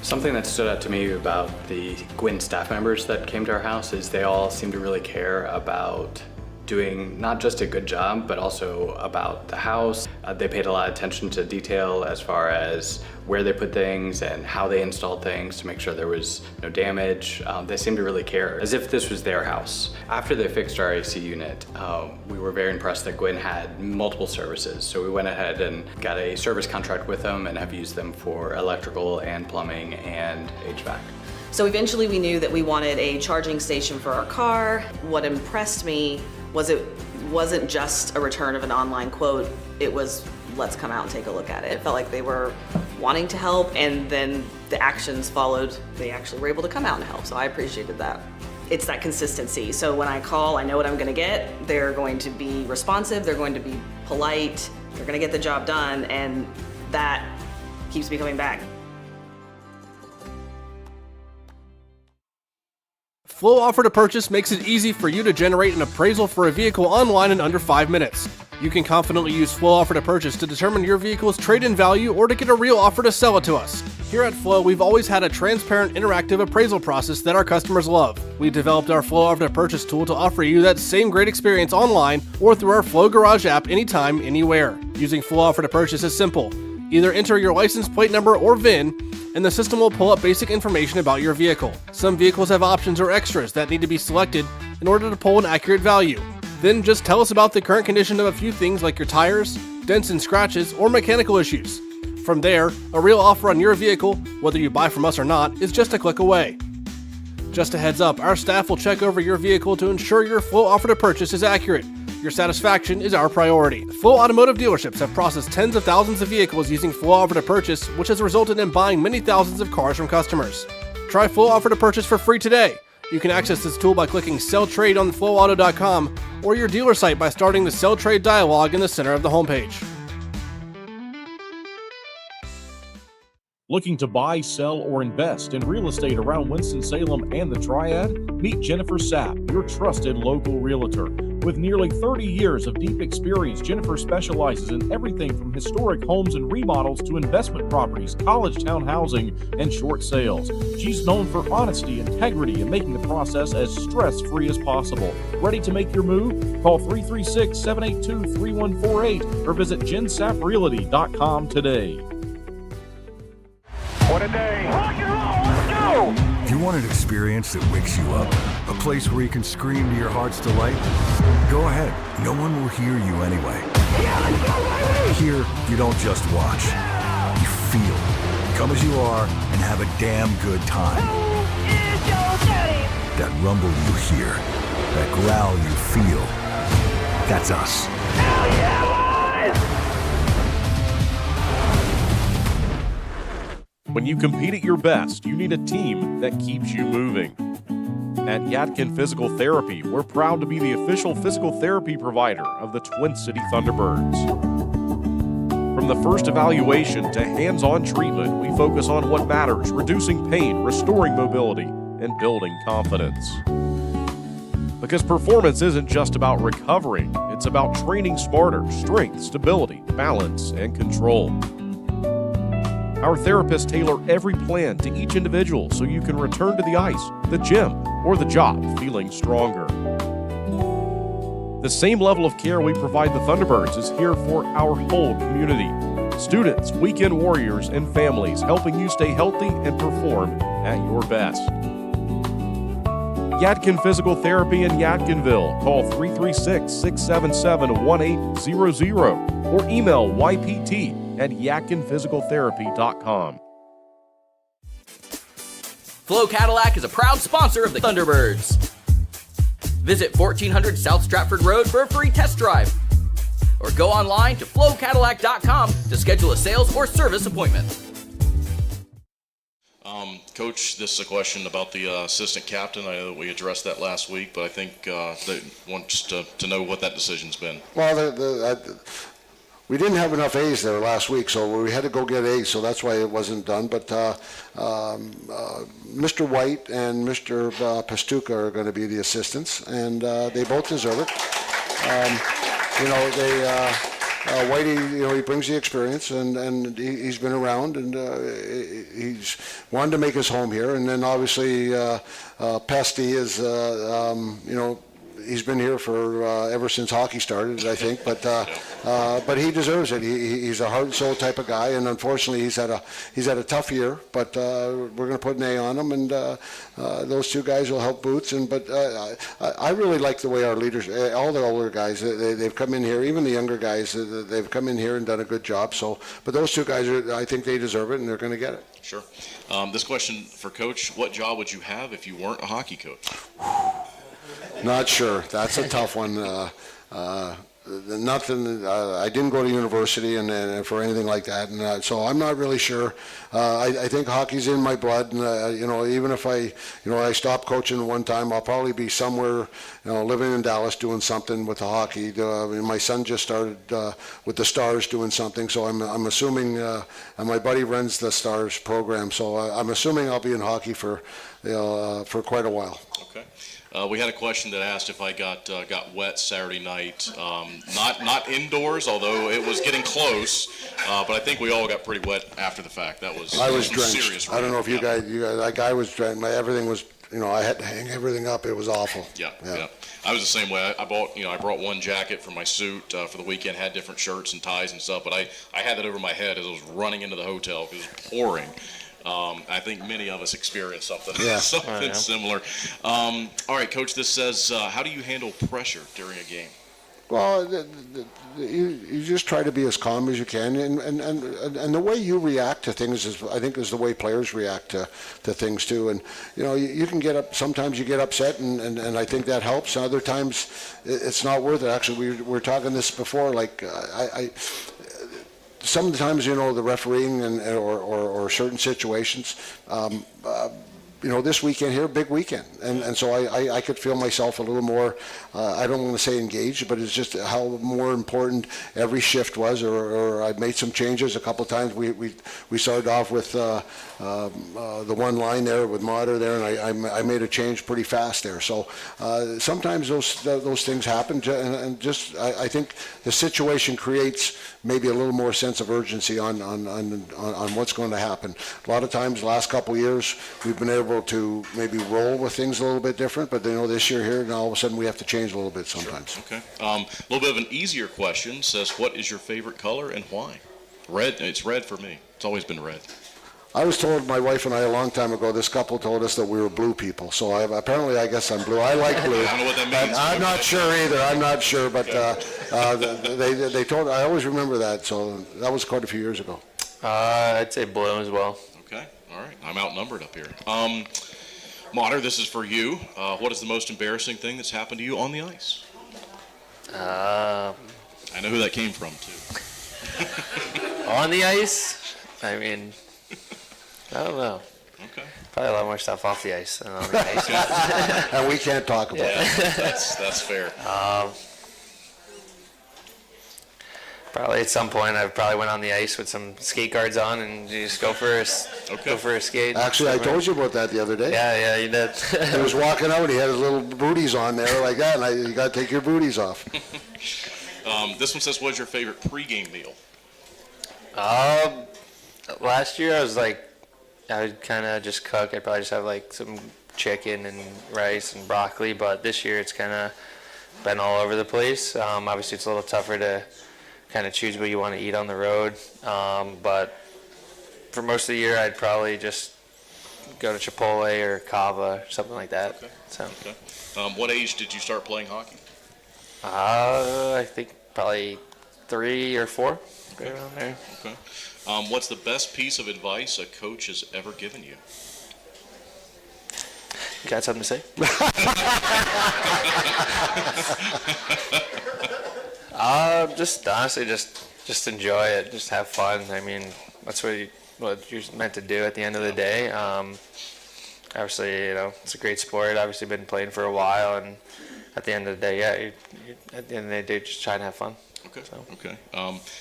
S: Something that stood out to me about the Gwen staff members that came to our house is they all seem to really care about doing not just a good job, but also about the house. They paid a lot of attention to detail as far as where they put things and how they installed things to make sure there was no damage. They seemed to really care, as if this was their house. After they fixed our AC unit, we were very impressed that Gwen had multiple services. So we went ahead and got a service contract with them and have used them for electrical and plumbing and HVAC.
R: So eventually we knew that we wanted a charging station for our car. What impressed me was it wasn't just a return of an online quote, it was let's come out and take a look at it. It felt like they were wanting to help, and then the actions followed. They actually were able to come out and help, so I appreciated that. It's that consistency. So when I call, I know what I'm gonna get. They're going to be responsive, they're going to be polite, they're gonna get the job done, and that keeps me coming back.
T: Flow Offer to Purchase makes it easy for you to generate an appraisal for a vehicle online in under 5 minutes. You can confidently use Flow Offer to Purchase to determine your vehicle's trade-in value or to get a real offer to sell it to us. Here at Flow, we've always had a transparent, interactive appraisal process that our customers love. We developed our Flow Offer to Purchase tool to offer you that same great experience online or through our Flow Garage app anytime, anywhere. Using Flow Offer to Purchase is simple. Either enter your license plate number or VIN, and the system will pull up basic information about your vehicle. Some vehicles have options or extras that need to be selected in order to pull an accurate value. Then just tell us about the current condition of a few things like your tires, dents and scratches, or mechanical issues. From there, a real offer on your vehicle, whether you buy from us or not, is just a click away. Just a heads up, our staff will check over your vehicle to ensure your Flow Offer to Purchase is accurate. Your satisfaction is our priority. Flow Automotive dealerships have processed tens of thousands of vehicles using Flow Offer to Purchase, which has resulted in buying many thousands of cars from customers. Try Flow Offer to Purchase for free today. You can access this tool by clicking Sell Trade on flowauto.com or your dealer site by starting the Sell Trade dialog in the center of the homepage.
J: Looking to buy, sell, or invest in real estate around Winston-Salem and the Triad? Meet Jennifer Sapp, your trusted local realtor. With nearly 30 years of deep experience, Jennifer specializes in everything from historic homes and remodels to investment properties, college town housing, and short sales. She's known for honesty, integrity, and making the process as stress-free as possible. Ready to make your move? Call 336-782-3148 or visit jensapprealty.com today.
C: What a day. Rock and roll, let's go! Do you want an experience that wakes you up? A place where you can scream to your heart's delight? Go ahead. No one will hear you anyway. Yeah, let's go, baby! Here, you don't just watch. You feel. Come as you are and have a damn good time. Who is your daddy? That rumble you hear, that growl you feel, that's us. Hell yeah, boys!
J: When you compete at your best, you need a team that keeps you moving. At Yadkin Physical Therapy, we're proud to be the official physical therapy provider of the Twin City Thunderbirds. From the first evaluation to hands-on treatment, we focus on what matters, reducing pain, restoring mobility, and building confidence. Because performance isn't just about recovering, it's about training smarter, strength, stability, balance, and control. Our therapists tailor every plan to each individual so you can return to the ice, the gym, or the job feeling stronger. The same level of care we provide the Thunderbirds is here for our whole community. Students, weekend warriors, and families helping you stay healthy and perform at your best. Yadkin Physical Therapy in Yadkinville. Call 336-677-1800 or email ypt@yadkinphysicaltherapy.com.
F: Flow Cadillac is a proud sponsor of the Thunderbirds. Visit 1400 South Stratford Road for a free test drive. Or go online to flowcadillac.com to schedule a sales or service appointment.
W: Coach, this is a question about the assistant captain. I know that we addressed that last week, but I think they want to know what that decision's been.
X: Well,
B: We didn't have enough A's there last week, so we had to go get A's, so that's why it wasn't done. But Mr. White and Mr. Pastuca are going to be the assistants, and they both deserve it. Whitey, he brings the experience, and he's been around, and he's wanted to make his home here. And then obviously, Pesty is, he's been here for ever since hockey started, I think. But he deserves it. He's a heart and soul type of guy, and unfortunately, he's had a tough year. But we're going to put an A on him, and those two guys will help Boots. But I really like the way our leaders, all the older guys, they've come in here. Even the younger guys, they've come in here and done a good job. But those two guys, I think they deserve it, and they're going to get it.
W: Sure. This question for Coach: what job would you have if you weren't a hockey coach?
B: Not sure. That's a tough one. Nothing. I didn't go to university and for anything like that, and so I'm not really sure. I think hockey's in my blood, and even if I stopped coaching one time, I'll probably be somewhere, living in Dallas doing something with the hockey. My son just started with the Stars doing something, so I'm assuming. And my buddy runs the Stars program, so I'm assuming I'll be in hockey for quite a while.
W: Okay. We had a question that asked if I got wet Saturday night. Not indoors, although it was getting close. But I think we all got pretty wet after the fact. I was
B: drenched.
W: Serious
B: I don't know if you guys, like I was drenched. Everything was, I had to hang everything up. It was awful.
W: Yeah. I was the same way. I brought one jacket for my suit for the weekend. Had different shirts and ties and stuff. But I had that over my head as I was running into the hotel because it was pouring. I think many of us experienced something similar. All right, Coach, this says, how do you handle pressure during a game?
B: Well, you just try to be as calm as you can, and the way you react to things is the way players react to things too. And you can get up. Sometimes you get upset, and I think that helps. Other times, it's not worth it. Actually, we were talking this before. Like sometimes the refereeing or certain situations. This weekend here, big weekend, and so I could feel myself a little more. I don't want to say engaged, but it's just how more important every shift was. Or I made some changes a couple of times. We started off with the one line there with Mater there, and I made a change pretty fast there. So sometimes those things happen, and just I think the situation creates maybe a little more sense of urgency on what's going to happen. A lot of times, the last couple of years, we've been able to maybe roll with things a little bit different, but this year here, now all of a sudden we have to change a little bit sometimes.
W: Sure. Okay. A little bit of an easier question says, what is your favorite color and why? Red. It's red for me. It's always been red.
B: I was told, my wife and I, a long time ago, this couple told us that we were blue people. So I guess I'm blue. I like blue.
W: I don't know what that means.
B: I'm not sure either. I'm not sure, but they told. I always remember that. So that was quite a few years ago.
E: I'd say blue as well.
W: Okay. All right. I'm outnumbered up here. Mater, this is for you. What is the most embarrassing thing that's happened to you on the ice? I know who that came from, too.
E: On the ice? I mean, I don't know.
W: Okay.
E: Probably a lot more stuff off the ice than on the ice.
B: And we can't talk about
W: that. That's fair.
E: Probably at some point I probably went on the ice with some skate guards on and you just go for a skate.
B: Actually, I told you about that the other day.
E: Yeah, you did.
B: He was walking out. He had his little booties on there like that, and you got to take your booties off.
W: This one says, what's your favorite pregame meal?
E: Last year I would kind of just cook. I'd probably just have like some chicken and rice and broccoli, but this year it's kind of been all over the place. Obviously it's a little tougher to kind of choose what you want to eat on the road, but for most of the year I'd probably just go to Chipotle or Cava or something like that.
W: Okay.
E: So.
W: Okay. What age did you start playing hockey?
E: I think probably 3 or 4.
W: Okay.
E: Right around there.
W: Okay. What's the best piece of advice a coach has ever given you?
E: You got something to say? Just honestly, just enjoy it. Just have fun. I mean, that's what you're meant to do at the end of the day. Obviously, it's a great sport. Obviously, been playing for a while, and at the end of the day, yeah, at the end of the day, just try to have fun.
W: Okay. So. Okay.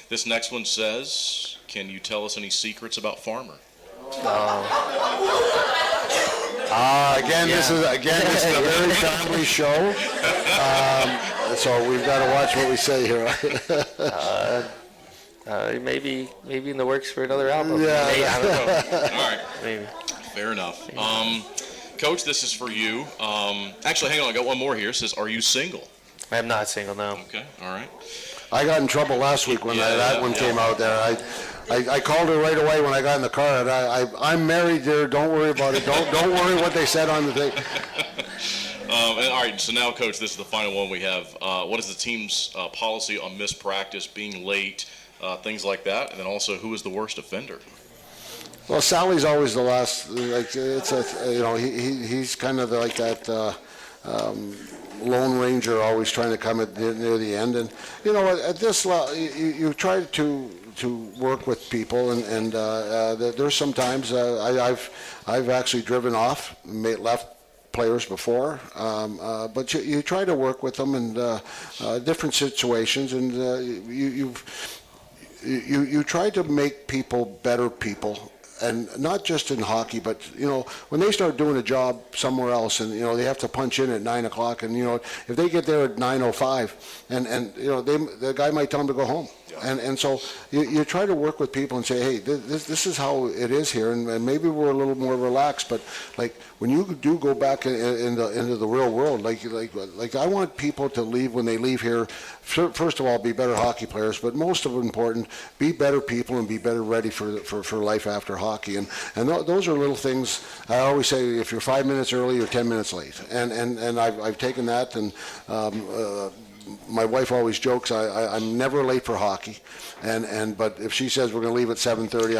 W: This next one says, "Can you tell us any secrets about Farmer?"
B: Again, this is a very family show, so we've got to watch what we say here.
E: Maybe in the works for another album.
B: Yeah.
E: Maybe, I don't know.
W: All right.
E: Maybe.
W: Fair enough. Coach, this is for you. Actually, hang on. I got one more here. It says, "Are you single?"
E: I am not single, no.
W: Okay. All right.
B: I got in trouble last week when that one came out there. I called her right away when I got in the car, and I'm married, dear. Don't worry about it. Don't worry what they said on the thing.
W: All right, so now, Coach, this is the final one we have. What is the team's policy on missed practice, being late, things like that? And then also, who is the worst offender?
B: Well, Sally's always the last. Like he's kind of like that Lone Ranger, always trying to come near the end. And at this level, you try to work with people, and there's sometimes I've actually driven off, left players before, but you try to work with them in different situations, and you try to make people better people. And not just in hockey, but when they start doing a job somewhere else, and they have to punch in at 9 o'clock, and if they get there at 9:05, and the guy might tell them to go home, and so you try to work with people and say, hey, this is how it is here, and maybe we're a little more relaxed, but like when you do go back into the real world, like I want people to leave when they leave here. First of all, be better hockey players, but most of it important, be better people and be better ready for life after hockey. And those are little things. I always say, if you're 5 minutes early, you're 10 minutes late. And I've taken that, and my wife always jokes, I'm never late for hockey. But if she says we're going to leave at 7:30,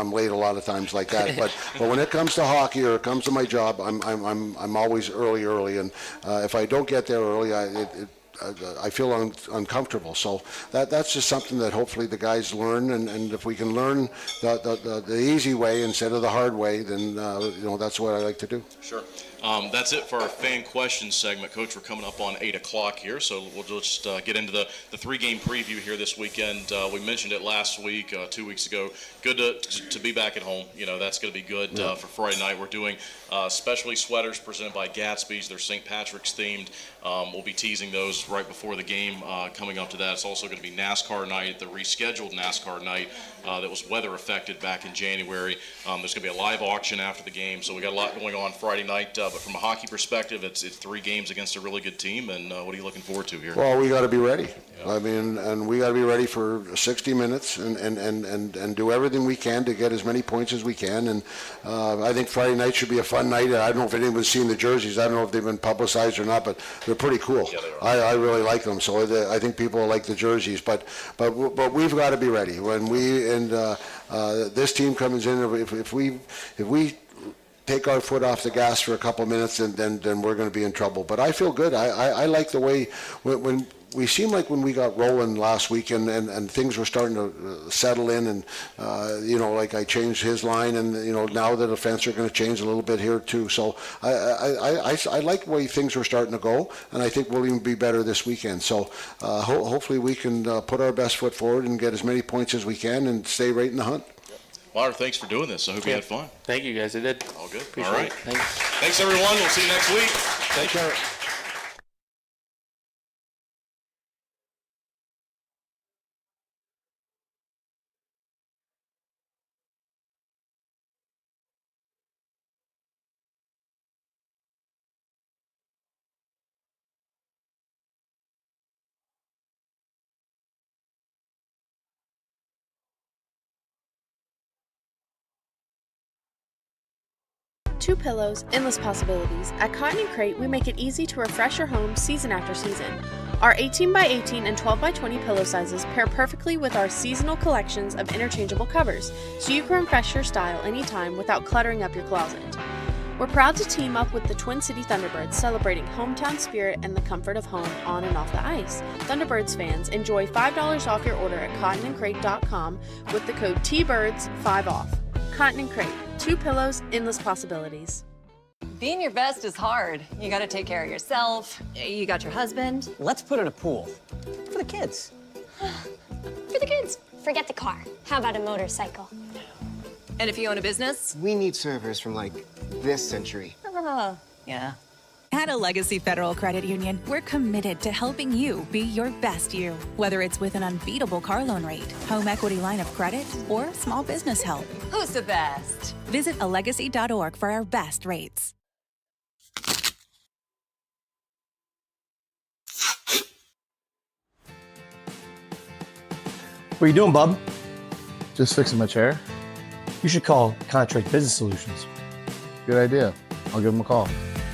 B: I'm late a lot of times like that. But when it comes to hockey or it comes to my job, I'm always early. And if I don't get there early, I feel uncomfortable. So that's just something that hopefully the guys learn, and if we can learn the easy way instead of the hard way, then that's what I like to do.
W: Sure. That's it for our fan questions segment. Coach, we're coming up on 8 o'clock here, so we'll just get into the three-game preview here this weekend. We mentioned it last week, 2 weeks ago. Good to be back at home. That's going to be good for Friday night. We're doing specialty sweaters presented by Gatsby's. They're St. Patrick's themed. We'll be teasing those right before the game coming up to that. It's also going to be NASCAR night, the rescheduled NASCAR night that was weather affected back in January. There's going to be a live auction after the game, so we got a lot going on Friday night. But from a hockey perspective, it's 3 games against a really good team. And what are you looking forward to here?
B: Well, we got to be ready. Yeah. I mean, and we got to be ready for 60 minutes and do everything we can to get as many points as we can. And I think Friday night should be a fun night. I don't know if anyone's seen the jerseys. I don't know if they've been publicized or not, but they're pretty cool.
W: Yeah, they are.
B: I really like them. So I think people like the jerseys. But we've got to be ready when this team comes in. If we take our foot off the gas for a couple of minutes, then we're going to be in trouble. But I feel good. I like the way when we seemed like when we got rolling last week and things were starting to settle in, and like I changed his line, and now the defense are going to change a little bit here too. So I like the way things were starting to go, and I think we'll even be better this weekend. So hopefully we can put our best foot forward and get as many points as we can and stay right in the hunt.
W: Lauder, thanks for doing this. I hope you had fun.
E: Thank you, guys. I did.
W: All good.
E: Appreciate
W: All right.
E: it. Thanks.
W: Thanks, everyone. We'll see you next week.
B: Take care.
D: Two pillows, endless possibilities. At Cotton & Crate, we make it easy to refresh your home season after season. Our 18x18 and 12x20 pillow sizes pair perfectly with our seasonal collections of interchangeable covers, so you can refresh your style anytime without cluttering up your closet. We're proud to team up with the Twin City Thunderbirds, celebrating hometown spirit and the comfort of home on and off the ice. Thunderbirds fans, enjoy $5 off your order at cottonandcrate.com with the code TBIRDS5OFF. Cotton & Crate, two pillows, endless possibilities.
M: Being your best is hard. You gotta take care of yourself. You got your husband.
O: Let's put in a pool. For the kids.
M: For the kids.
K: Forget the car. How about a motorcycle?
M: And if you own a business?
O: We need servers from like this century.
M: Yeah.
P: At a Legacy Federal Credit Union, we're committed to helping you be your best you. Whether it's with an unbeatable car loan rate, home equity line of credit, or small business help.
M: Who's the best?
P: Visit alegacy.org for our best rates.
H: What are you doing, bub?
I: Just fixing my chair.
H: You should call Contract Business Solutions.
I: Good idea. I'll give them a call.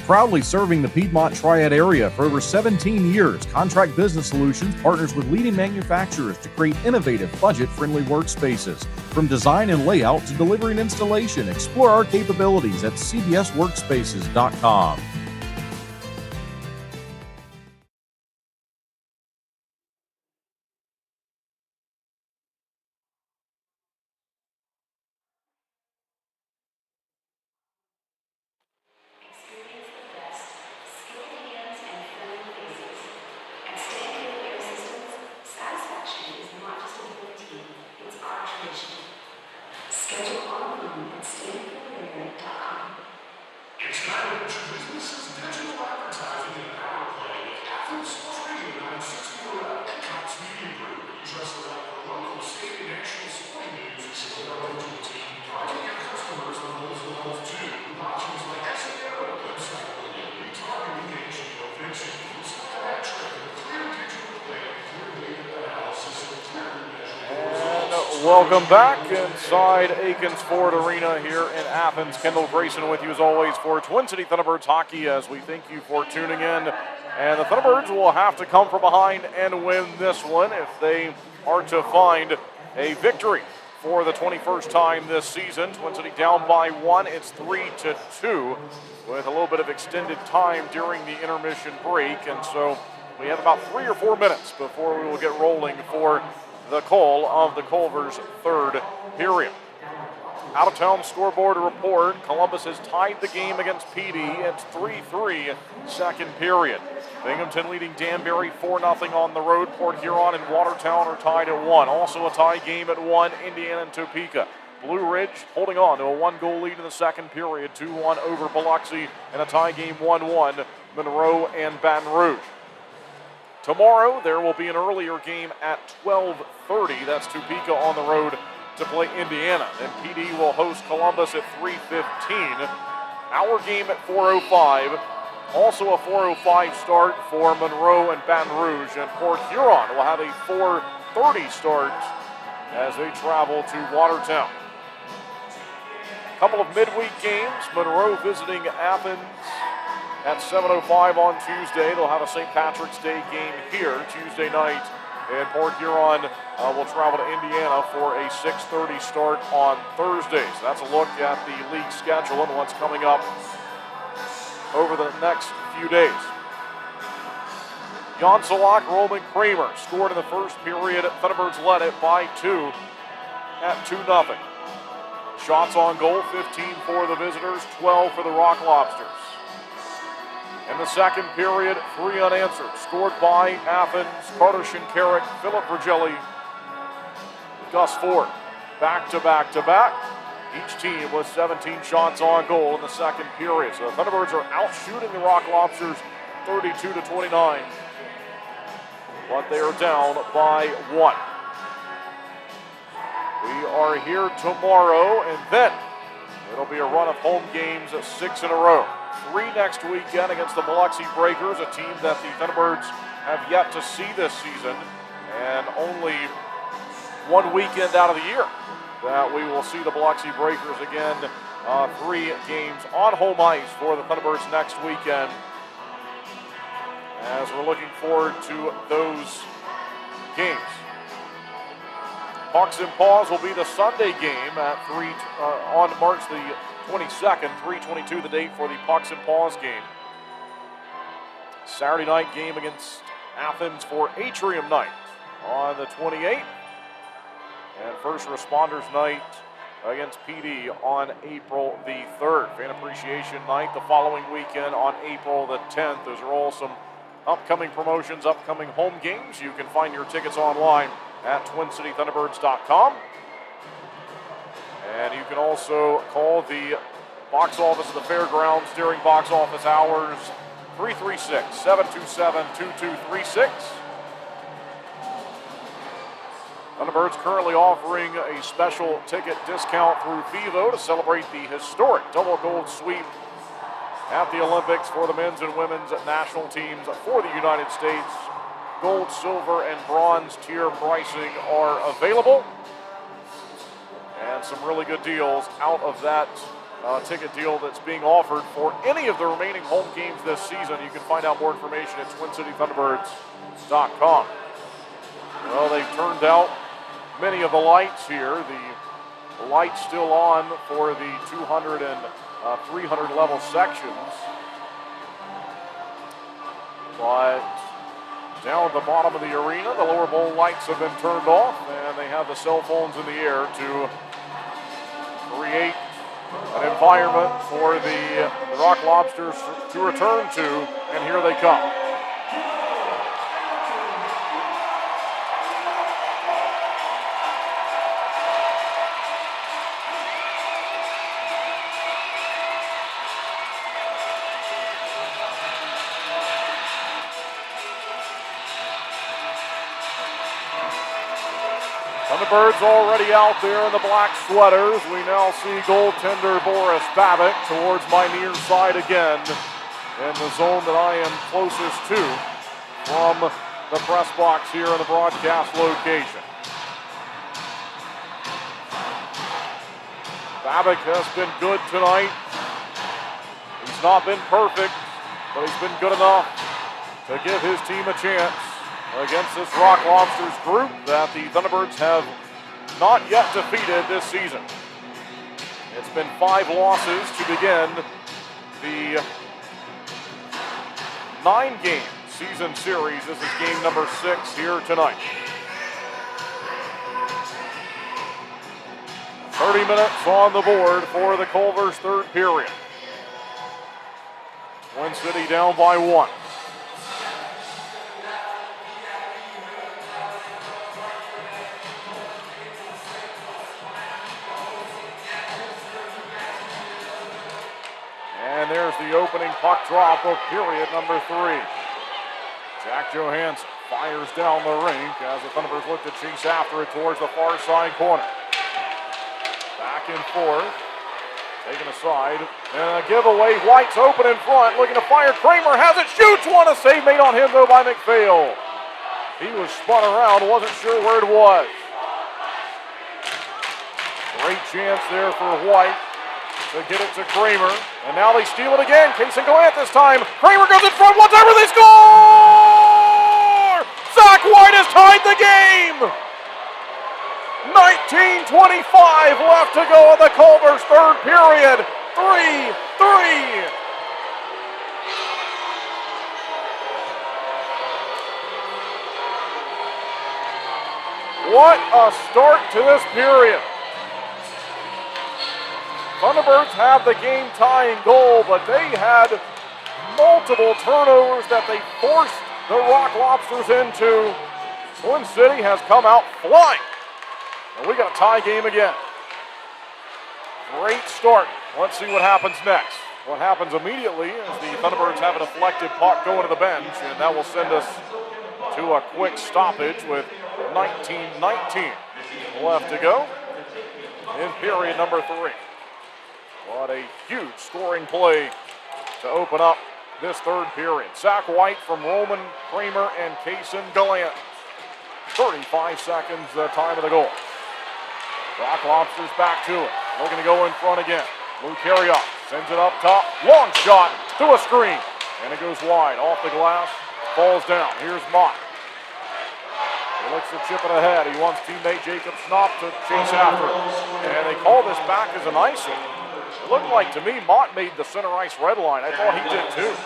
J: Proudly serving the Piedmont Triad area for over 17 years, Contract Business Solutions partners with leading manufacturers to create innovative, budget-friendly workspaces. From design and layout to delivery and installation, explore our capabilities at cbsworkspaces.com.
N: It's time to businesses digital advertising and power play. Athens Rock Lobsters, Akins Media Group. Dress like the local, state, and national sporting news. Support our local team. Target your customers on those levels too. Options like SEO, website building, retargeting, engagement, prevention, full-scale ad tracking, clear digital plan, clear data analysis, and clearly measurable.
A: Welcome back inside Akins Ford Arena here in Athens. Kendall Grayson with you as always for Twin City Thunderbirds hockey as we thank you for tuning in. And the Thunderbirds will have to come from behind and win this one if they are to find a victory for the 21st time this season. Twin City down by 1. It's 3-2 with a little bit of extended time during the intermission break. And so we have about 3 or 4 minutes before we will get rolling for the call of the Culver's third period. Out-of-town scoreboard report. Columbus has tied the game against PD. It's 3-3 second period. Binghamton leading Danbury 4-0 on the road. Port Huron and Watertown are tied at 1. Also a tie game at 1, Indiana and Topeka. Blue Ridge holding on to a 1-goal lead in the second period, 2-1 over Biloxi, and a tie game 1-1, Monroe and Baton Rouge. Tomorrow, there will be an earlier game at 12:30. That's Topeka on the road to play Indiana. Then PD will host Columbus at 3:15. Our game at 4:05. Also a 4:05 start for Monroe and Baton Rouge. And Port Huron will have a 4:30 start as they travel to Watertown. A couple of midweek games. Monroe visiting Athens at 7:05 on Tuesday. They'll have a St. Patrick's Day game here Tuesday night. And Port Huron will travel to Indiana for a 6:30 start on Thursday. So that's a look at the league schedule and what's coming up over the next few days. Jan Salak, Roman Kramer scored in the first period. Thunderbirds led it by 2 at 2-0. Shots on goal, 15 for the visitors, 12 for the Rock Lobsters. In the second period, 3 unanswered. Scored by Athens, Carter Shinkarik, Philip Virgilli, Gus Ford. Back to back to back. Each team with 17 shots on goal in the second period. So the Thunderbirds are out shooting the Rock Lobsters 32-29. But they are down by 1. We are here tomorrow, and then it'll be a run of home games at 6 in a row. 3 next weekend against the Biloxi Breakers, a team that the Thunderbirds have yet to see this season, and only 1 weekend out of the year that we will see the Biloxi Breakers again. 3 games on home ice for the Thunderbirds next weekend, as we're looking forward to those games. Pucks and Paws will be the Sunday game at on March the 22nd, 3:22 the date for the Pucks and Paws game. Saturday night game against Athens for Atrium Night on the 28th. And First Responders Night against PD on April the 3rd. Fan Appreciation Night the following weekend on April the 10th. Those are all some upcoming promotions, upcoming home games. You can find your tickets online at TwinCityThunderbirds.com. And you can also call the box office of the fairgrounds during box office hours, 336-727-2236. Thunderbirds currently offering a special ticket discount through Vivo to celebrate the historic double gold sweep at the Olympics for the men's and women's national teams for the United States. Gold, silver, and bronze tier pricing are available. And some really good deals out of that ticket deal that's being offered for any of the remaining home games this season. You can find out more information at TwinCityThunderbirds.com. Well, they've turned out many of the lights here. The lights still on for the 200 and 300 level sections. But down at the bottom of the arena, the lower bowl lights have been turned off, and they have the cell phones in the air to create an environment for the Rock Lobsters to return to, and here they come. Thunderbirds already out there in the black sweaters. We now see goaltender Boris Babick towards my near side again in the zone that I am closest to from the press box here in the broadcast location. Babick has been good tonight. He's not been perfect, but he's been good enough to give his team a chance against this Rock Lobsters group that the Thunderbirds have not yet defeated this season. It's been 5 losses to begin the 9-game season series. This is game number 6 here tonight. 30 minutes on the board for the Culver's third period. Twin City down by 1. And there's the opening puck drop of period number 3. Jack Johansson fires down the rink as the Thunderbirds look to chase after it towards the far side corner. Back and forth, taken aside, and a giveaway. White's open in front, looking to fire. Kramer has it, shoots one. A save made on him though by McPhail. He was spun around, wasn't sure where it was. Great chance there for White to get it to Kramer. And now they steal it again. Case and Gallant this time. Kramer goes in front once ever, they score! Zach White has tied the game! 19:25 left to go in the Culver's third period. 3-3. What a start to this period. Thunderbirds have the game-tying goal, but they had multiple turnovers that they forced the Rock Lobsters into. Twin City has come out flying, and we got a tie game again. Great start. Let's see what happens next. What happens immediately is the Thunderbirds have a deflected puck going to the bench, and that will send us to a quick stoppage with 19:19 left to go in period number 3. What a huge scoring play to open up this third period. Zach White from Roman, Kramer, and Kaysen Gallant. 35 seconds the time of the goal. Rock Lobsters back to it. Looking to go in front again. Luke Harriott sends it up top. Long shot to a screen. And it goes wide off the glass. Falls down. Here's Mott. He looks to chip it ahead. He wants teammate Jacob Snop to chase after it. And they call this back as an icing. It looked like to me Mott made the center ice red line. I thought he did too.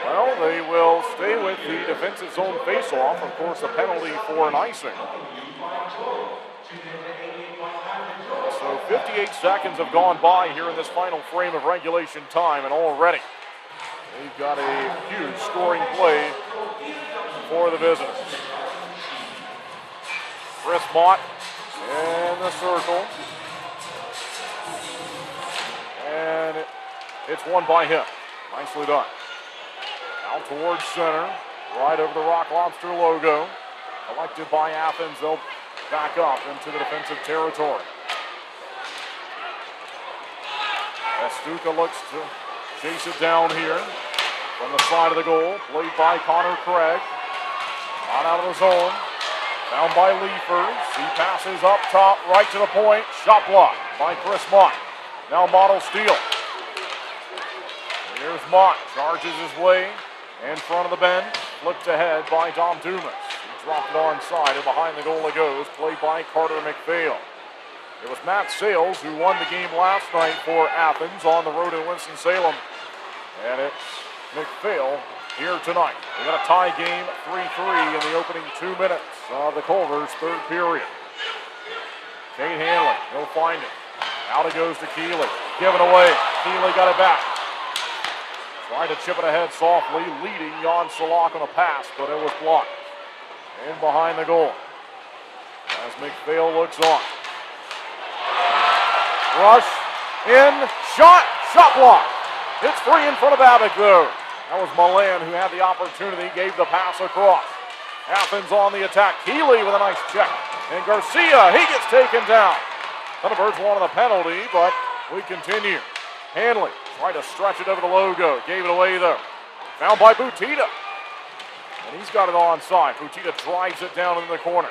A: Well, they will stay with the defensive zone face-off. Of course, a penalty for an icing. So 58 seconds have gone by here in this final frame of regulation time, and already they've got a huge scoring play for the visitors. Chris Mott in the circle. And it's won by him. Nicely done. Out towards center, right over the Rock Lobster logo. Collected by Athens, they'll back up into the defensive territory. Estuca looks to chase it down here from the side of the goal. Played by Connor Craig. Not out of the zone. Found by Leafers. He passes up top, right to the point. Shot block by Chris Mott. Now Mott will steal. Here's Mott. Charges his way in front of the bench. Flipped ahead by Dom Dumas. He dropped it onside, and behind the goal it goes. Played by Carter McPhail. It was Matt Sales who won the game last night for Athens on the road in Winston-Salem. And it's McPhail here tonight. We got a tie game, 3-3 in the opening 2 minutes of the Culver's third period. Kate Hanley, he'll find it. Out it goes to Keeley. Given away. Keeley got it back. Trying to chip it ahead softly, leading Jan Salak on a pass, but it was blocked. In behind the goal. As McPhail looks on. Rush, in, shot block. It's free in front of Abbott though. That was Milan who had the opportunity, gave the pass across. Athens on the attack. Keeley with a nice check. And Garcia, he gets taken down. Thunderbirds wanted a penalty, but we continue. Hanley tried to stretch it over the logo. Gave it away though. Found by Butita. And he's got it onside. Butita drives it down in the corner.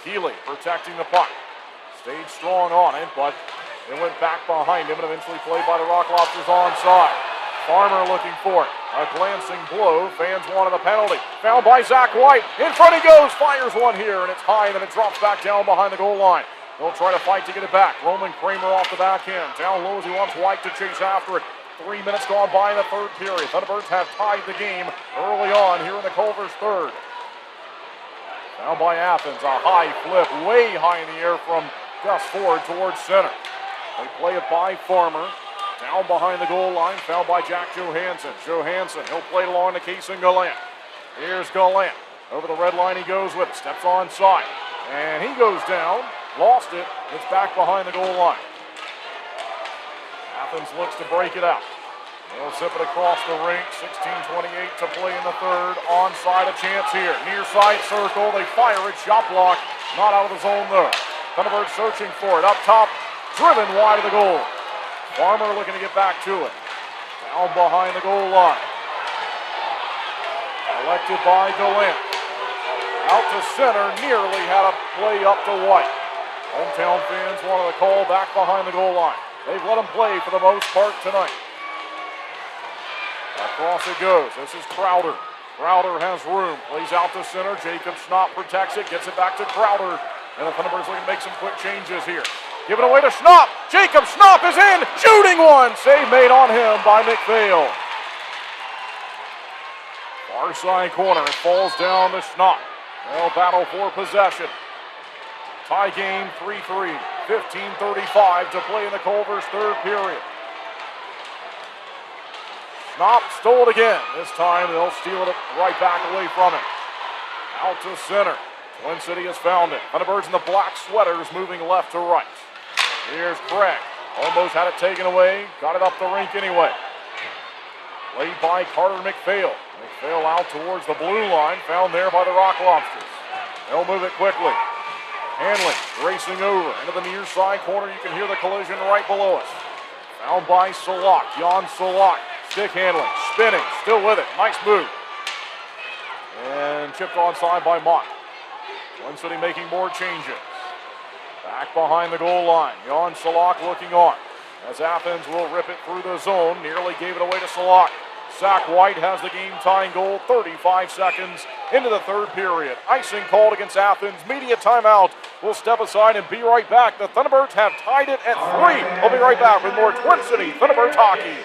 A: Keeley protecting the puck. Stayed strong on it, but it went back behind him and eventually played by the Rock Lobsters onside. Farmer looking for it. A glancing blow. Fans wanted a penalty. Found by Zach White. In front he goes. Fires one here, and it's high, and then it drops back down behind the goal line. They'll try to fight to get it back. Roman Kramer off the backhand. Down low as he wants White to chase after it. 3 minutes gone by in the third period. Thunderbirds have tied the game early on here in the Culver's third. Down by Athens. A high flip way high in the air from Gus Ford towards center. They play it by Farmer. Down behind the goal line, fouled by Jack Johansson. Johansson, he'll play it along to Kaysen Gallant. Here's Gallant. Over the red line he goes with it. Steps onside. And he goes down. Lost it. It's back behind the goal line. Athens looks to break it out. They'll zip it across the rink. 16:28 to play in the third. Onside a chance here. Near side circle. They fire it. Shot block. Not out of the zone though. Thunderbirds searching for it. Up top. Driven wide of the goal. Farmer looking to get back to it. Down behind the goal line. Collected by Gallant. Out to center. Nearly had a play up to White. Hometown fans wanted a call back behind the goal line. They've let him play for the most part tonight. Across it goes. This is Crowder. Crowder has room. Plays out to center. Jacob Schnapp protects it. Gets it back to Crowder. And the Thunderbirds looking to make some quick changes here. Giving away to Schnapp. Jacob Schnapp is in. Shooting one. Save made on him by McPhail. Far side corner. It falls down to Schnapp. They'll battle for possession. Tie game 3-3. 15:35 to play in the Culver's third period. Schnapp stole it again. This time they'll steal it right back away from him. Out to center. Twin City has found it. Thunderbirds in the black sweaters moving left to right. Here's Craig. Almost had it taken away. Got it up the rink anyway. Played by Carter McPhail. McPhail out towards the blue line. Found there by the Rock Lobsters. They'll move it quickly. Hanley racing over into the near side corner. You can hear the collision right below us. Found by Salak. Jan Salak. Stick handling. Spinning. Still with it. Nice move. And chipped onside by Mott. Twin City making more changes. Back behind the goal line. Jan Salak looking on. As Athens will rip it through the zone. Nearly gave it away to Salak. Zach White has the game-tying goal 35 seconds into the third period. Icing called against Athens. Media timeout. We'll step aside and be right back. The Thunderbirds have tied it at 3. We'll be right back with more Twin City Thunderbirds hockey.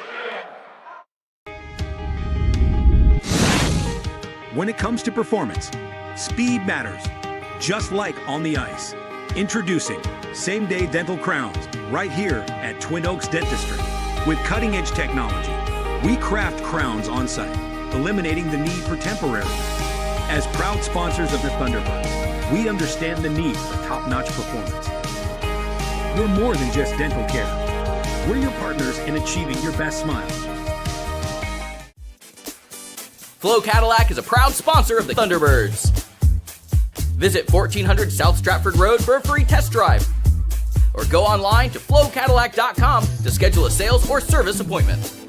G: When it comes to performance, speed matters, just like on the ice. Introducing same-day dental crowns right here at Twin Oaks Dentistry. With cutting-edge technology, we craft crowns on-site, eliminating the need for temporary. As proud sponsors of the Thunderbirds, we understand the need for top-notch performance. We're more than just dental care. We're your partners in achieving your best smile.
F: Flo Cadillac is a proud sponsor of the Thunderbirds. Visit 1400 South Stratford Road for a free test drive. Or go online to flowcadillac.com to schedule a sales or service appointment.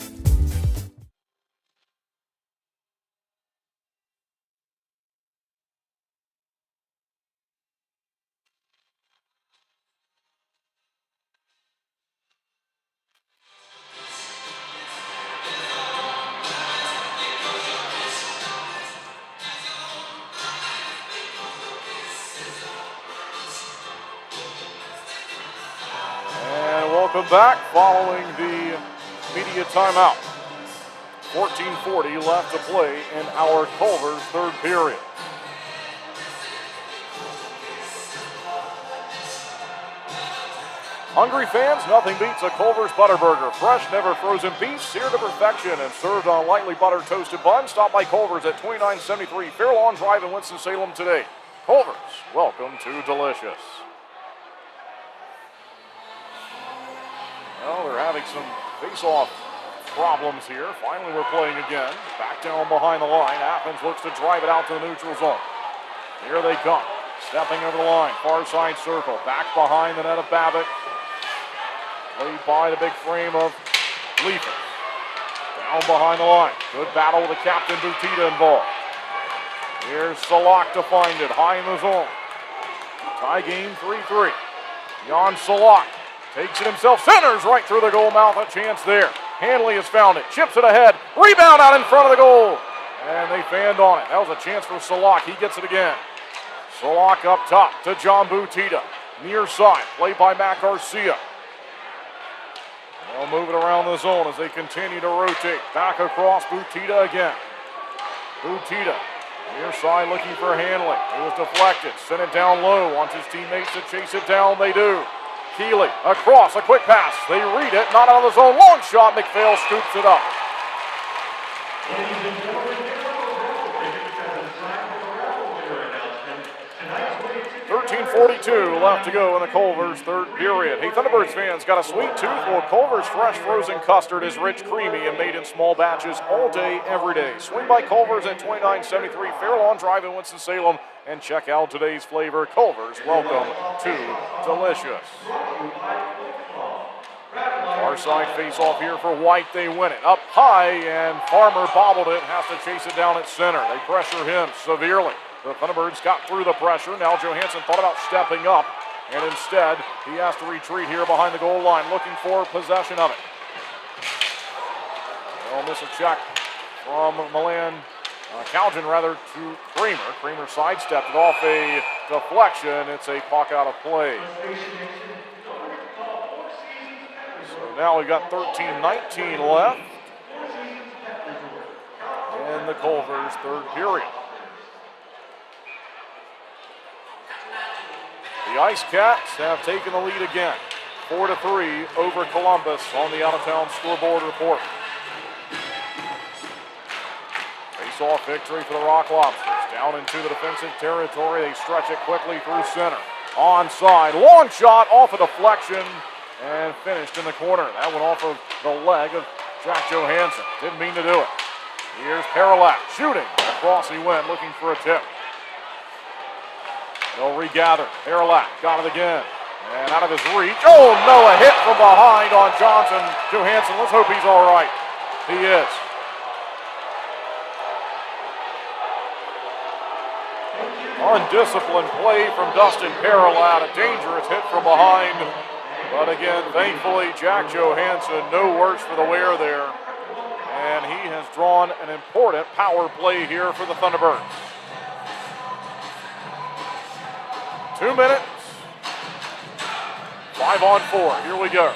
A: Welcome back following the media timeout. 14:40 left to play in our Culver's third period. Hungry fans, nothing beats a Culver's Butterburger. Fresh, never frozen beef, seared to perfection and served on lightly buttered toasted bun. Stop by Culver's at 2973 Fairlawn Drive in Winston-Salem today. Culver's, welcome to delicious. Well, they're having some face-off problems here. Finally, we're playing again. Back down behind the line. Athens looks to drive it out to the neutral zone. Here they come. Stepping over the line. Far side circle. Back behind the net of Babbitt. Played by the big frame of Leaford. Down behind the line. Good battle with the captain, Butita, involved. Here's Salak to find it. High in the zone. Tie game 3-3. Jan Salak. Takes it himself, centers right through the goal mouth, a chance there. Hanley has found it, chips it ahead, rebound out in front of the goal. And they fanned on it. That was a chance for Salak, he gets it again. Salak up top to John Butita. Near side, played by Matt Garcia. They'll move it around the zone as they continue to rotate. Back across, Butita again. Butita, near side looking for Hanley. It was deflected, sent it down low, wants his teammates to chase it down, they do. Keeley across, a quick pass. They read it, not out of the zone. Long shot, McPhail scoops it up. 13:42 left to go in the Culver's third period. Hey, Thunderbirds fans, got a sweet tooth? Well, Culver's fresh frozen custard is rich, creamy, and made in small batches all day, every day. Swing by Culver's at 2973 Fairlawn Drive in Winston-Salem and check out today's flavor. Culver's, welcome to delicious. Far side face-off here for White. They win it. Up high, and Farmer bobbled it. Has to chase it down at center. They pressure him severely. The Thunderbirds got through the pressure. Now Johansson thought about stepping up, and instead he has to retreat here behind the goal line, looking for possession of it. They'll miss a check from Milan, Calgin rather, to Kramer. Kramer sidestepped it off a deflection. It's a puck out of play. So now we've got 13:19 left in the Culver's third period. The Ice Cats have taken the lead again, 4-3 over Columbus on the out-of-town scoreboard report. Face-off victory for the Rock Lobsters. Down into the defensive territory. They stretch it quickly through center. Onside, long shot off a deflection and finished in the corner. That went off of the leg of Jack Johansson. Didn't mean to do it. Here's Paralak shooting. Across he went, looking for a tip. They'll regather. Paralak got it again. And out of his reach. Oh no, a hit from behind on Johnson. Johansson, let's hope he's all right. He is. Undisciplined play from Dustin Paralak. A dangerous hit from behind. But again, thankfully, Jack Johansson, no worse for the wear there. And he has drawn an important power play here for the Thunderbirds. 2 minutes, 5-on-4, here we go.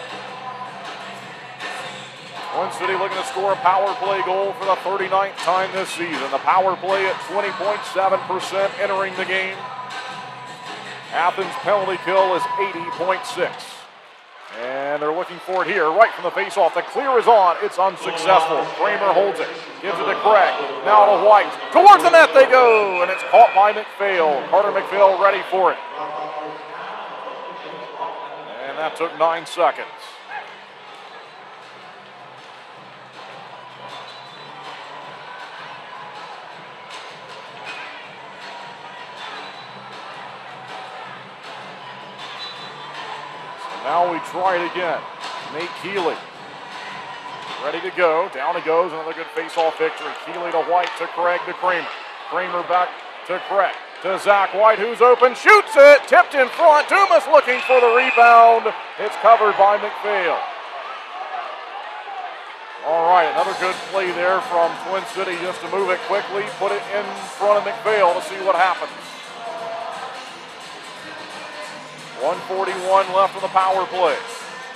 A: Twin City looking to score a power play goal for the 39th time this season. The power play at 20.7% entering the game. Athens' penalty kill is 80.6. And they're looking for it here, right from the faceoff. The clear is on. It's unsuccessful. Kramer holds it. Gives it to Craig. Now to White. Towards the net they go. And it's caught by McPhail. Carter McPhail ready for it. And that took 9 seconds. Now we try it again. Nate Keeley ready to go. Down he goes. Another good face-off victory. Keeley to White to Craig to Kramer. Kramer back to Craig. To Zach White, who's open. Shoots it. Tipped in front. Dumas looking for the rebound. It's covered by McPhail. All right, another good play there from Twin City just to move it quickly. Put it in front of McPhail to see what happens. 1:41 left on the power play.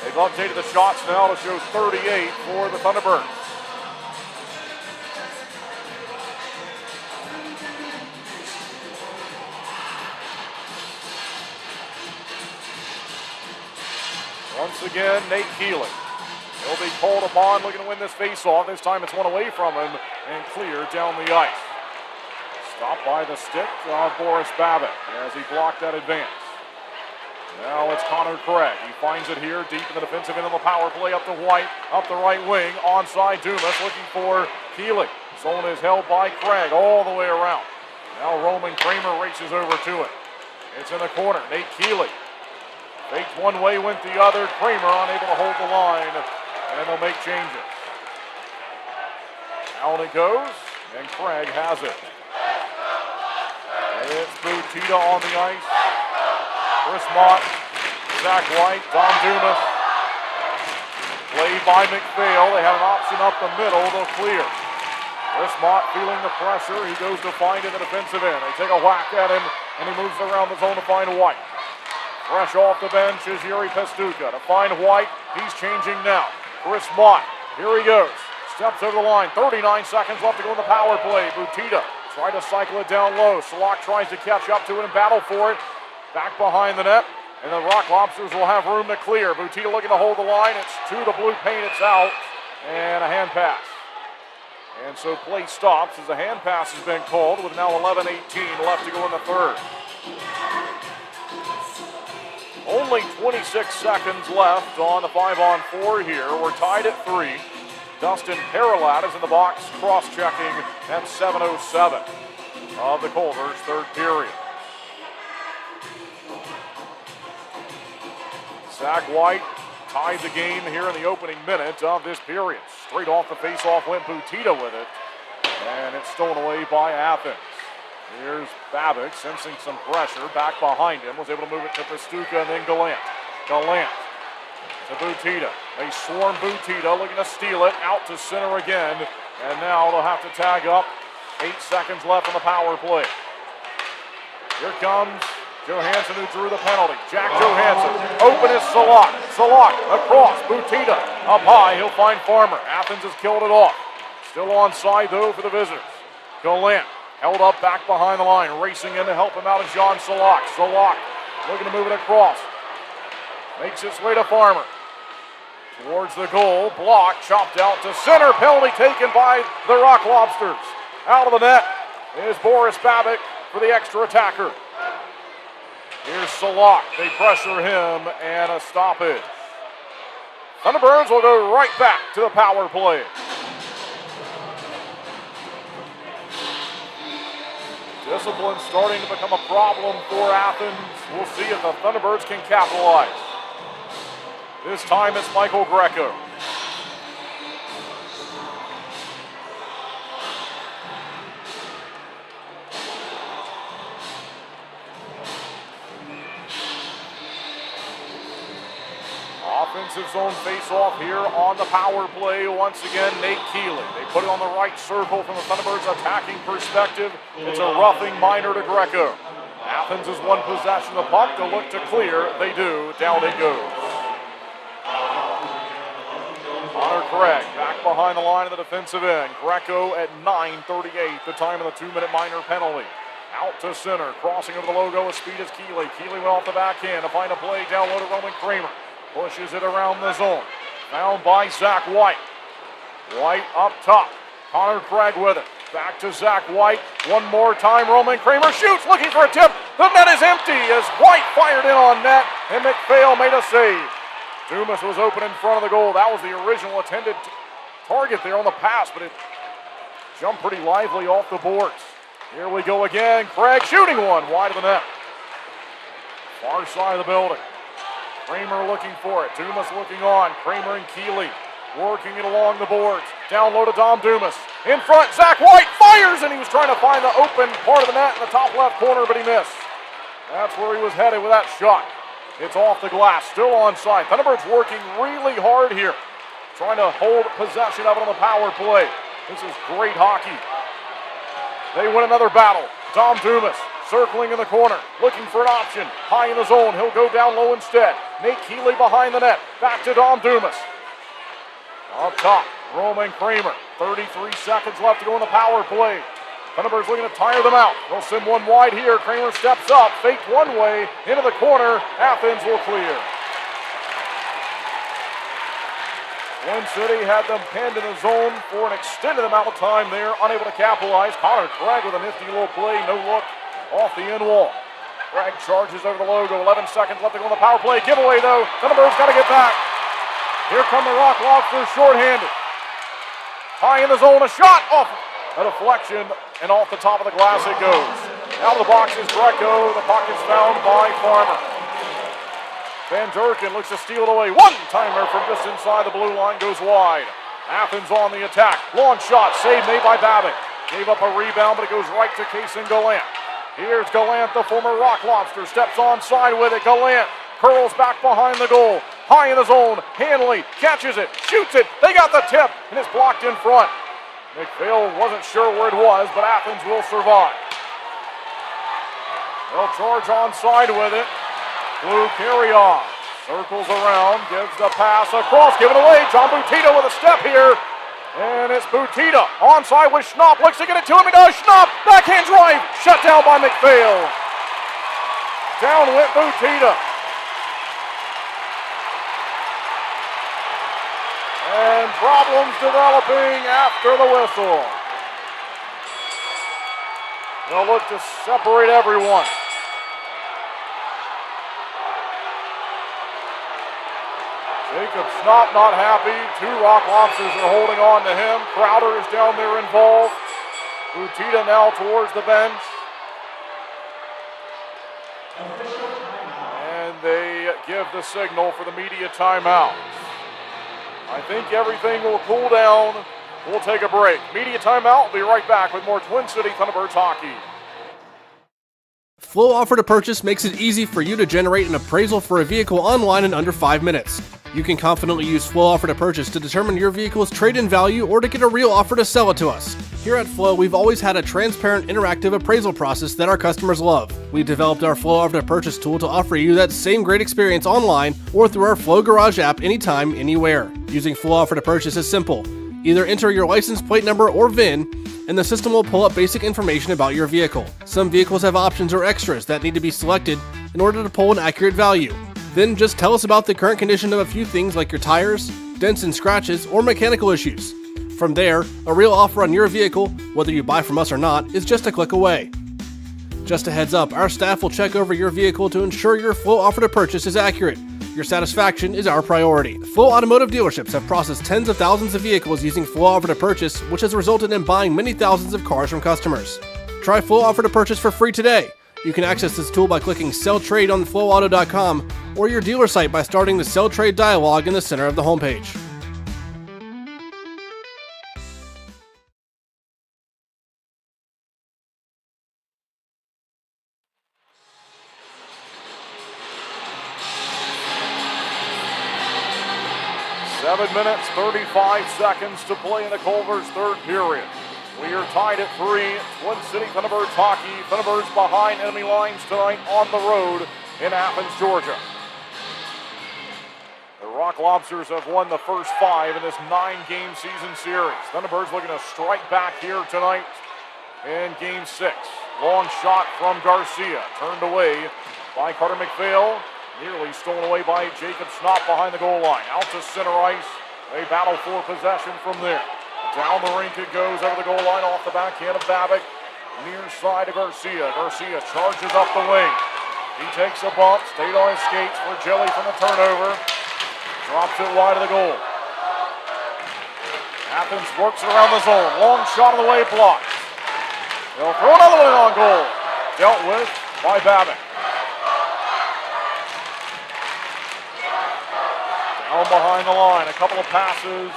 A: They've updated the shots now to show 38 for the Thunderbirds. Once again, Nate Keeley. He'll be called upon looking to win this faceoff. This time it's one away from him and cleared down the ice. Stopped by the stick of Boris Babbitt as he blocked that advance. Now it's Connor Craig. He finds it here deep in the defensive end of the power play up to White, up the right wing, onside Dumas looking for Keeley. Zone is held by Craig all the way around. Now Roman Kramer races over to it. It's in the corner. Nate Keeley faked one way, went the other. Kramer unable to hold the line, and they'll make changes. Down it goes, and Craig has it. It's Butita on the ice. Chris Mott, Zach White, Don Dumas. Played by McPhail. They have an option up the middle. They'll clear. Chris Mott feeling the pressure. He goes to find in the defensive end. They take a whack at him, and he moves around the zone to find White. Fresh off the bench is Yuri Pestuka to find White. He's changing now. Chris Mott, here he goes. Steps over the line. 39 seconds left to go in the power play. Butita trying to cycle it down low. Salak tries to catch up to it and battle for it. Back behind the net, and the Rock Lobsters will have room to clear. Butita looking to hold the line. It's to the blue paint. It's out, and a hand pass. And so play stops as the hand pass has been called with now 11:18 left to go in the third. Only 26 seconds left on the 5-on-4 here. We're tied at 3. Dustin Paralat is in the box, cross-checking at 7:07 of the Culver's third period. Zach White tied the game here in the opening minute of this period. Straight off the faceoff went Butita with it, and it's stolen away by Athens. Here's Babbitt sensing some pressure back behind him, was able to move it to Pestuka and then Gallant. Gallant to Butita. They swarm Butita, looking to steal it, out to center again, and now they'll have to tag up. 8 seconds left on the power play. Here comes Johansson, who drew the penalty. Jack Johansson. Open is Salak. Salak across. Butita up high. He'll find Farmer. Athens has killed it off. Still onside, though, for the visitors. Gallant held up back behind the line. Racing in to help him out is John Salak. Salak looking to move it across. Makes its way to Farmer. Towards the goal. Block. Chopped out to center. Penalty taken by the Rock Lobsters. Out of the net is Boris Babbitt for the extra attacker. Here's Salak. They pressure him, and a stoppage. Thunderbirds will go right back to the power play. Discipline starting to become a problem for Athens. We'll see if the Thunderbirds can capitalize. This time it's Michael Greco. Offensive zone face-off here on the power play. Once again, Nate Keeley. They put it on the right circle from the Thunderbirds' attacking perspective. It's a roughing minor to Greco. Athens has one possession of the puck. They'll look to clear. They do. Down it goes. Connor Craig back behind the line of the defensive end. Greco at 9:38, the time of the 2-minute minor penalty. Out to center, crossing over the logo with speed is Keeley. Keeley went off the backhand to find a play down low to Roman Kramer. Pushes it around the zone. Found by Zach White. White up top. Connor Craig with it. Back to Zach White. One more time. Roman Kramer shoots, looking for a tip. The net is empty as White fired in on net, and McPhail made a save. Dumas was open in front of the goal. That was the original intended target there on the pass, but it jumped pretty lively off the boards. Here we go again. Craig shooting one wide of the net. Far side of the building. Kramer looking for it. Dumas looking on. Kramer and Keeley working it along the boards. Down low to Dom Dumas. In front, Zach White fires, and he was trying to find the open part of the net in the top left corner, but he missed. That's where he was headed with that shot. It's off the glass, still onside. Thunderbirds working really hard here, trying to hold possession of it on the power play. This is great hockey. They win another battle. Dom Dumas circling in the corner, looking for an option. High in the zone, he'll go down low instead. Nate Keeley behind the net. Back to Dom Dumas. Up top, Roman Kramer. 33 seconds left to go in the power play. Thunderbirds looking to tire them out. They'll send one wide here. Kramer steps up, faked one way, into the corner. Athens will clear. Twin City had them pinned in the zone for an extended amount of time there, unable to capitalize. Connor Craig with a nifty little play, no look off the end wall. Craig charges over the logo, 11 seconds left to go on the power play. Giveaway though, Thunderbirds got to get back. Here come the Rock Lobsters shorthanded. High in the zone, a shot off a deflection, and off the top of the glass it goes. Out of the box is Greco, the puck is found by Farmer. Van Durkin looks to steal it away. One-timer from just inside the blue line goes wide. Athens on the attack. Long shot, save made by Babbitt. Gave up a rebound, but it goes right to Kason Gallant. Here's Gallant, the former Rock Lobster, steps onside with it. Gallant curls back behind the goal. High in the zone, Hanley catches it, shoots it. They got the tip, and it's blocked in front. McPhail wasn't sure where it was, but Athens will survive. They'll charge onside with it. Blue carry-on. Circles around, gives the pass across, given away. John Butita with a step here. And it's Butita onside with Schnapp. Looks to get it to him. He does. Schnapp, backhand drive. Shut down by McPhail. Down went Butita. And problems developing after the whistle. They'll look to separate everyone. Jacob Schnapp not happy. Two Rock Lobsters are holding on to him. Crowder is down there involved. Butita now towards the bench. And they give the signal for the media timeout. I think everything will cool down. We'll take a break. Media timeout. We'll be right back with more Twin City Thunderbirds hockey.
T: Flow Offer to Purchase makes it easy for you to generate an appraisal for a vehicle online in under 5 minutes. You can confidently use Flow Offer to Purchase to determine your vehicle's trade-in value or to get a real offer to sell it to us. Here at Flow, we've always had a transparent, interactive appraisal process that our customers love. We developed our Flow Offer to Purchase tool to offer you that same great experience online or through our Flow Garage app anytime, anywhere. Using Flow Offer to Purchase is simple. Either enter your license plate number or VIN, and the system will pull up basic information about your vehicle. Some vehicles have options or extras that need to be selected in order to pull an accurate value. Then just tell us about the current condition of a few things like your tires, dents and scratches, or mechanical issues. From there, a real offer on your vehicle, whether you buy from us or not, is just a click away. Just a heads up, our staff will check over your vehicle to ensure your Flow Offer to Purchase is accurate. Your satisfaction is our priority. Flow Automotive dealerships have processed tens of thousands of vehicles using Flow Offer to Purchase, which has resulted in buying many thousands of cars from customers. Try Flow Offer to Purchase for free today. You can access this tool by clicking Sell Trade on flowauto.com or your dealer site by starting the Sell Trade dialog in the center of the homepage.
A: Seven minutes, 35 seconds to play in the Culver's third period. We are tied at 3. Twin City Thunderbirds hockey. Thunderbirds behind enemy lines tonight on the road in Athens, Georgia. The Rock Lobsters have won the first 5 in this 9-game season series. Thunderbirds looking to strike back here tonight in Game 6. Long shot from Garcia, turned away by Carter McPhail. Nearly stolen away by Jacob Snop behind the goal line. Out to center ice. They battle for possession from there. Down the rink it goes over the goal line off the backhand of Babick. Near side to Garcia. Garcia charges up the wing. He takes a bump, stayed on his skates for Jelly from the turnover. Drops it wide of the goal. Athens works it around the zone. Long shot on the way, blocked. They'll throw another one in on goal. Dealt with by Babick. Down behind the line, a couple of passes.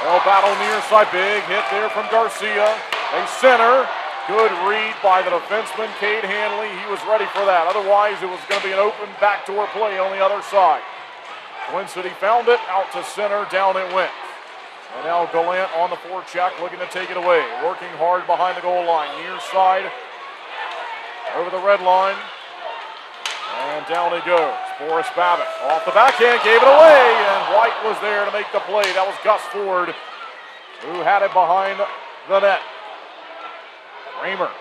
A: They'll battle near side. Big hit there from Garcia. They center. Good read by the defenseman, Cade Hanley. He was ready for that. Otherwise, it was going to be an open backdoor play on the other side. Twin City found it. Out to center. Down it went. And now Gallant on the forecheck, looking to take it away. Working hard behind the goal line. Near side. Over the red line. And down it goes. Boris Babick off the backhand, gave it away, and White was there to make the play. That was Gus Ford, who had it behind the net. Kramer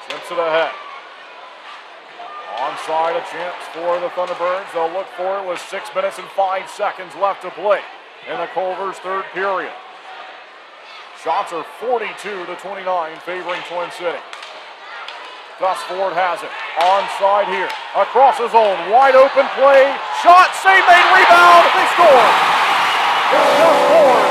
A: chips it ahead. Onside, a chance for the Thunderbirds. They'll look for it with 6 minutes and 5 seconds left to play in the Culver's third period. Shots are 42-29, favoring Twin City. Gus Ford has it. Onside here. Across the zone. Wide open play. Shot. Save made. Rebound. They score. It's Gus Ford.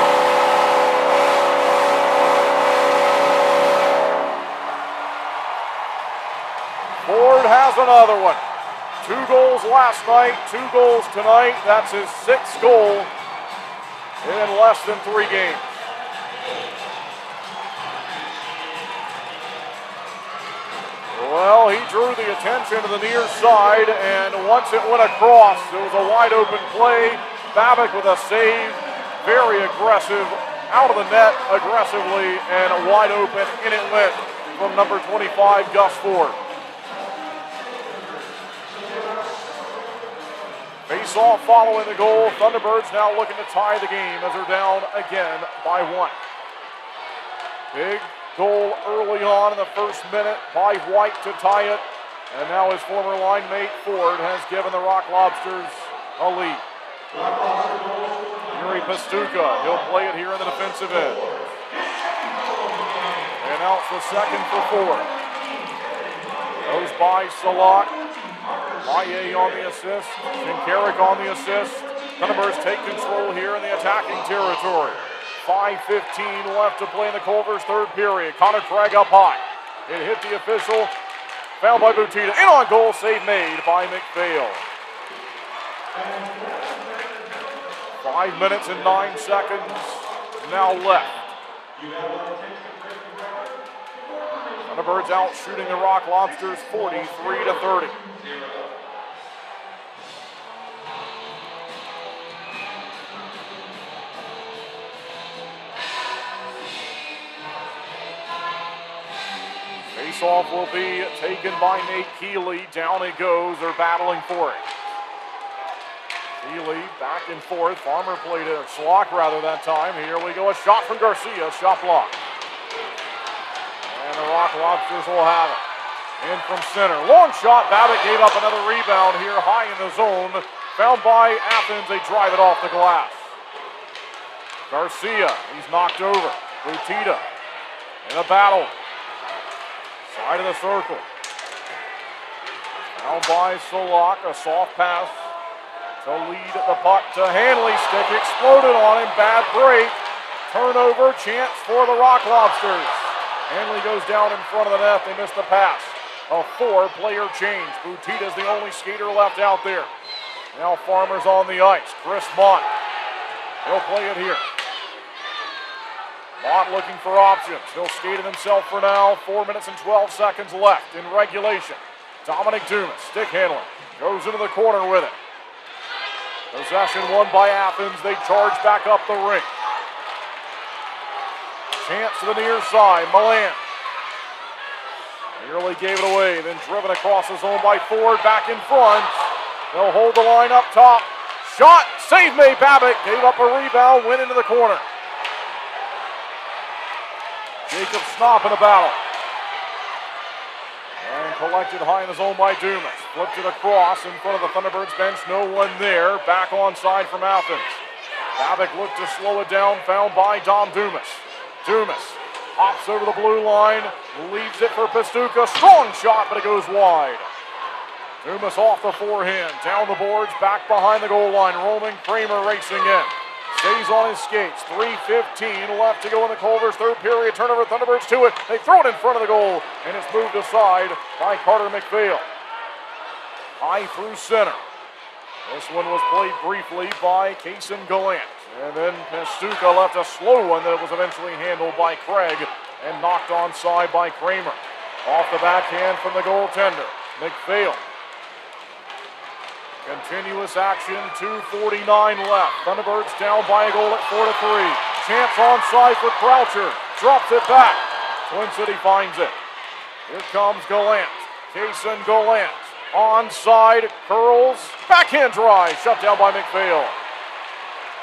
A: Ford has another one. 2 goals last night. 2 goals tonight. That's his 6th goal in less than 3 games. Well, he drew the attention to the near side, and once it went across, it was a wide open play. Babick with a save, very aggressive, out of the net aggressively, and wide open, in it went from number 25, Gus Ford. Face-off following the goal. Thunderbirds now looking to tie the game as they're down again by 1. Big goal early on in the first minute by White to tie it. And now his former line mate Ford has given the Rock Lobsters a lead. Yuri Pastuka, he'll play it here in the defensive end. And out the second for Ford. Goes by Salak. Maye on the assist. Shinkarik on the assist. Thunderbirds take control here in the attacking territory. 5:15 left to play in the Culver's third period. Connor Craig up high. It hit the official. Fouled by Butita. In on goal. Save made by McPhail. 5 minutes and 9 seconds now left. Thunderbirds out shooting the Rock Lobsters 43-30. Face-off will be taken by Nate Keeley. Down it goes. They're battling for it. Keeley back and forth. Farmer played it, Slock rather that time. Here we go. A shot from Garcia. Shot blocked. And the Rock Lobsters will have it. In from center. Long shot. Babick gave up another rebound here high in the zone. Found by Athens. They drive it off the glass. Garcia. He's knocked over. Butita in a battle. Side of the circle. Now by Solak, a soft pass to lead the puck to Hanley. Stick exploded on him. Bad break. Turnover. Chance for the Rock Lobsters. Hanley goes down in front of the net. They missed the pass. A 4-player change. Butita's the only skater left out there. Now Farmer's on the ice. Chris Mott. He'll play it here. Mott looking for options. He'll skate it himself for now. 4 minutes and 12 seconds left in regulation. Dominic Dumas, stick handling. Goes into the corner with it. Possession won by Athens. They charge back up the rink. Chance to the near side. Milan. Nearly gave it away. Then driven across the zone by Ford. Back in front. They'll hold the line up top. Shot Save made. Babbitt gave up a rebound, went into the corner. Jacob Snopp in the battle. And collected high in the zone by Dumas. Flipped it across in front of the Thunderbirds bench. No one there. Back onside from Athens. Babbitt looked to slow it down. Found by Dom Dumas. Dumas hops over the blue line. Leaves it for Pastuca. Strong shot, but it goes wide. Dumas off the forehand. Down the boards. Back behind the goal line. Roman Kramer racing in. Stays on his skates. 3:15 left to go in the Culver's third period. Turnover, Thunderbirds to it. They throw it in front of the goal, and it's moved aside by Carter McPhail. High through center. This one was played briefly by Kason Gallant. And then Pastuca left a slow one that was eventually handled by Craig and knocked onside by Kramer. Off the backhand from the goaltender. McPhail. Continuous action, 2:49 left. Thunderbirds down by a goal at 4-3. Chance onside for Croucher. Drops it back. Twin City finds it. Here comes Gallant. Kason Gallant. Onside, curls. Backhand drive. Shut down by McPhail.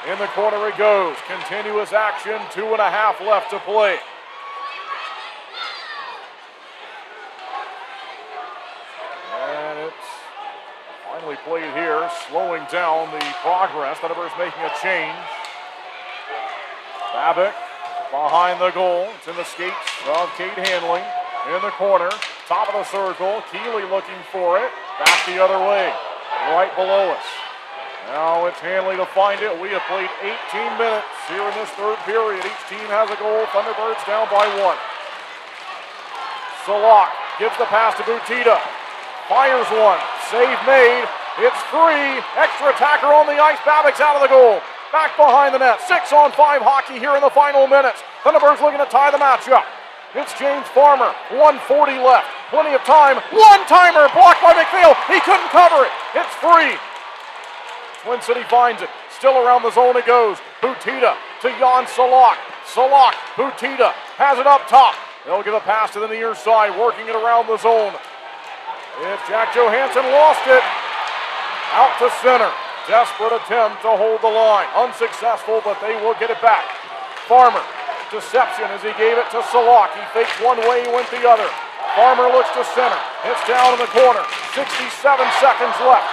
A: In the corner it goes. Continuous action, 2.5 left to play. And it's finally played here, slowing down the progress. Thunderbirds making a change. Babbitt behind the goal. It's in the skates of Kate Handling. In the corner, top of the circle. Keeley looking for it. Back the other way, right below us. Now it's Hanley to find it. We have played 18 minutes here in this third period. Each team has a goal. Thunderbirds down by 1. Salak gives the pass to Butita. Fires one. Save made. It's free. Extra attacker on the ice. Babbitt's out of the goal. Back behind the net. 6-on-5 hockey here in the final minutes. Thunderbirds looking to tie the matchup. It's James Farmer. 1:40 left. Plenty of time. One-timer blocked by McPhail. He couldn't cover it. It's free. Twin City finds it. Still around the zone it goes. Butita to Jan Salak. Salak. Butita has it up top. They'll give a pass to the near side. Working it around the zone. It's Jack Johansson lost it. Out to center. Desperate attempt to hold the line. Unsuccessful, but they will get it back. Farmer. Deception as he gave it to Salak. He faked one way, he went the other. Farmer looks to center. It's down in the corner. 67 seconds left.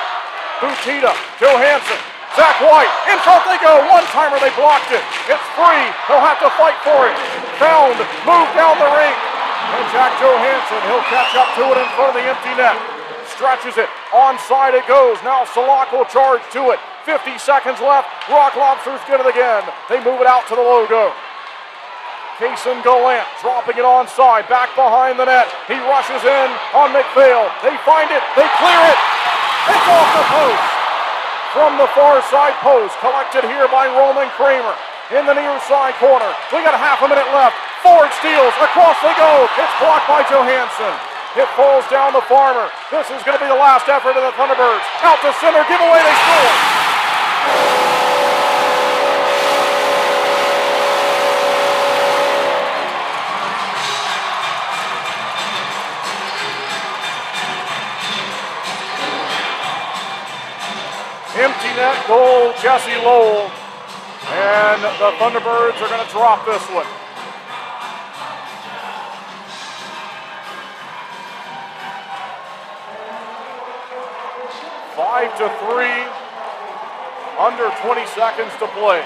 A: Butita, Johansson, Zach White, in front they go. One-timer, they blocked it. It's free. They'll have to fight for it. Found, moved down the rink. And Jack Johansson, he'll catch up to it in front of the empty net. Stretches it. Onside it goes. Now Salak will charge to it. 50 seconds left. Rock Lobsters get it again. They move it out to the logo. Kason Gallant dropping it onside, back behind the net. He rushes in on McPhail. They find it, they clear it. It's off the post. From the far side post, collected here by Roman Kramer. In the near side corner, we got a half a minute left. Ford steals, across they go. It's blocked by Johansson. It falls down to Farmer. This is going to be the last effort of the Thunderbirds. Out to center, giveaway, they score. Empty net goal, Jesse Lowell. And the Thunderbirds are going to drop this one. Five to 3, under 20 seconds to play.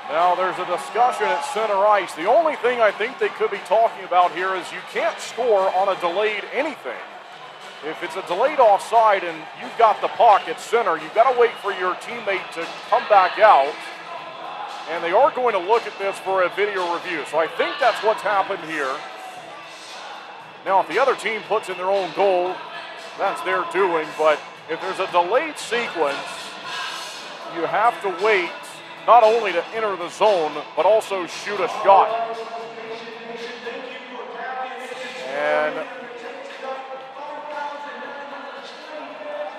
A: Now there's a discussion at center ice. The only thing I think they could be talking about here is you can't score on a delayed anything. If it's a delayed offside and you've got the puck at center, you've got to wait for your teammate to come back out. And they are going to look at this for a video review. So I think that's what's happened here. Now, if the other team puts in their own goal, that's their doing. But if there's a delayed sequence, you have to wait not only to enter the zone, but also shoot a shot. And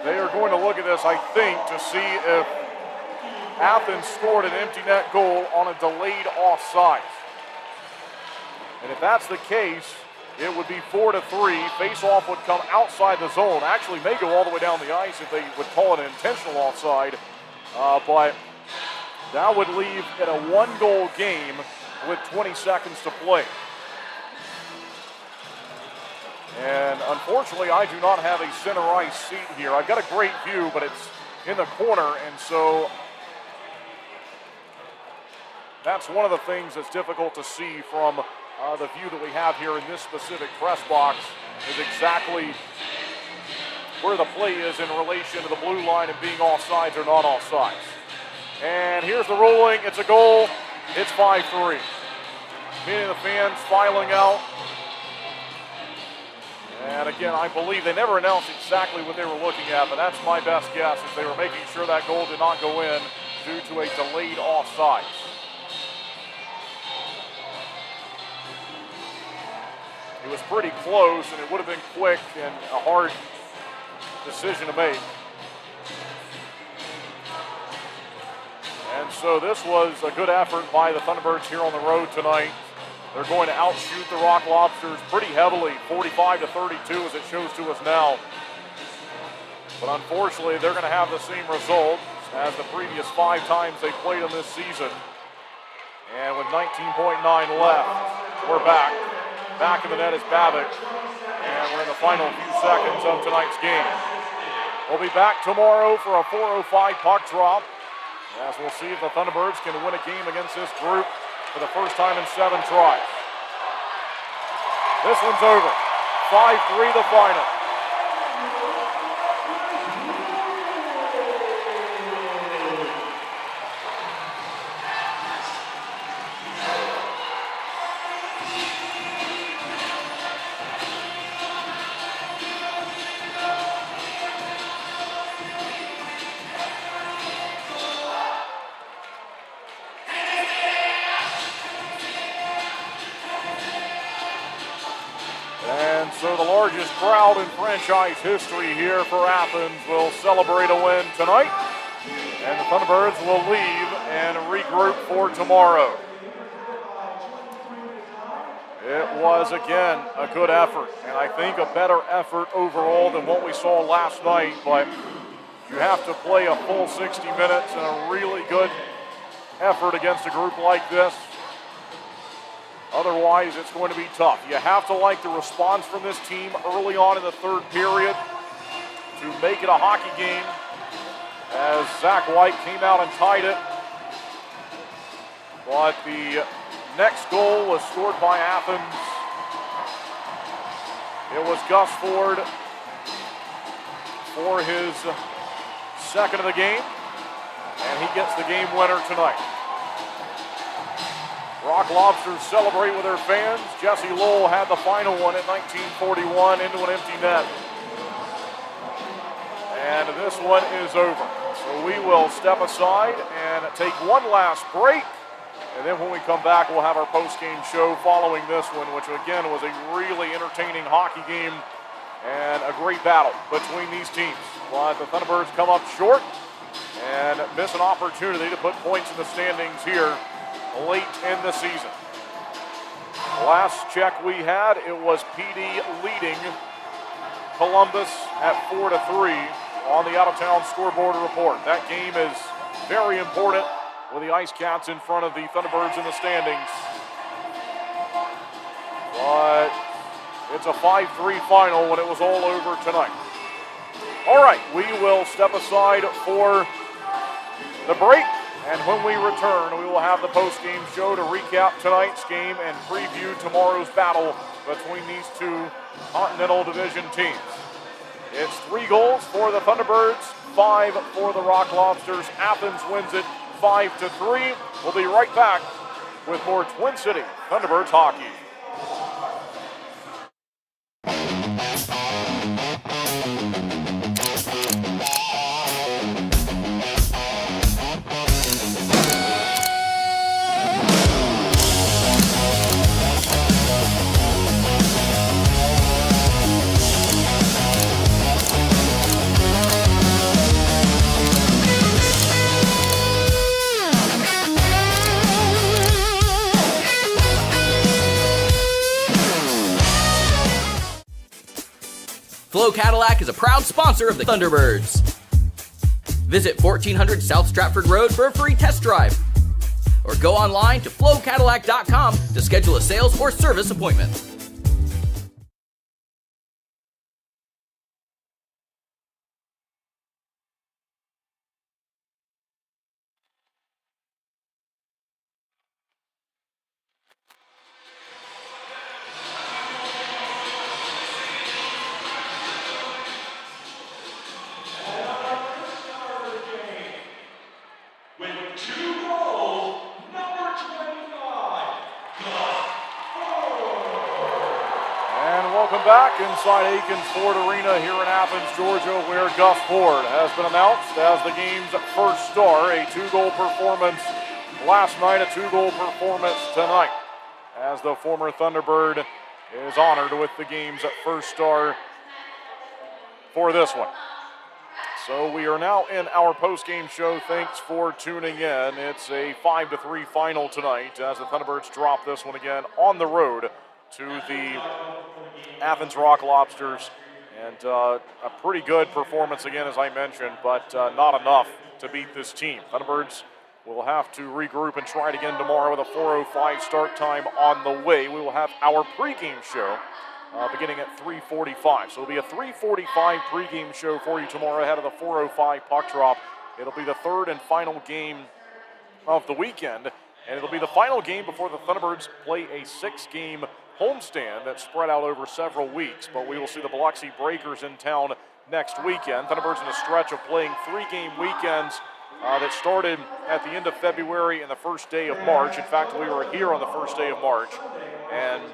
A: they are going to look at this, I think, to see if Athens scored an empty net goal on a delayed offside. And if that's the case, it would be 4-3. Face-off would come outside the zone. Actually, may go all the way down the ice if they would call it an intentional offside. But that would leave it a one-goal game with 20 seconds to play. And unfortunately, I do not have a center ice seat here. I've got a great view, but it's in the corner, and so that's one of the things that's difficult to see from the view that we have here in this specific press box, is exactly where the play is in relation to the blue line and being offsides or not offsides. And here's the ruling. It's a goal. It's 5-3. Many of the fans filing out. And again, I believe they never announced exactly what they were looking at, but that's my best guess, is they were making sure that goal did not go in due to a delayed offside. It was pretty close, and it would have been quick and a hard decision to make. And so this was a good effort by the Thunderbirds here on the road tonight. They're going to outshoot the Rock Lobsters pretty heavily, 45-32 as it shows to us now. But unfortunately, they're going to have the same result as the previous 5 times they played them this season. And with 19.9 left, we're back. Back in the net is Babic. And we're in the final few seconds of tonight's game. We'll be back tomorrow for a 4:05 puck drop, as we'll see if the Thunderbirds can win a game against this group for the first time in 7 tries. This one's over. 5-3 the final. So the largest crowd in franchise history here for Athens will celebrate a win tonight. And the Thunderbirds will leave and regroup for tomorrow. It was, again, a good effort. And I think a better effort overall than what we saw last night. But you have to play a full 60 minutes and a really good effort against a group like this. Otherwise, it's going to be tough. You have to like the response from this team early on in the third period to make it a hockey game, as Zach White came out and tied it. But the next goal was scored by Athens. It was Gus Ford for his second of the game, and he gets the game winner tonight. Rock Lobsters celebrate with their fans. Jesse Lowell had the final one at 1941 into an empty net. And this one is over. So we will step aside and take one last break. And then when we come back, we'll have our post-game show following this one, which again was a really entertaining hockey game and a great battle between these teams. But the Thunderbirds come up short and miss an opportunity to put points in the standings here late in the season. Last check we had, it was PD leading Columbus at 4-3 on the out-of-town scoreboard report. That game is very important with the Ice Cats in front of the Thunderbirds in the standings. But it's a 5-3 final when it was all over tonight. All right, we will step aside for the break. And when we return, we will have the post-game show to recap tonight's game and preview tomorrow's battle between these two Continental Division teams. It's 3 goals for the Thunderbirds, 5 for the Rock Lobsters. Athens wins it 5-3. We'll be right back with more Twin City Thunderbirds hockey.
F: Flow Cadillac is a proud sponsor of the Thunderbirds. Visit 1400 South Stratford Road for a free test drive. Or go online to flowcadillac.com to schedule a sales or service appointment.
N: With 2 goals, number 25,
A: And welcome back inside Akins Ford Arena here in Athens, Georgia, where Gus Ford has been announced as the game's first star. A 2-goal performance last night, a 2-goal performance tonight, as the former Thunderbird is honored with the game's first star for this one. So we are now in our post-game show. Thanks for tuning in. It's a 5-3 final tonight as the Thunderbirds drop this one again on the road to the Athens Rock Lobsters. And a pretty good performance again, as I mentioned, but not enough to beat this team. Thunderbirds will have to regroup and try it again tomorrow with a 4:05 start time on the way. We will have our pregame show beginning at 3:45. So it'll be a 3:45 pregame show for you tomorrow ahead of the 4:05 puck drop. It'll be the third and final game of the weekend, and it'll be the final game before the Thunderbirds play a 6-game homestand that's spread out over several weeks. But we will see the Biloxi Breakers in town next weekend. Thunderbirds in a stretch of playing 3-game weekends that started at the end of February and the first day of March. In fact, we were here on the first day of March. And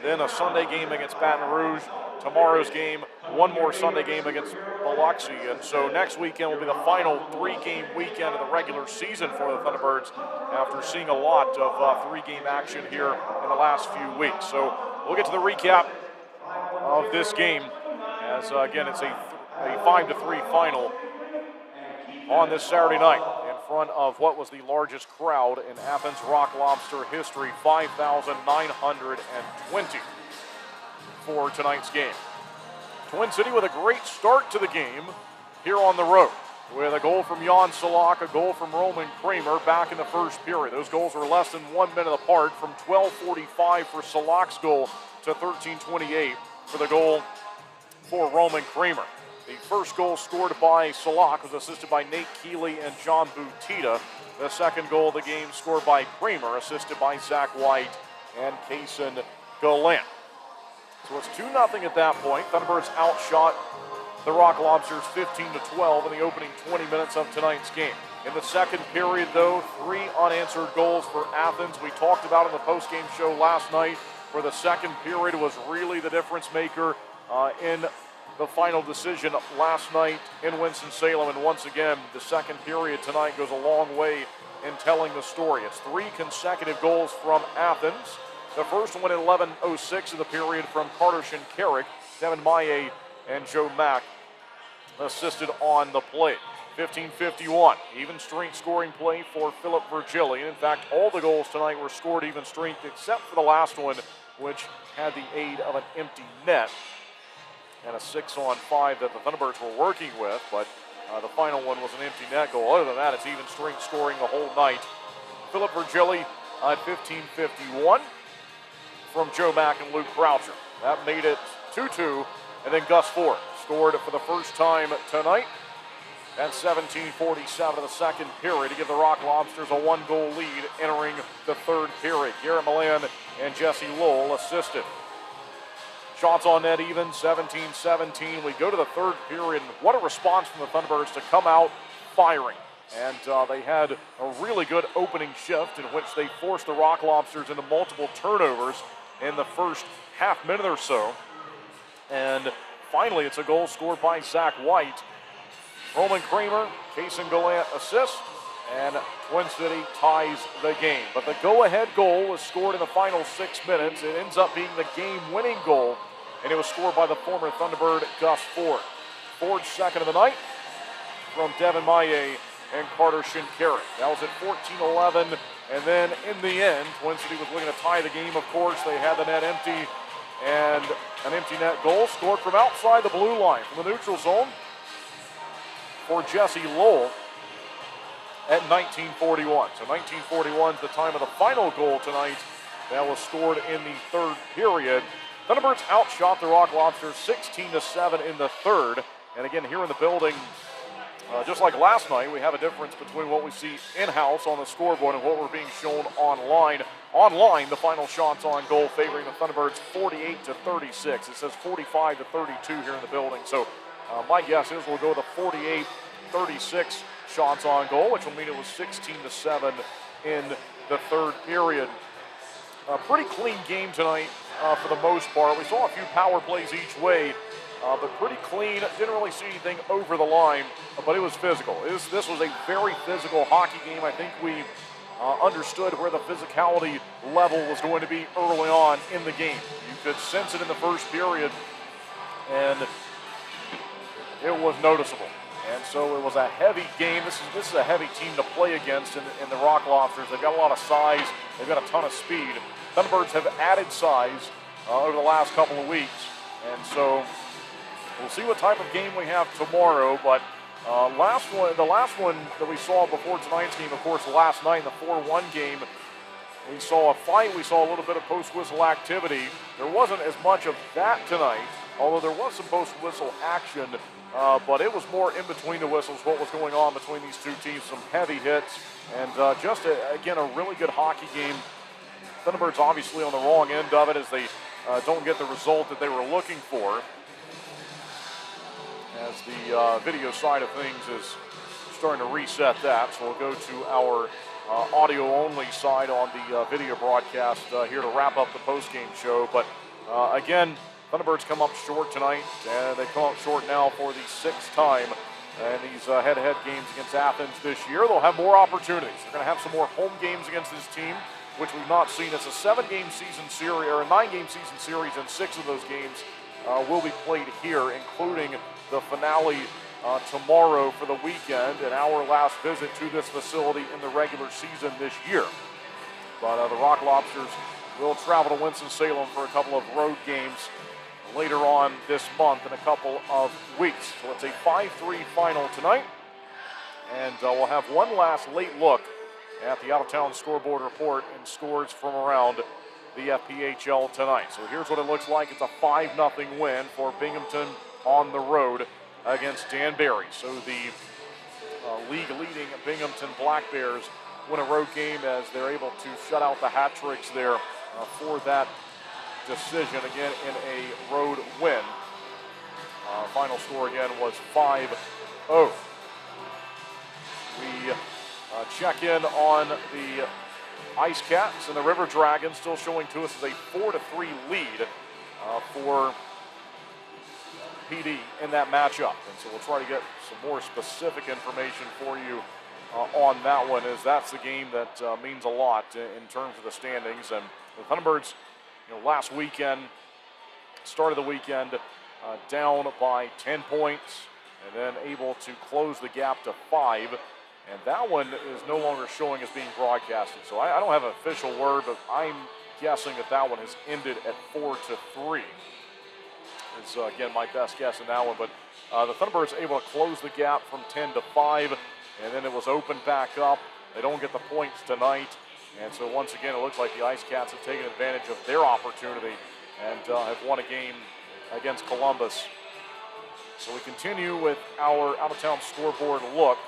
A: then a Sunday game against Baton Rouge, tomorrow's game, one more Sunday game against Biloxi. And so next weekend will be the final 3-game weekend of the regular season for the Thunderbirds after seeing a lot of 3-game action here in the last few weeks. So we'll get to the recap of this game as, again, it's a 5-3 final on this Saturday night in front of what was the largest crowd in Athens Rock Lobster history, 5,920 for tonight's game. Twin City with a great start to the game here on the road with a goal from Jan Salak, a goal from Roman Kramer back in the first period. Those goals were less than 1 minute apart, from 12:45 for Salak's goal to 13:28 for the goal for Roman Kramer. The first goal scored by Salak was assisted by Nate Keeley and John Butita. The second goal of the game scored by Kramer, assisted by Zach White and Kaysen Gallant. So it's 2-0 at that point. Thunderbirds outshot the Rock Lobsters 15-12 in the opening 20 minutes of tonight's game. In the second period, though, 3 unanswered goals for Athens. We talked about in the postgame show last night where the second period was really the difference maker in the final decision last night in Winston-Salem. And once again, the second period tonight goes a long way in telling the story. It's 3 consecutive goals from Athens. The first one at 11:06 of the period from Carter Shinkarik. Devin Maye and Joe Mack assisted on the play. 15:51, even strength scoring play for Philip Virgili. In fact, all the goals tonight were scored even strength except for the last one, which had the aid of an empty net and a 6-on-5 that the Thunderbirds were working with, but the final one was an empty net goal. Other than that, it's even strength scoring the whole night. Philip Virgili at 15:51 from Joe Mack and Luke Croucher. That made it 2-2, and then Gus Ford scored for the first time tonight at 17:47 of the second period to give the Rock Lobsters a 1-goal lead entering the third period. Garrett Milan and Jesse Lowell assisted. Shots on net even, 17-17. We go to the third period, and what a response from the Thunderbirds to come out firing. And they had a really good opening shift in which they forced the Rock Lobsters into multiple turnovers in the first half minute or so. And finally, it's a goal scored by Zach White. Roman Kramer, Kaysen Gallant assist, and Twin City ties the game. But the go-ahead goal was scored in the final 6 minutes. It ends up being the game-winning goal, and it was scored by the former Thunderbird, Gus Ford. Ford's second of the night from Devin Maye and Carter Shinkarik. That was at 14-11, and then in the end, Twin City was looking to tie the game, of course. They had the net empty And an empty net goal scored from outside the blue line, from the neutral zone for Jesse Lowell at 19:41. So 19:41 is the time of the final goal tonight. That was scored in the third period. Thunderbirds outshot the Rock Lobsters 16-7 in the third. And again, here in the building, just like last night, we have a difference between what we see in-house on the scoreboard and what we're being shown online. Online, the final shots on goal favoring the Thunderbirds 48-36. It says 45-32 here in the building. So my guess is we'll go with a 48-36 shots on goal, which will mean it was 16-7 in the third period. A pretty clean game tonight for the most part. We saw a few power plays each way, but pretty clean. Didn't really see anything over the line, but it was physical. This was a very physical hockey game. I think we understood where the physicality level was going to be early on in the game. You could sense it in the first period, and it was noticeable. And so it was a heavy game. This is a heavy team to play against in the Rock Lobsters. They've got a lot of size. They've got a ton of speed. Thunderbirds have added size over the last couple of weeks. And so we'll see what type of game we have tomorrow. But the last one that we saw before tonight's game, of course, last night in the 4-1 game, we saw a fight. We saw a little bit of post-whistle activity. There wasn't as much of that tonight, although there was some post-whistle action. But it was more in between the whistles, what was going on between these two teams, some heavy hits, and again, a really good hockey game. Thunderbirds obviously on the wrong end of it as they don't get the result that they were looking for, as the video side of things is starting to reset that. So we'll go to our audio-only side on the video broadcast here to wrap up the postgame show. But again, Thunderbirds come up short tonight, and they come up short now for the sixth time in these head-to-head games against Athens this year. They'll have more opportunities. They're going to have some more home games against this team, which we've not seen. It's a 7-game season series, or a 9-game season series, and 6 of those games will be played here, including the finale tomorrow for the weekend, and our last visit to this facility in the regular season this year. But the Rock Lobsters will travel to Winston-Salem for a couple of road games later on this month in a couple of weeks. So it's a 5-3 final tonight, and we'll have one last late look at the out-of-town scoreboard report and scores from around the FPHL tonight. So here's what it looks like. It's a 5-0 win for Binghamton on the road against Danbury. So the league-leading Binghamton Black Bears win a road game as they're able to shut out the hat tricks there for that decision again in a road win. Final score again was 5-0. We check in on the Ice Cats and the River Dragons, still showing to us as a 4-3 lead for PD in that matchup. And so we'll try to get some more specific information for you on that one, as that's the game that means a lot in terms of the standings. And the Thunderbirds, last weekend, started the weekend down by 10 points and then able to close the gap to 5. And that one is no longer showing as being broadcasted. So I don't have an official word, but I'm guessing that one has ended at 4-3. It's, again, my best guess in that one. But the Thunderbirds able to close the gap from 10-5, and then it was opened back up. They don't get the points tonight. And so once again, it looks like the Ice Cats have taken advantage of their opportunity and have won a game against Columbus. So we continue with our out-of-town scoreboard look.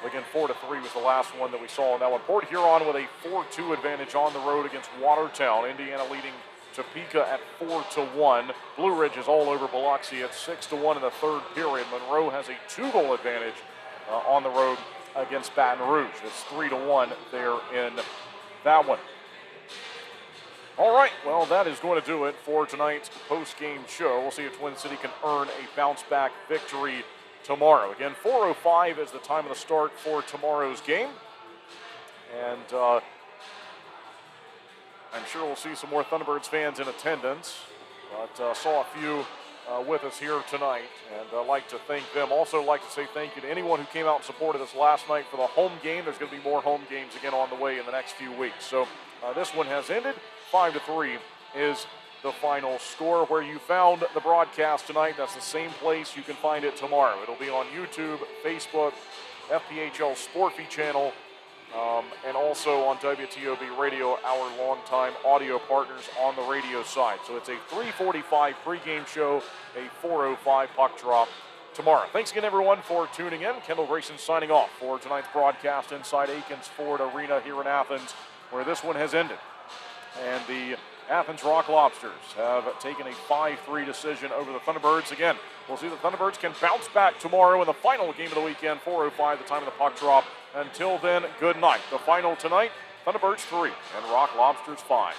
A: Again, 4-3 was the last one that we saw in that one. Port Huron with a 4-2 advantage on the road against Watertown. Indiana leading Topeka at 4-1. Blue Ridge is all over Biloxi at 6-1 in the third period. Monroe has a 2-goal advantage on the road against Baton Rouge. It's 3-1 there in that one. All right, well, that is going to do it for tonight's post-game show. We'll see if Twin City can earn a bounce-back victory tomorrow. Again, 4:05 is the time of the start for tomorrow's game. And I'm sure we'll see some more Thunderbirds fans in attendance. But saw a few with us here tonight, and I'd like to thank them. Also like to say thank you to anyone who came out and supported us last night for the home game. There's going to be more home games again on the way in the next few weeks. So this one has ended. 5-3 is the final score. Where you found the broadcast tonight, that's the same place you can find it tomorrow. It'll be on YouTube, Facebook, FPHL Sport Feed channel, and also on WTOB Radio, our longtime audio partners on the radio side. So it's a 3:45 pregame show, a 4:05 puck drop tomorrow. Thanks again, everyone, for tuning in. Kendall Grayson signing off for tonight's broadcast inside Akins Ford Arena here in Athens, where this one has ended. And the Athens Rock Lobsters have taken a 5-3 decision over the Thunderbirds. Again, we'll see the Thunderbirds can bounce back tomorrow in the final game of the weekend, 4:05, the time of the puck drop. Until then, good night. The final tonight, Thunderbirds 3 and Rock Lobsters 5.